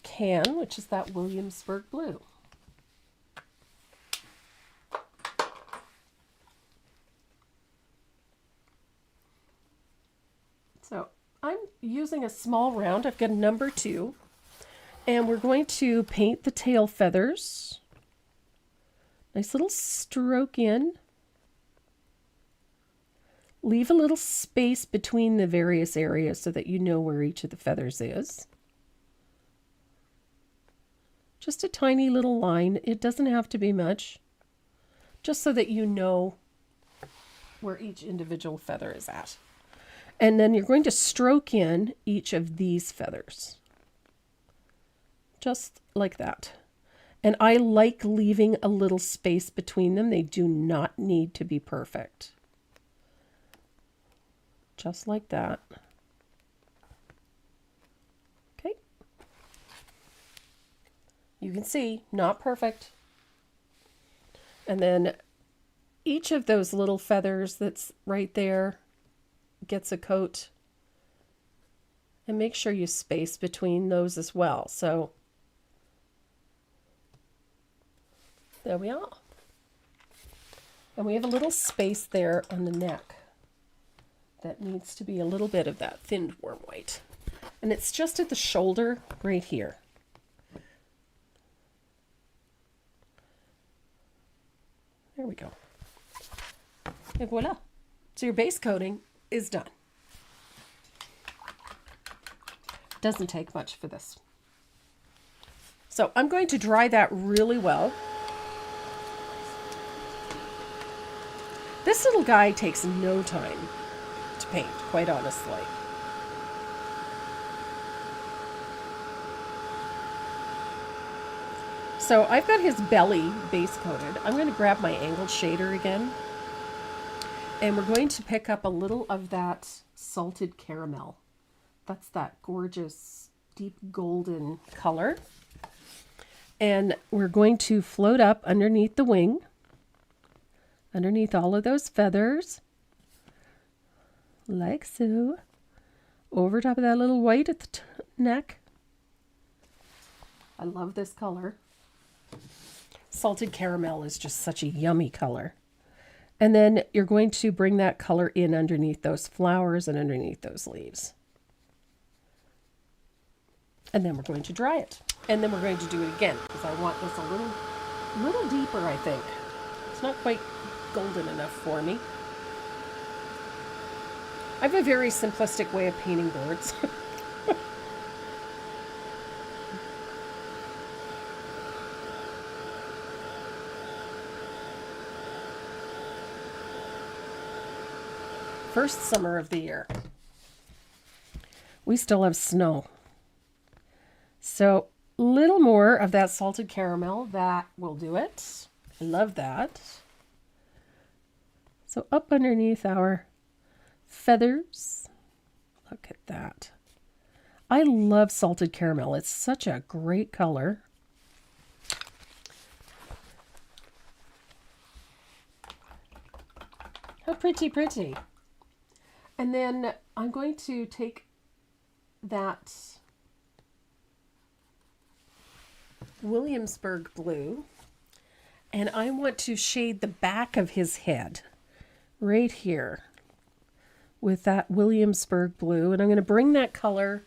can, which is that Williamsburg blue. So I'm using a small round. I've got a number 2. And we're going to paint the tail feathers. Nice little stroke in. Leave a little space between the various areas so that you know where each of the feathers is. Just a tiny little line. It doesn't have to be much. Just so that you know where each individual feather is at. And then you're going to stroke in each of these feathers. Just like that. And I like leaving a little space between them. They do not need to be perfect. Just like that. Okay. You can see, not perfect. And then each of those little feathers that's right there gets a coat. And make sure you space between those as well. So there we are. And we have a little space there on the neck that needs to be a little bit of that thinned warm white. And it's just at the shoulder right here. There we go. And voila. So your base coating is done. Doesn't take much for this. So I'm going to dry that really well. This little guy takes no time to paint, quite honestly. So I've got his belly base coated. I'm going to grab my angled shader again. And we're going to pick up a little of that salted caramel. That's that gorgeous deep golden color. And we're going to float up underneath the wing. Underneath all of those feathers, like so, over top of that little white at the neck. I love this color. Salted caramel is just such a yummy color. And then you're going to bring that color in underneath those flowers and underneath those leaves. And then we're going to dry it. And then we're going to do it again because I want this a little deeper, I think. It's not quite golden enough for me. I have a very simplistic way of painting birds. First summer of the year. We still have snow. So a little more of that salted caramel, that will do it. I love that. So up underneath our feathers, look at that. I love salted caramel. It's such a great color. How pretty, pretty. And then I'm going to take that Williamsburg blue and I want to shade the back of his head right here with that Williamsburg blue. And I'm going to bring that color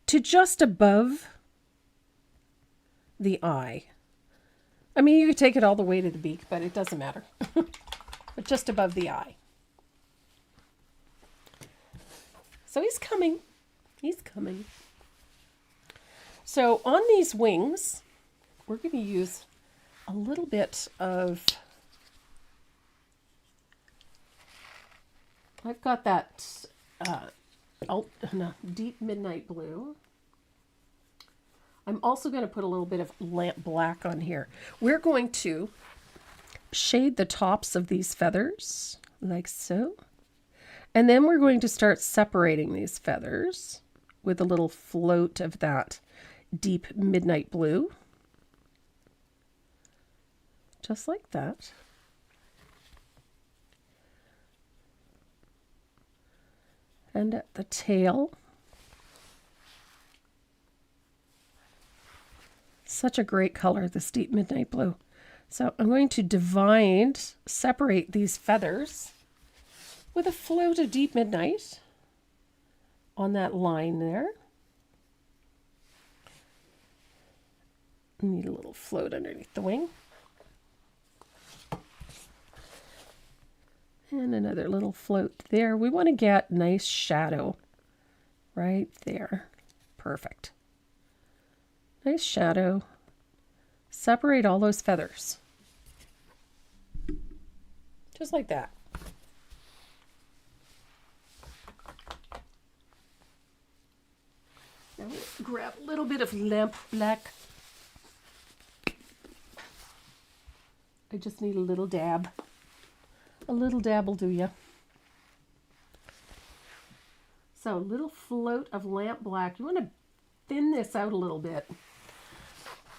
to just above the eye. I mean, you could take it all the way to the beak, but it doesn't matter. But just above the eye. So he's coming. He's coming. So on these wings, we're going to use a little bit of, I've got that deep midnight blue. I'm also going to put a little bit of lamp black on here. We're going to shade the tops of these feathers like so. And then we're going to start separating these feathers with a little float of that deep midnight blue. Just like that. And at the tail, Such a great color, this deep midnight blue. So I'm going to separate these feathers with a float of deep midnight on that line there. Need a little float underneath the wing. And another little float there. We want to get nice shadow right there. Perfect. Nice shadow. Separate all those feathers. Just like that. Now we'll grab a little bit of lamp black. I just need a little dab. A little dab will do ya. So a little float of lamp black. You want to thin this out a little bit.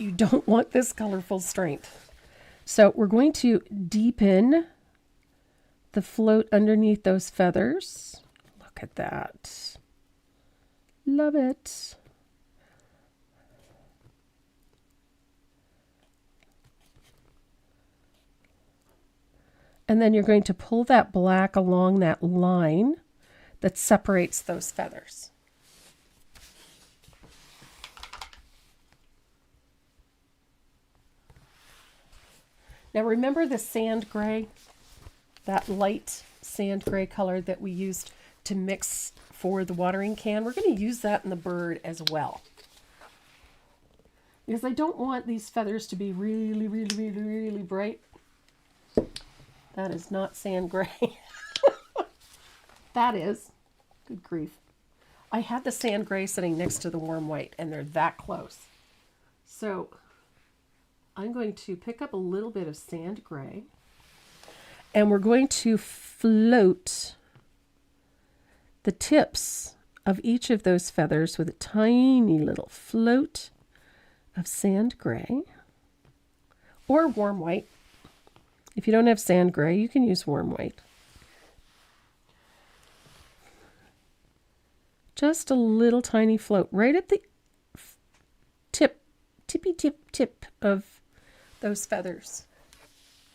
You don't want this colorful strength. So we're going to deepen the float underneath those feathers. Look at that. Love it. And then you're going to pull that black along that line that separates those feathers. Now remember the sand gray, that light sand gray color that we used to mix for the watering can? We're going to use that in the bird as well. Because I don't want these feathers to be really, really, really, really bright. That is not sand gray. That is. Good grief. I had the sand gray sitting next to the warm white, and they're that close. So I'm going to pick up a little bit of sand gray, and we're going to float the tips of each of those feathers with a tiny little float of sand gray or warm white. If you don't have sand gray, you can use warm white. Just a little tiny float right at the tippy tip of those feathers.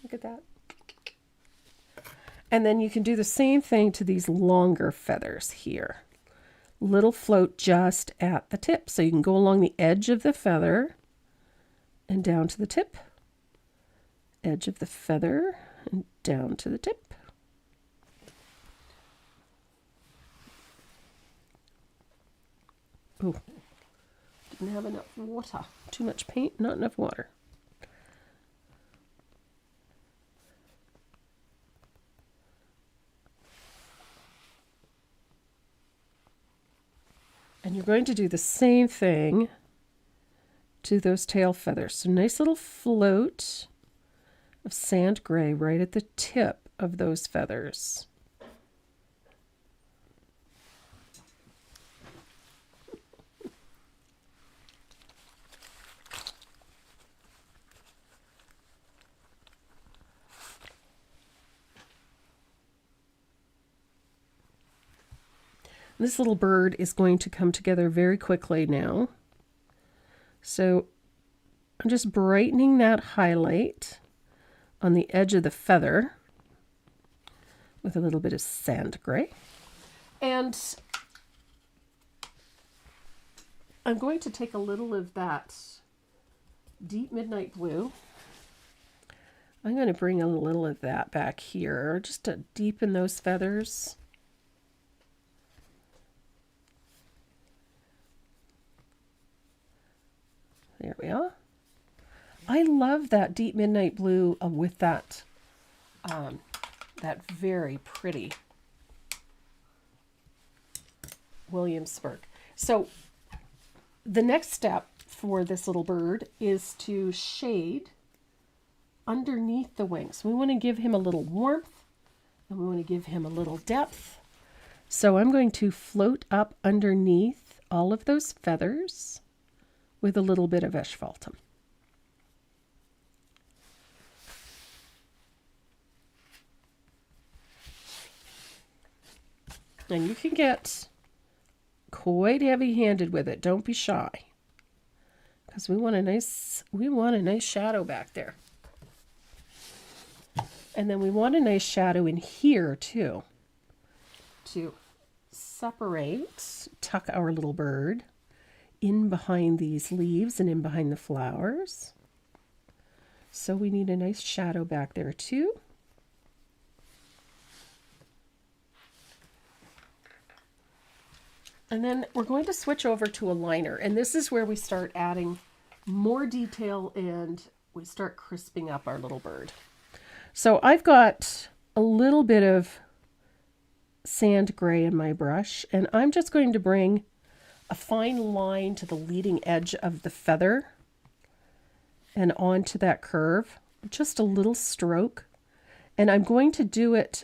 Look at that. And then you can do the same thing to these longer feathers here. Little float just at the tip. So you can go along the edge of the feather and down to the tip. Edge of the feather and down to the tip. Ooh, didn't have enough water. Too much paint, not enough water. And you're going to do the same thing to those tail feathers. So nice little float of sand gray right at the tip of those feathers. This little bird is going to come together very quickly now. So I'm just brightening that highlight on the edge of the feather with a little bit of sand gray. And I'm going to take a little of that deep midnight blue. I'm going to bring a little of that back here just to deepen those feathers. There we are. I love that deep midnight blue with that very pretty Williamsburg. So the next step for this little bird is to shade underneath the wings. We want to give him a little warmth and we want to give him a little depth. So I'm going to float up underneath all of those feathers with a little bit of asphaltum. And you can get quite heavy-handed with it. Don't be shy. because we want a nice shadow back there. And then we want a nice shadow in here too, to separate, tuck our little bird in behind these leaves and in behind the flowers. So we need a nice shadow back there too. And then we're going to switch over to a liner, and this is where we start adding more detail and we start crisping up our little bird. So I've got a little bit of sand gray in my brush, and I'm just going to bring a fine line to the leading edge of the feather and onto that curve, just a little stroke. And I'm going to do it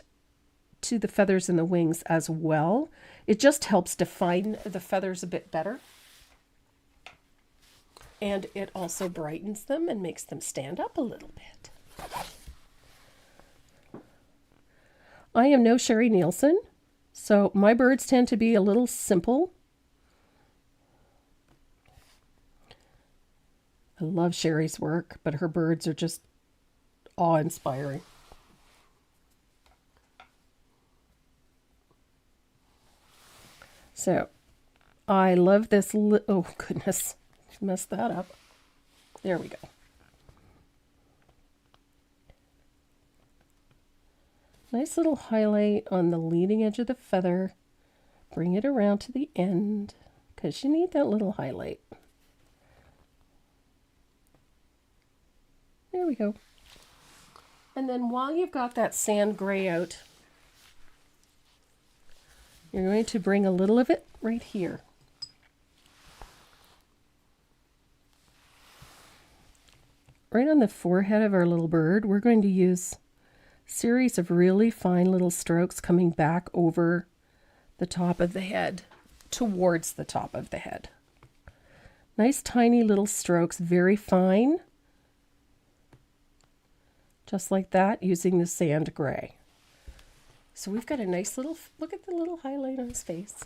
to the feathers and the wings as well. It just helps define the feathers a bit better. And it also brightens them and makes them stand up a little bit. I am no Sherry Nielsen, so my birds tend to be a little simple. I love Sherry's work, but her birds are just awe-inspiring. So, I love this, oh goodness, messed that up. There we go. Nice little highlight on the leading edge of the feather. Bring it around to the end, because you need that little highlight. There we go. And then while you've got that sand gray out, you're going to bring a little of it right here. Right on the forehead of our little bird, we're going to use a series of really fine little strokes coming back over the top of the head, towards the top of the head. Nice tiny little strokes, very fine. Just like that, using the sand gray. So we've got a nice little, look at the little highlight on his face.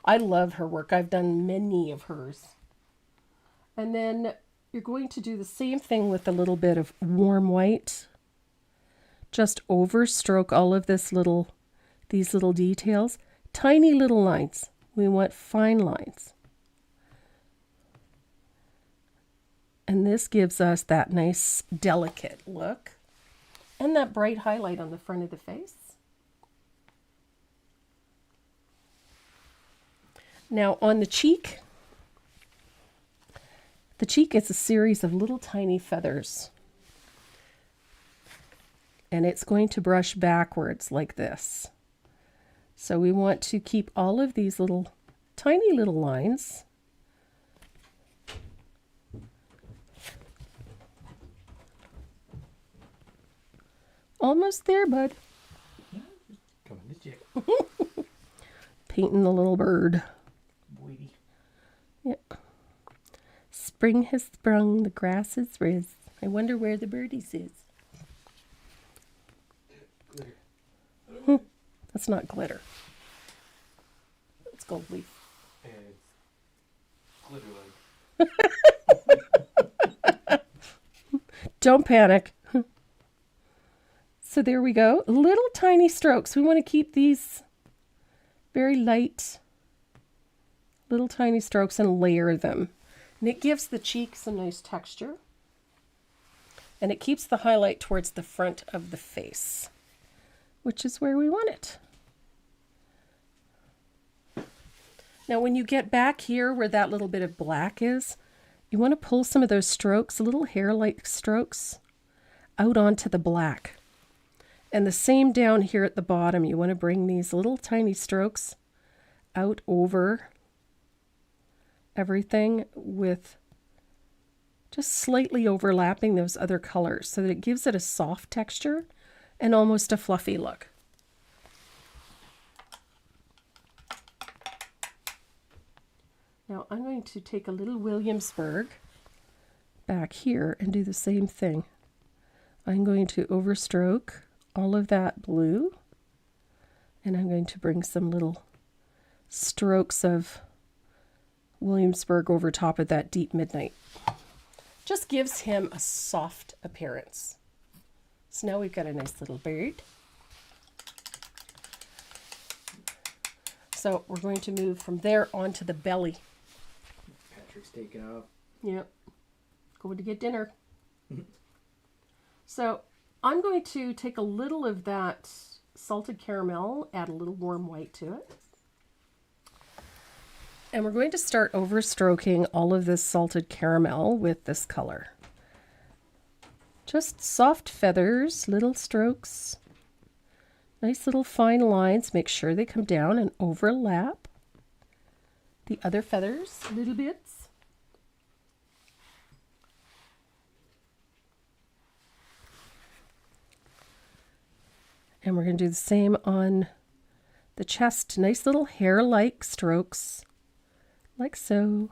I love her work. I've done many of hers. And then you're going to do the same thing with a little bit of warm white. Just overstroke all of these little details. Tiny little lines. We want fine lines. And this gives us that nice, delicate look. And that bright highlight on the front of the face. Now on the cheek is a series of little tiny feathers. And it's going to brush backwards like this. So we want to keep all of these little, tiny little lines. Almost there, bud. Coming to check. Painting the little bird. Boydie. Yep. Spring has sprung, the grass is riz. I wonder where the birdies is. Glitter. That's not glitter. It's gold leaf. And it's glitter like. Don't panic. So there we go. Little tiny strokes. We want to keep these very light, little tiny strokes and layer them. And it gives the cheek some nice texture. And it keeps the highlight towards the front of the face, which is where we want it. Now when you get back here where that little bit of black is, you want to pull some of those strokes, little hair-like strokes, out onto the black. And the same down here at the bottom, you want to bring these little tiny strokes out over everything with just slightly overlapping those other colors so that it gives it a soft texture and almost a fluffy look. Now I'm going to take a little Williamsburg back here and do the same thing. I'm going to overstroke all of that blue, and I'm going to bring some little strokes of Williamsburg over top of that deep midnight. Just gives him a soft appearance. So now we've got a nice little bird. So we're going to move from there onto the belly. Patrick's taking off. Yep. Going to get dinner. So I'm going to take a little of that salted caramel, add a little warm white to it. And we're going to start over stroking all of this salted caramel with this color. Just soft feathers, little strokes, nice little fine lines. Make sure they come down and overlap the other feathers, little bits. And we're going to do the same on the chest. Nice little hair-like strokes. Like so,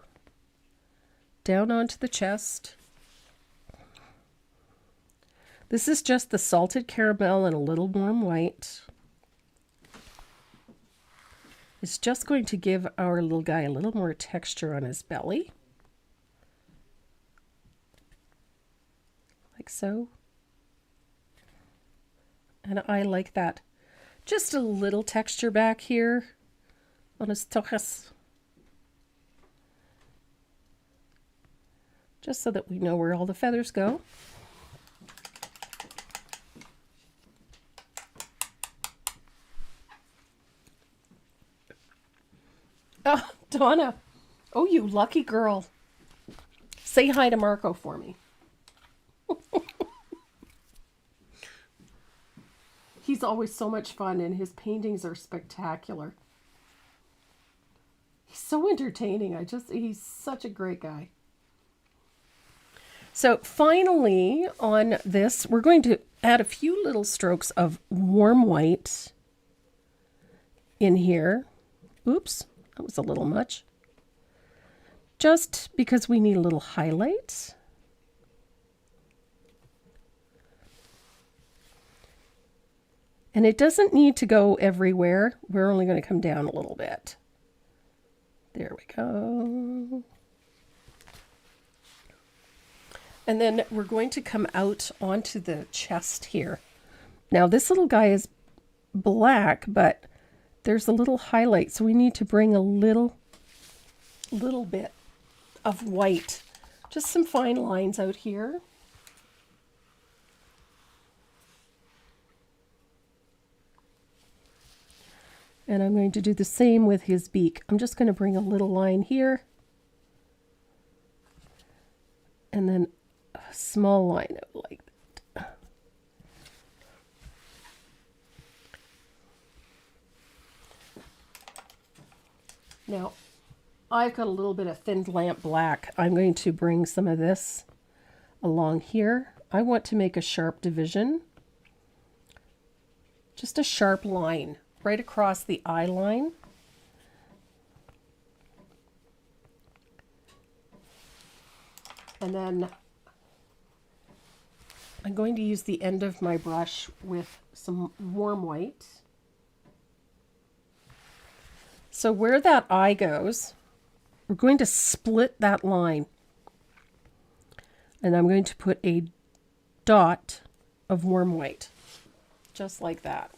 down onto the chest. This is just the salted caramel and a little warm white. It's just going to give our little guy a little more texture on his belly. Like so. And I like that. Just a little texture back here on his toes. Just so that we know where all the feathers go. Oh, Donna. Oh, you lucky girl. Say hi to Marco for me. He's always so much fun and his paintings are spectacular. He's so entertaining. He's such a great guy. So finally on this, we're going to add a few little strokes of warm white in here. Oops, that was a little much. Just because we need a little highlight. And it doesn't need to go everywhere. We're only going to come down a little bit. There we go. And then we're going to come out onto the chest here. Now this little guy is black, but there's a little highlight. So we need to bring a little bit of white. Just some fine lines out here. And I'm going to do the same with his beak. I'm just going to bring a little line here. And then a small line out like that. Now, I've got a little bit of thinned lamp black. I'm going to bring some of this along here. I want to make a sharp division. Just a sharp line right across the eye line. And then I'm going to use the end of my brush with some warm white. So where that eye goes, we're going to split that line. And I'm going to put a dot of warm white, just like that.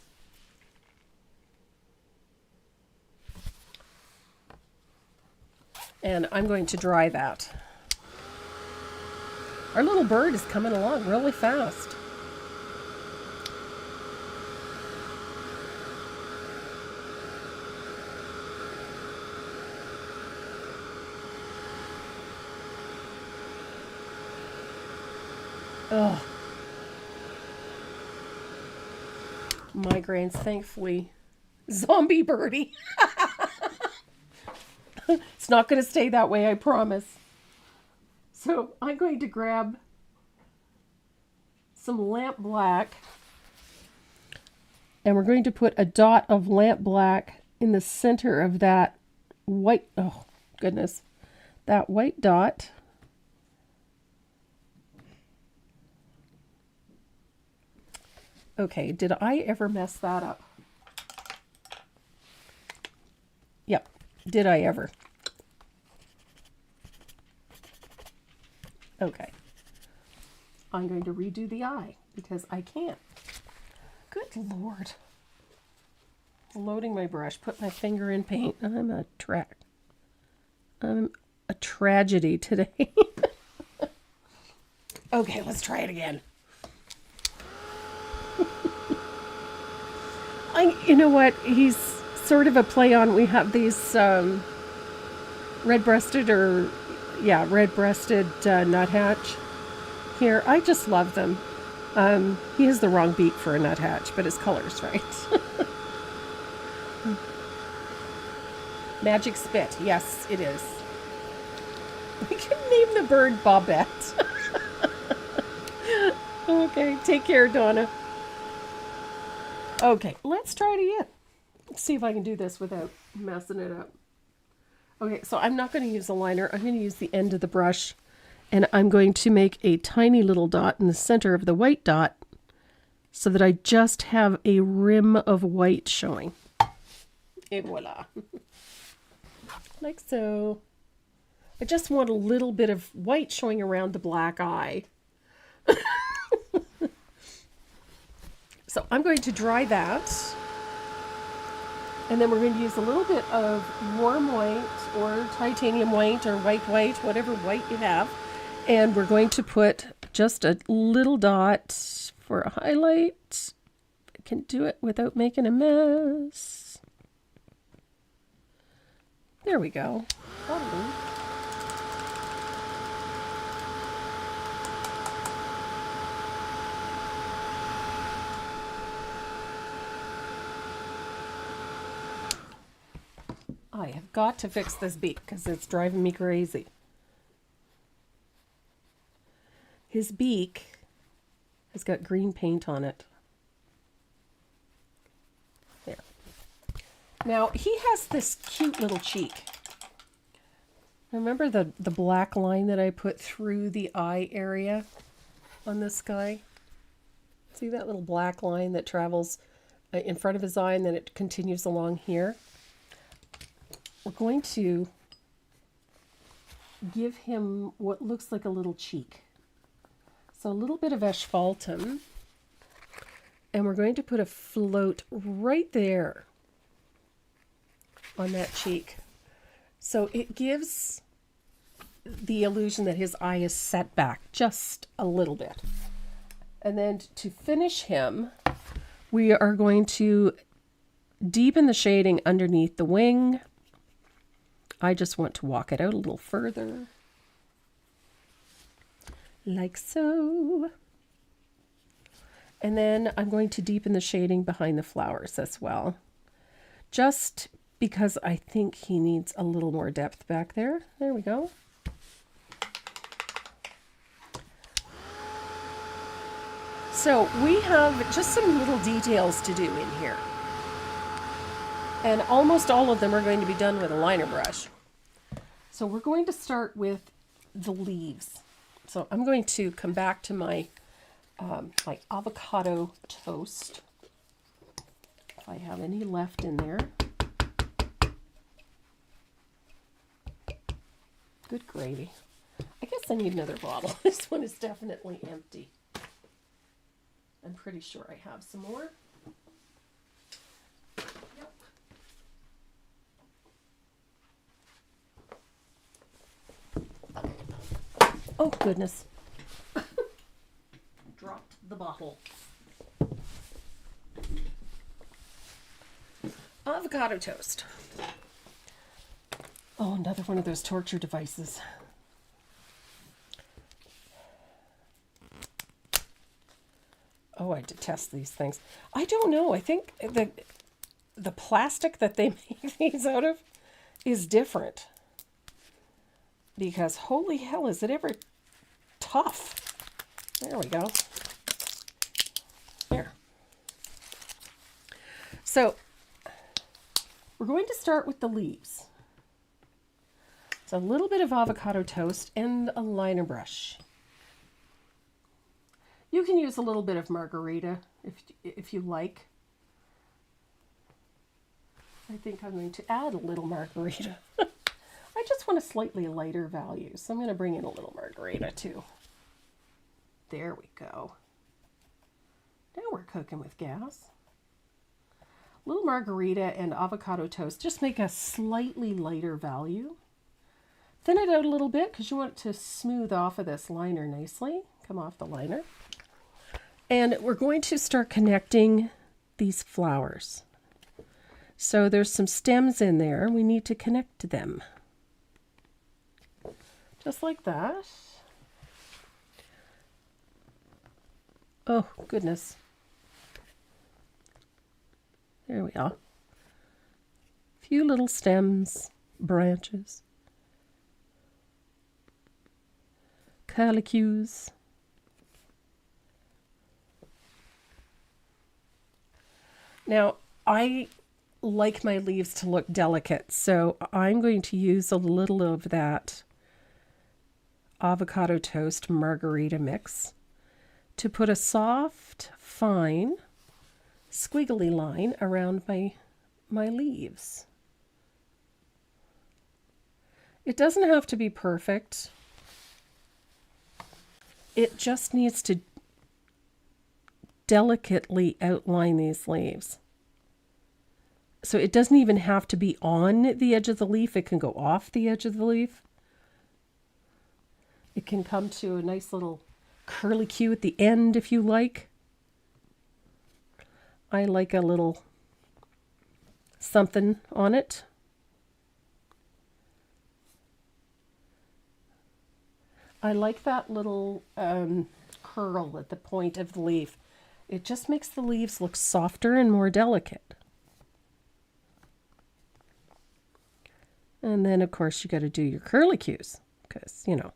And I'm going to dry that. Our little bird is coming along really fast. Oh. Migraines, thankfully. Zombie birdie. It's not going to stay that way, I promise. So I'm going to grab some lamp black and we're going to put a dot of lamp black in the center of that white, oh goodness, that white dot. Okay, did I ever mess that up? Yep, did I ever? Okay. I'm going to redo the eye because I can't. Good Lord. Loading my brush, put my finger in paint. I'm a tragedy today. Okay, let's try it again. You know what? He's sort of a play on, we have these red-breasted nuthatch here. I just love them. He has the wrong beak for a nuthatch, but his color's right. Magic spit. Yes, it is. We can name the bird Bobette. Okay, take care, Donna. Okay, let's try it again. Let's see if I can do this without messing it up. Okay, so I'm not going to use a liner. I'm going to use the end of the brush, and I'm going to make a tiny little dot in the center of the white dot so that I just have a rim of white showing. Et voila. Like so. I just want a little bit of white showing around the black eye. So I'm going to dry that. And then we're going to use a little bit of warm white or titanium white or white, whatever white you have. And we're going to put just a little dot for a highlight. I can do it without making a mess. There we go. That'll do. I have got to fix this beak because it's driving me crazy. His beak has got green paint on it. There. Now, he has this cute little cheek. Remember the black line that I put through the eye area on this guy? See that little black line that travels in front of his eye and then it continues along here? We're going to give him what looks like a little cheek. So a little bit of asphaltum, and we're going to put a float right there on that cheek. So it gives the illusion that his eye is set back just a little bit. And then to finish him, we are going to deepen the shading underneath the wing. I just want to walk it out a little further. Like so. And then I'm going to deepen the shading behind the flowers as well. Just because I think he needs a little more depth back there. There we go. So we have just some little details to do in here. And almost all of them are going to be done with a liner brush. So we're going to start with the leaves. So I'm going to come back to my my avocado toast, if I have any left in there. Good gravy. I guess I need another bottle. This one is definitely empty. I'm pretty sure I have some more. Yep. Oh, goodness. Dropped the bottle. Avocado toast. Oh, another one of those torture devices. Oh, I detest these things. I don't know. I think the plastic that they make these out of is different. Because holy hell, is it ever tough? There we go. There. So, we're going to start with the leaves. So a little bit of avocado toast and a liner brush. You can use a little bit of margarita if you like. I think I'm going to add a little margarita. I just want a slightly lighter value, so I'm going to bring in a little margarita too. There we go. Now we're cooking with gas. Little margarita and avocado toast just make a slightly lighter value. Thin it out a little bit because you want it to smooth off of this liner nicely. Come off the liner. And we're going to start connecting these flowers. So there's some stems in there. We need to connect them. Just like that. Oh, goodness. There we are. A few little stems, branches, curlicues. Now, I like my leaves to look delicate, so I'm going to use a little of that avocado toast margarita mix to put a soft, fine, squiggly line around my leaves. It doesn't have to be perfect. It just needs to delicately outline these leaves. So it doesn't even have to be on the edge of the leaf. It can go off the edge of the leaf. It can come to a nice little curlicue at the end if you like. I like a little something on it. I like that little curl at the point of the leaf. It just makes the leaves look softer and more delicate. And then, of course, you got to do your curlicues because, you know,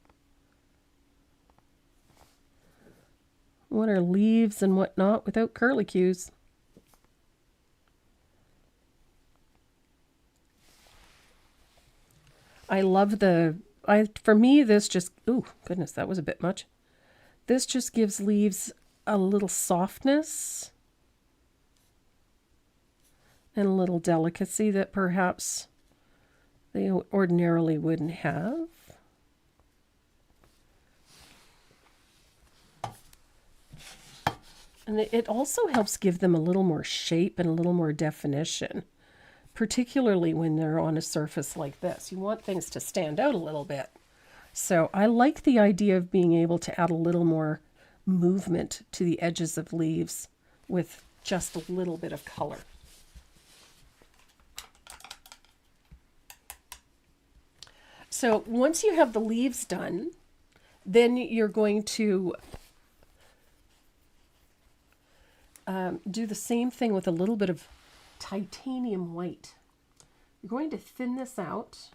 what are leaves and whatnot without curlicues? I love for me, this just, oh, goodness, that was a bit much. This just gives leaves a little softness and a little delicacy that perhaps they ordinarily wouldn't have. And it also helps give them a little more shape and a little more definition, particularly when they're on a surface like this. You want things to stand out a little bit. So I like the idea of being able to add a little more movement to the edges of leaves with just a little bit of color. So once you have the leaves done, then you're going to do the same thing with a little bit of titanium white. You're going to thin this out.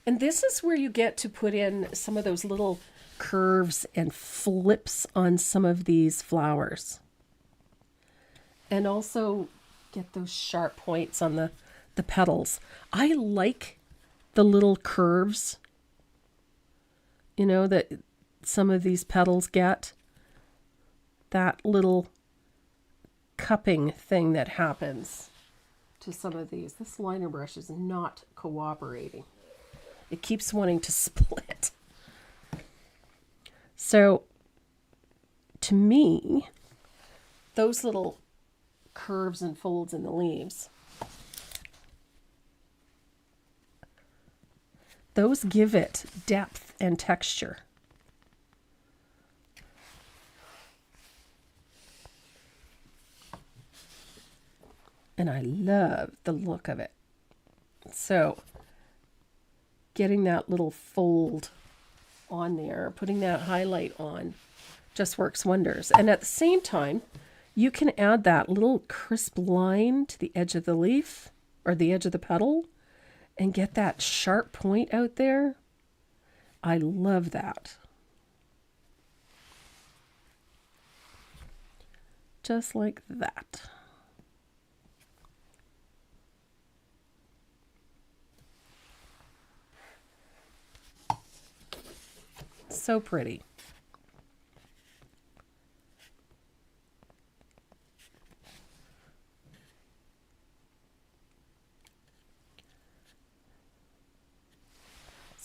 And this is where you get to put in some of those little curves and flips on some of these flowers. And also get those sharp points on the petals. I like the little curves, you know, that some of these petals get. That little cupping thing that happens to some of these. This liner brush is not cooperating. It keeps wanting to split. So, to me, those little curves and folds in the leaves, those give it depth and texture. And I love the look of it. So, getting that little fold on there, putting that highlight on, just works wonders. And at the same time, you can add that little crisp line to the edge of the leaf or the edge of the petal and get that sharp point out there. I love that. Just like that. So pretty.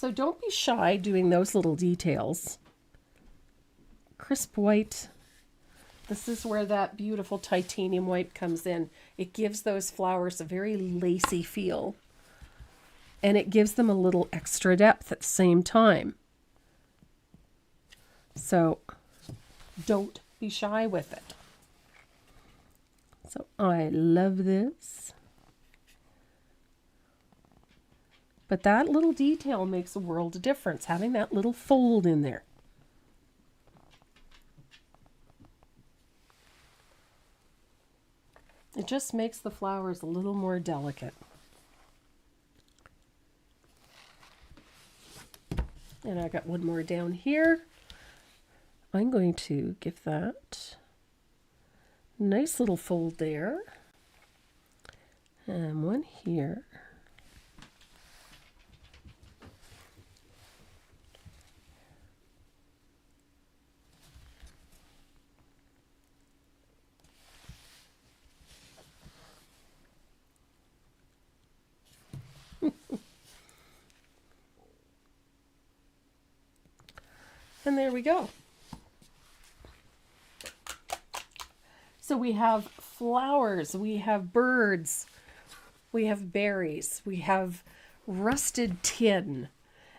So don't be shy doing those little details. Crisp white. This is where that beautiful titanium white comes in. It gives those flowers a very lacy feel. And it gives them a little extra depth at the same time. So don't be shy with it. So I love this. But that little detail makes a world of difference, having that little fold in there. It just makes the flowers a little more delicate. And I got one more down here. I'm going to give that a nice little fold there. And one here. And there we go. So we have flowers, we have birds, we have berries, we have rusted tin.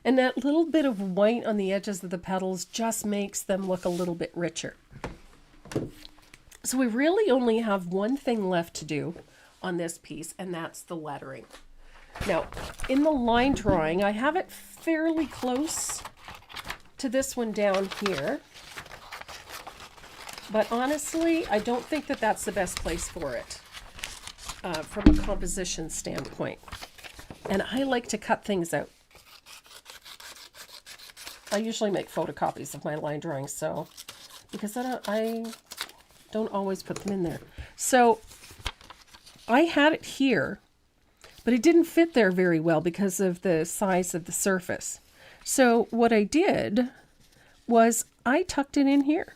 And that little bit of white on the edges of the petals just makes them look a little bit richer. So we really only have one thing left to do on this piece, and that's the lettering. Now, in the line drawing, I have it fairly close to this one down here. But honestly, I don't think that that's the best place for it from a composition standpoint. And I like to cut things out. I usually make photocopies of my line drawings, so because I don't always put them in there. So I had it here, but it didn't fit there very well because of the size of the surface. So what I did was I tucked it in here,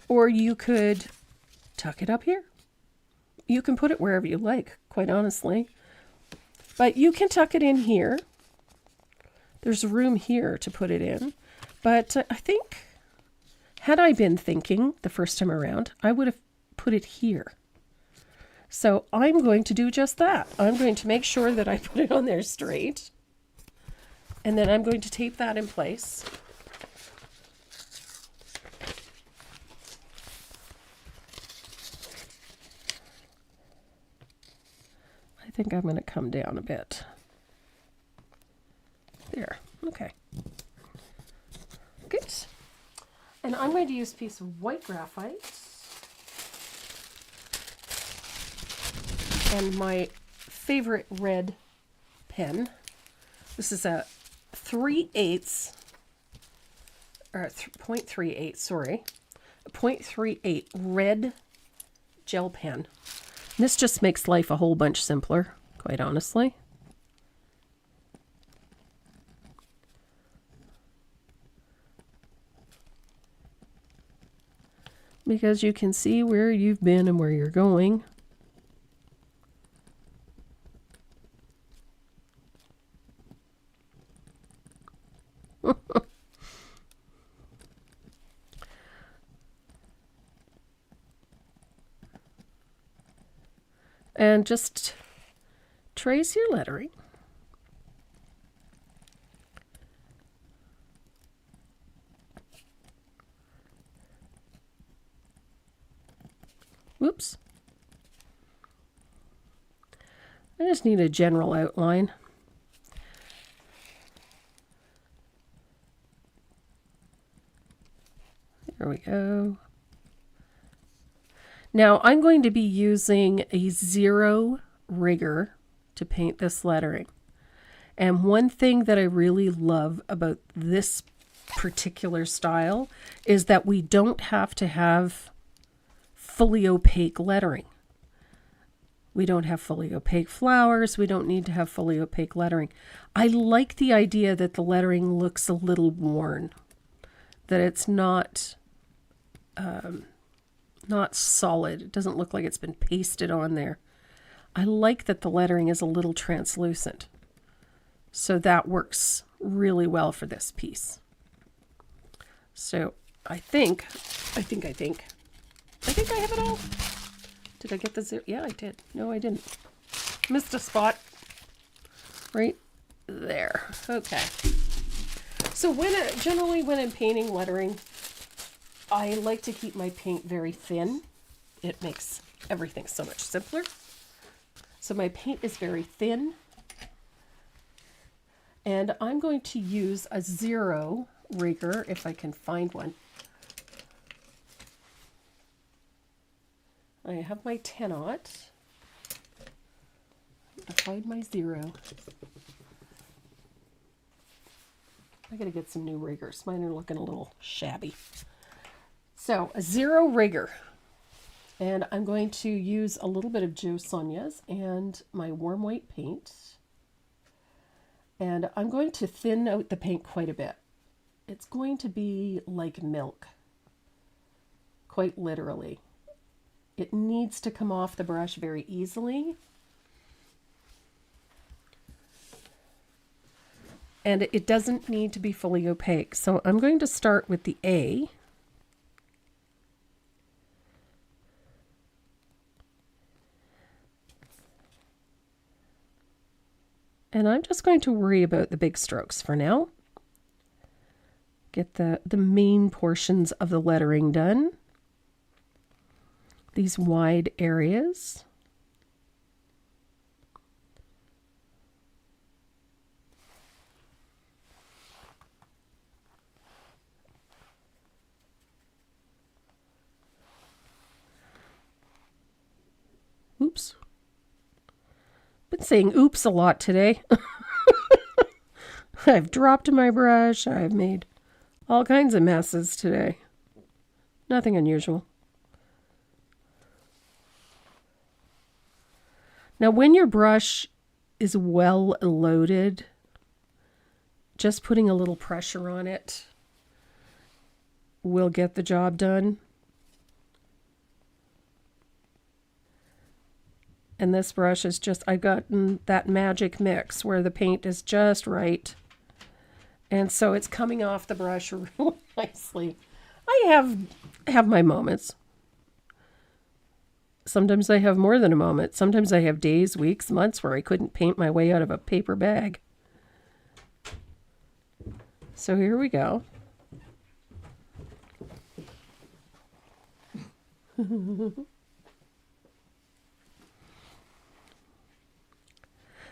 or you could tuck it up here. You can put it wherever you like, quite honestly, but you can tuck it in here. There's room here to put it in, but I think had I been thinking the first time around, I would have put it here. So I'm going to do just that. I'm going to make sure that I put it on there straight. And then I'm going to tape that in place. I think I'm going to come down a bit. There. Okay. Good. And I'm going to use a piece of white graphite. And my favorite red pen. This is a 3/8 or 0.38, sorry. A 0.38 red gel pen. And this just makes life a whole bunch simpler, quite honestly. Because you can see where you've been and where you're going. And just trace your lettering. Whoops. I just need a general outline. There we go. Now I'm going to be using a 0 rigger to paint this lettering. And one thing that I really love about this particular style is that we don't have to have fully opaque lettering. We don't have fully opaque flowers. We don't need to have fully opaque lettering. I like the idea that the lettering looks a little worn, that it's not solid. It doesn't look like it's been pasted on there. I like that the lettering is a little translucent. So that works really well for this piece. So I think I have it all. Did I get the zero? Yeah, I did. No, I didn't. Missed a spot. Right there. Okay. So generally when I'm painting lettering, I like to keep my paint very thin. It makes everything so much simpler. So my paint is very thin. And I'm going to use a 0 rigger if I can find one. I have my 10-aught. To find my 0. I gotta get some new riggers. Mine are looking a little shabby. So a 0 rigger. And I'm going to use a little bit of Joe Sonia's and my warm white paint. And I'm going to thin out the paint quite a bit. It's going to be like milk. Quite literally. It needs to come off the brush very easily. And it doesn't need to be fully opaque. So I'm going to start with the A. And I'm just going to worry about the big strokes for now. Get the main portions of the lettering done. These wide areas. Oops. Been saying oops a lot today. I've dropped my brush. I've made all kinds of messes today. Nothing unusual. Now, when your brush is well loaded, just putting a little pressure on it will get the job done. And this brush is just, I've gotten that magic mix where the paint is just right. And so it's coming off the brush really nicely. I have my moments. Sometimes I have more than a moment. Sometimes I have days, weeks, months where I couldn't paint my way out of a paper bag. So here we go.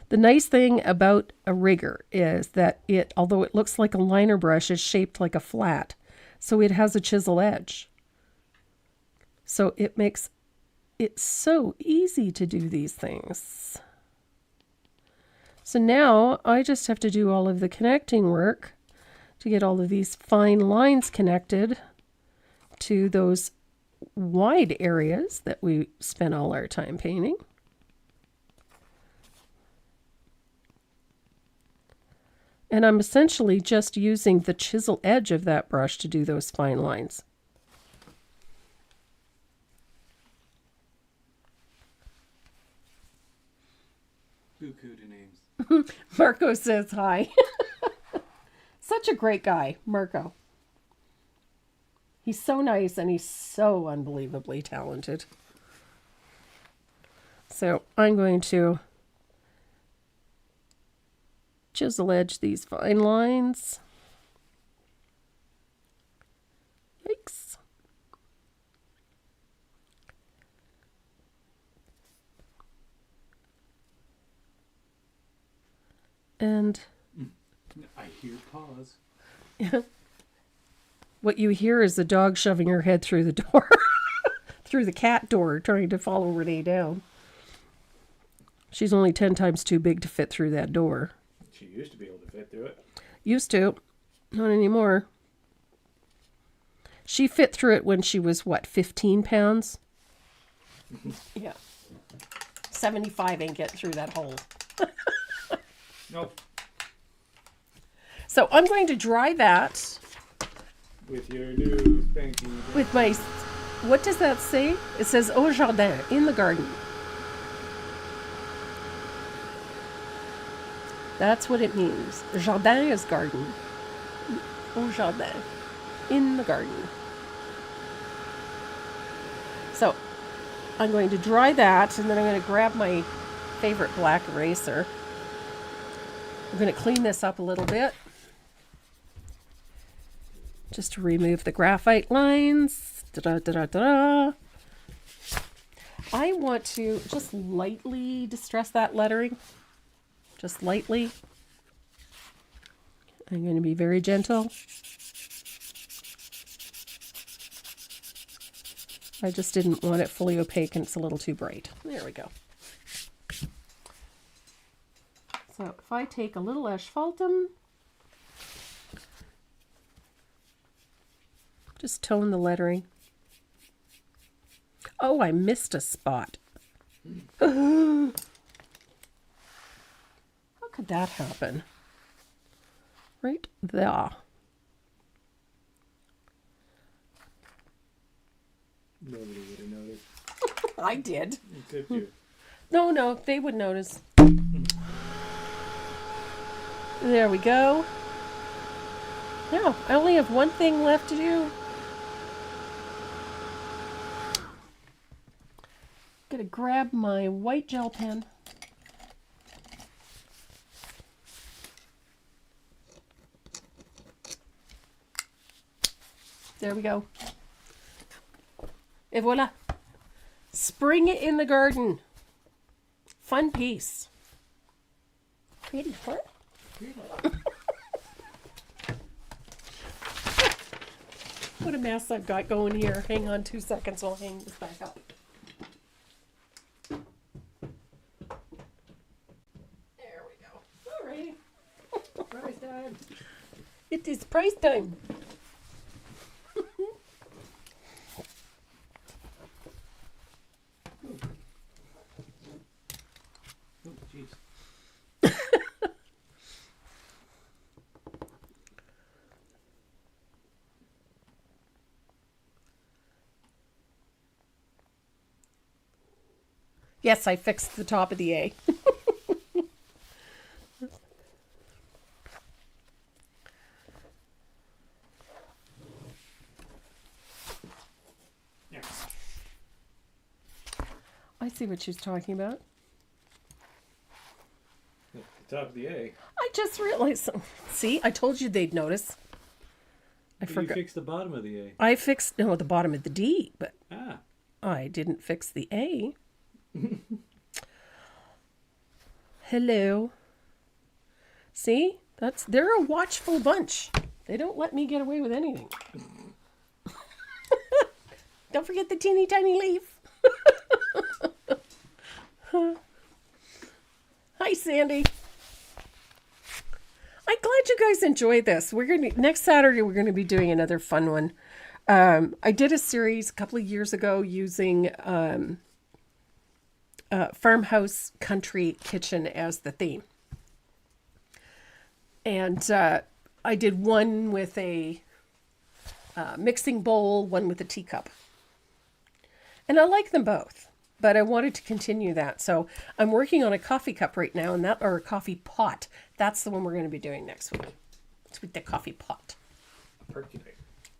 The nice thing about a rigger is that it, although it looks like a liner brush, is shaped like a flat. So it has a chisel edge. So it makes it so easy to do these things. So now I just have to do all of the connecting work to get all of these fine lines connected to those wide areas that we spent all our time painting. And I'm essentially just using the chisel edge of that brush to do those fine lines. Buku to names. Marco says hi. Such a great guy, Marco. He's so nice and he's so unbelievably talented. So I'm going to chisel edge these fine lines. Yikes. And I hear pause. what you hear is the dog shoving her head through the door, through the cat door, trying to follow Renee down. She's only 10 times too big to fit through that door. She used to be able to fit through it. Used to. Not anymore. She fit through it when she was, what, 15 pounds? Yeah. 75 ain't getting through that hole. Nope. So I'm going to dry that. With your new spanky. With my, what does that say? It says au jardin, in the garden. That's what it means. Jardin is garden. Au jardin. In the garden. So I'm going to dry that, and then I'm going to grab my favorite black eraser. I'm going to clean this up a little bit. Just to remove the graphite lines. Da-da-da-da-da. I want to just lightly distress that lettering. Just lightly. I'm going to be very gentle. I just didn't want it fully opaque and it's a little too bright. There we go. So if I take a little asphaltum, just tone the lettering. Oh, I missed a spot. How could that happen? Right there. Nobody would have noticed. I did. Except you. No, they would notice. There we go. Now, I only have one thing left to do. Gonna grab my white gel pen. There we go. Et voila. Spring in the garden. Fun piece. Pretty, huh? What a mess I've got going here. Hang on 2 seconds, I'll hang this back up. There we go. Alrighty. Prize time. It is prize time. Oh, jeez. Yes, I fixed the top of the A. Yeah. I see what she's talking about. The top of the A. I just realized. See, I told you they'd notice. I But forgot. You fixed the bottom of the A. I fixed the bottom of the D, but Ah. I didn't fix the A. Hello. See? They're a watchful bunch. They don't let me get away with anything. Don't forget the teeny tiny leaf. Hi, Sandy. I'm glad you guys enjoyed this. Next Saturday we're gonna be doing another fun one. I did a series a couple of years ago using farmhouse country kitchen as the theme. And I did one with a mixing bowl, one with a teacup. And I like them both, but I wanted to continue that. So I'm working on a coffee cup right now, or a coffee pot. That's the one we're going to be doing next week. It's with the coffee pot. Percolator.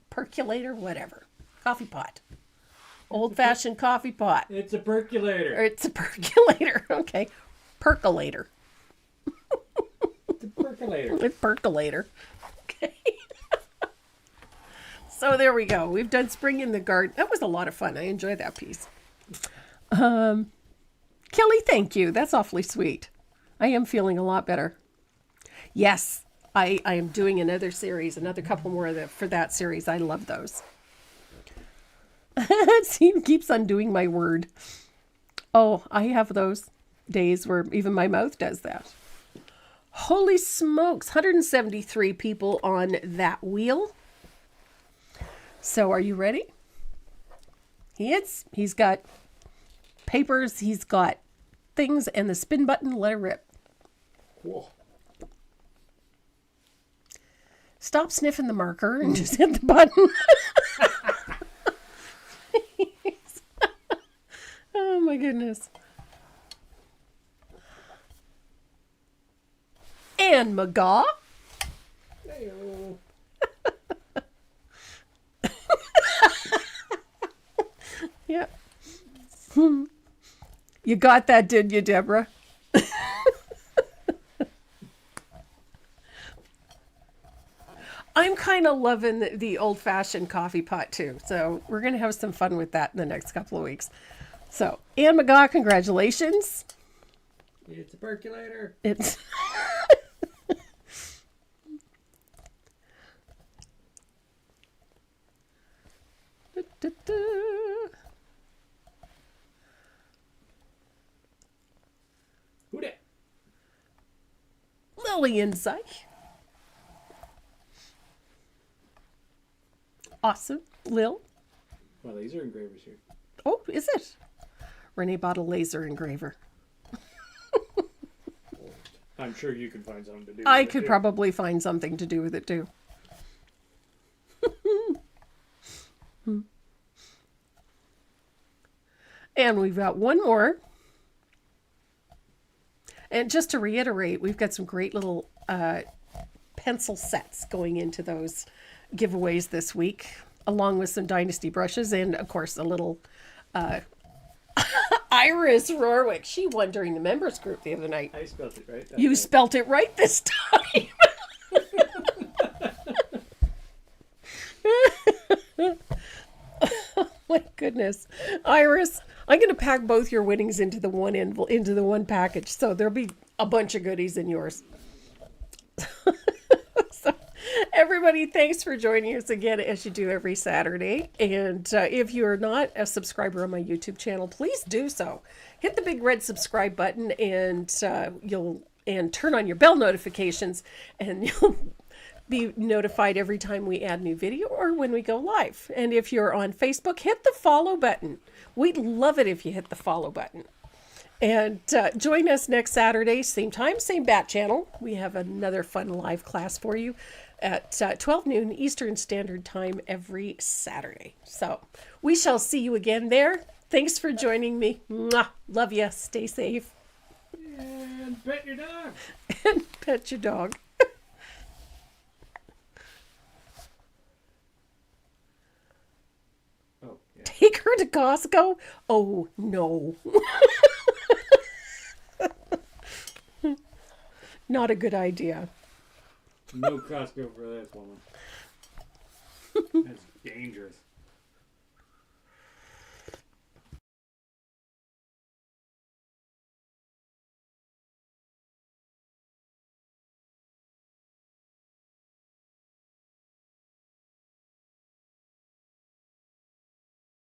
Percolator, whatever. Coffee pot. Old-fashioned coffee pot. It's a percolator. Or it's a percolator. Okay. Percolator. It's a percolator. It's percolator. Okay. So there we go. We've done spring in the garden. That was a lot of fun. I enjoyed that piece. Kelly, thank you. That's awfully sweet. I am feeling a lot better. Yes, I am doing another series, another couple more for that series. I love those. See, it keeps on doing my word. Oh, I have those days where even my mouth does that. Holy smokes, 173 people on that wheel. So are you ready? He is. He's got papers, he's got things, and the spin button, let it rip. Whoa. Stop sniffing the marker and just hit the button. Oh my goodness. Anne McGaw. Hey-o. Yeah. You got that, did you, Deborah? I'm kind of loving the old-fashioned coffee pot, too. So we're going to have some fun with that in the next couple of weeks. So, Anne McGaw, congratulations. It's a percolator. It's... Who dat? Lillian Zeich. Awesome. Lil. My laser engraver's here. Oh, is it? Renee bought a laser engraver. I'm sure you can find something to do. I with it, could too. probably find something to do with it, too. And we've got one more. And just to reiterate, we've got some great little pencil sets going into those giveaways this week, along with some Dynasty brushes and, of course, a little Iris Rorwick. She won during the members group the other night. I spelled it right. You spelt it right this time. Oh my goodness, Iris! I'm going to pack both your winnings into the one package, so there'll be a bunch of goodies in yours. So, everybody, thanks for joining us again as you do every Saturday. And if you're not a subscriber on my YouTube channel, please do so. Hit the big red subscribe button, and turn on your bell notifications, and you'll be notified every time we add new video or when we go live. And if you're on Facebook, hit the follow button. We'd love it if you hit the follow button. And join us next Saturday, same time, same bat channel. We have another fun live class for you at 12 noon Eastern Standard Time every Saturday. So we shall see you again there. Thanks for joining me. Mwah. Love you. Stay safe. And pet your dog. And pet your dog. Oh, yeah. Take her to Costco? Oh, no. Not a good idea. No Costco for this woman. That's dangerous.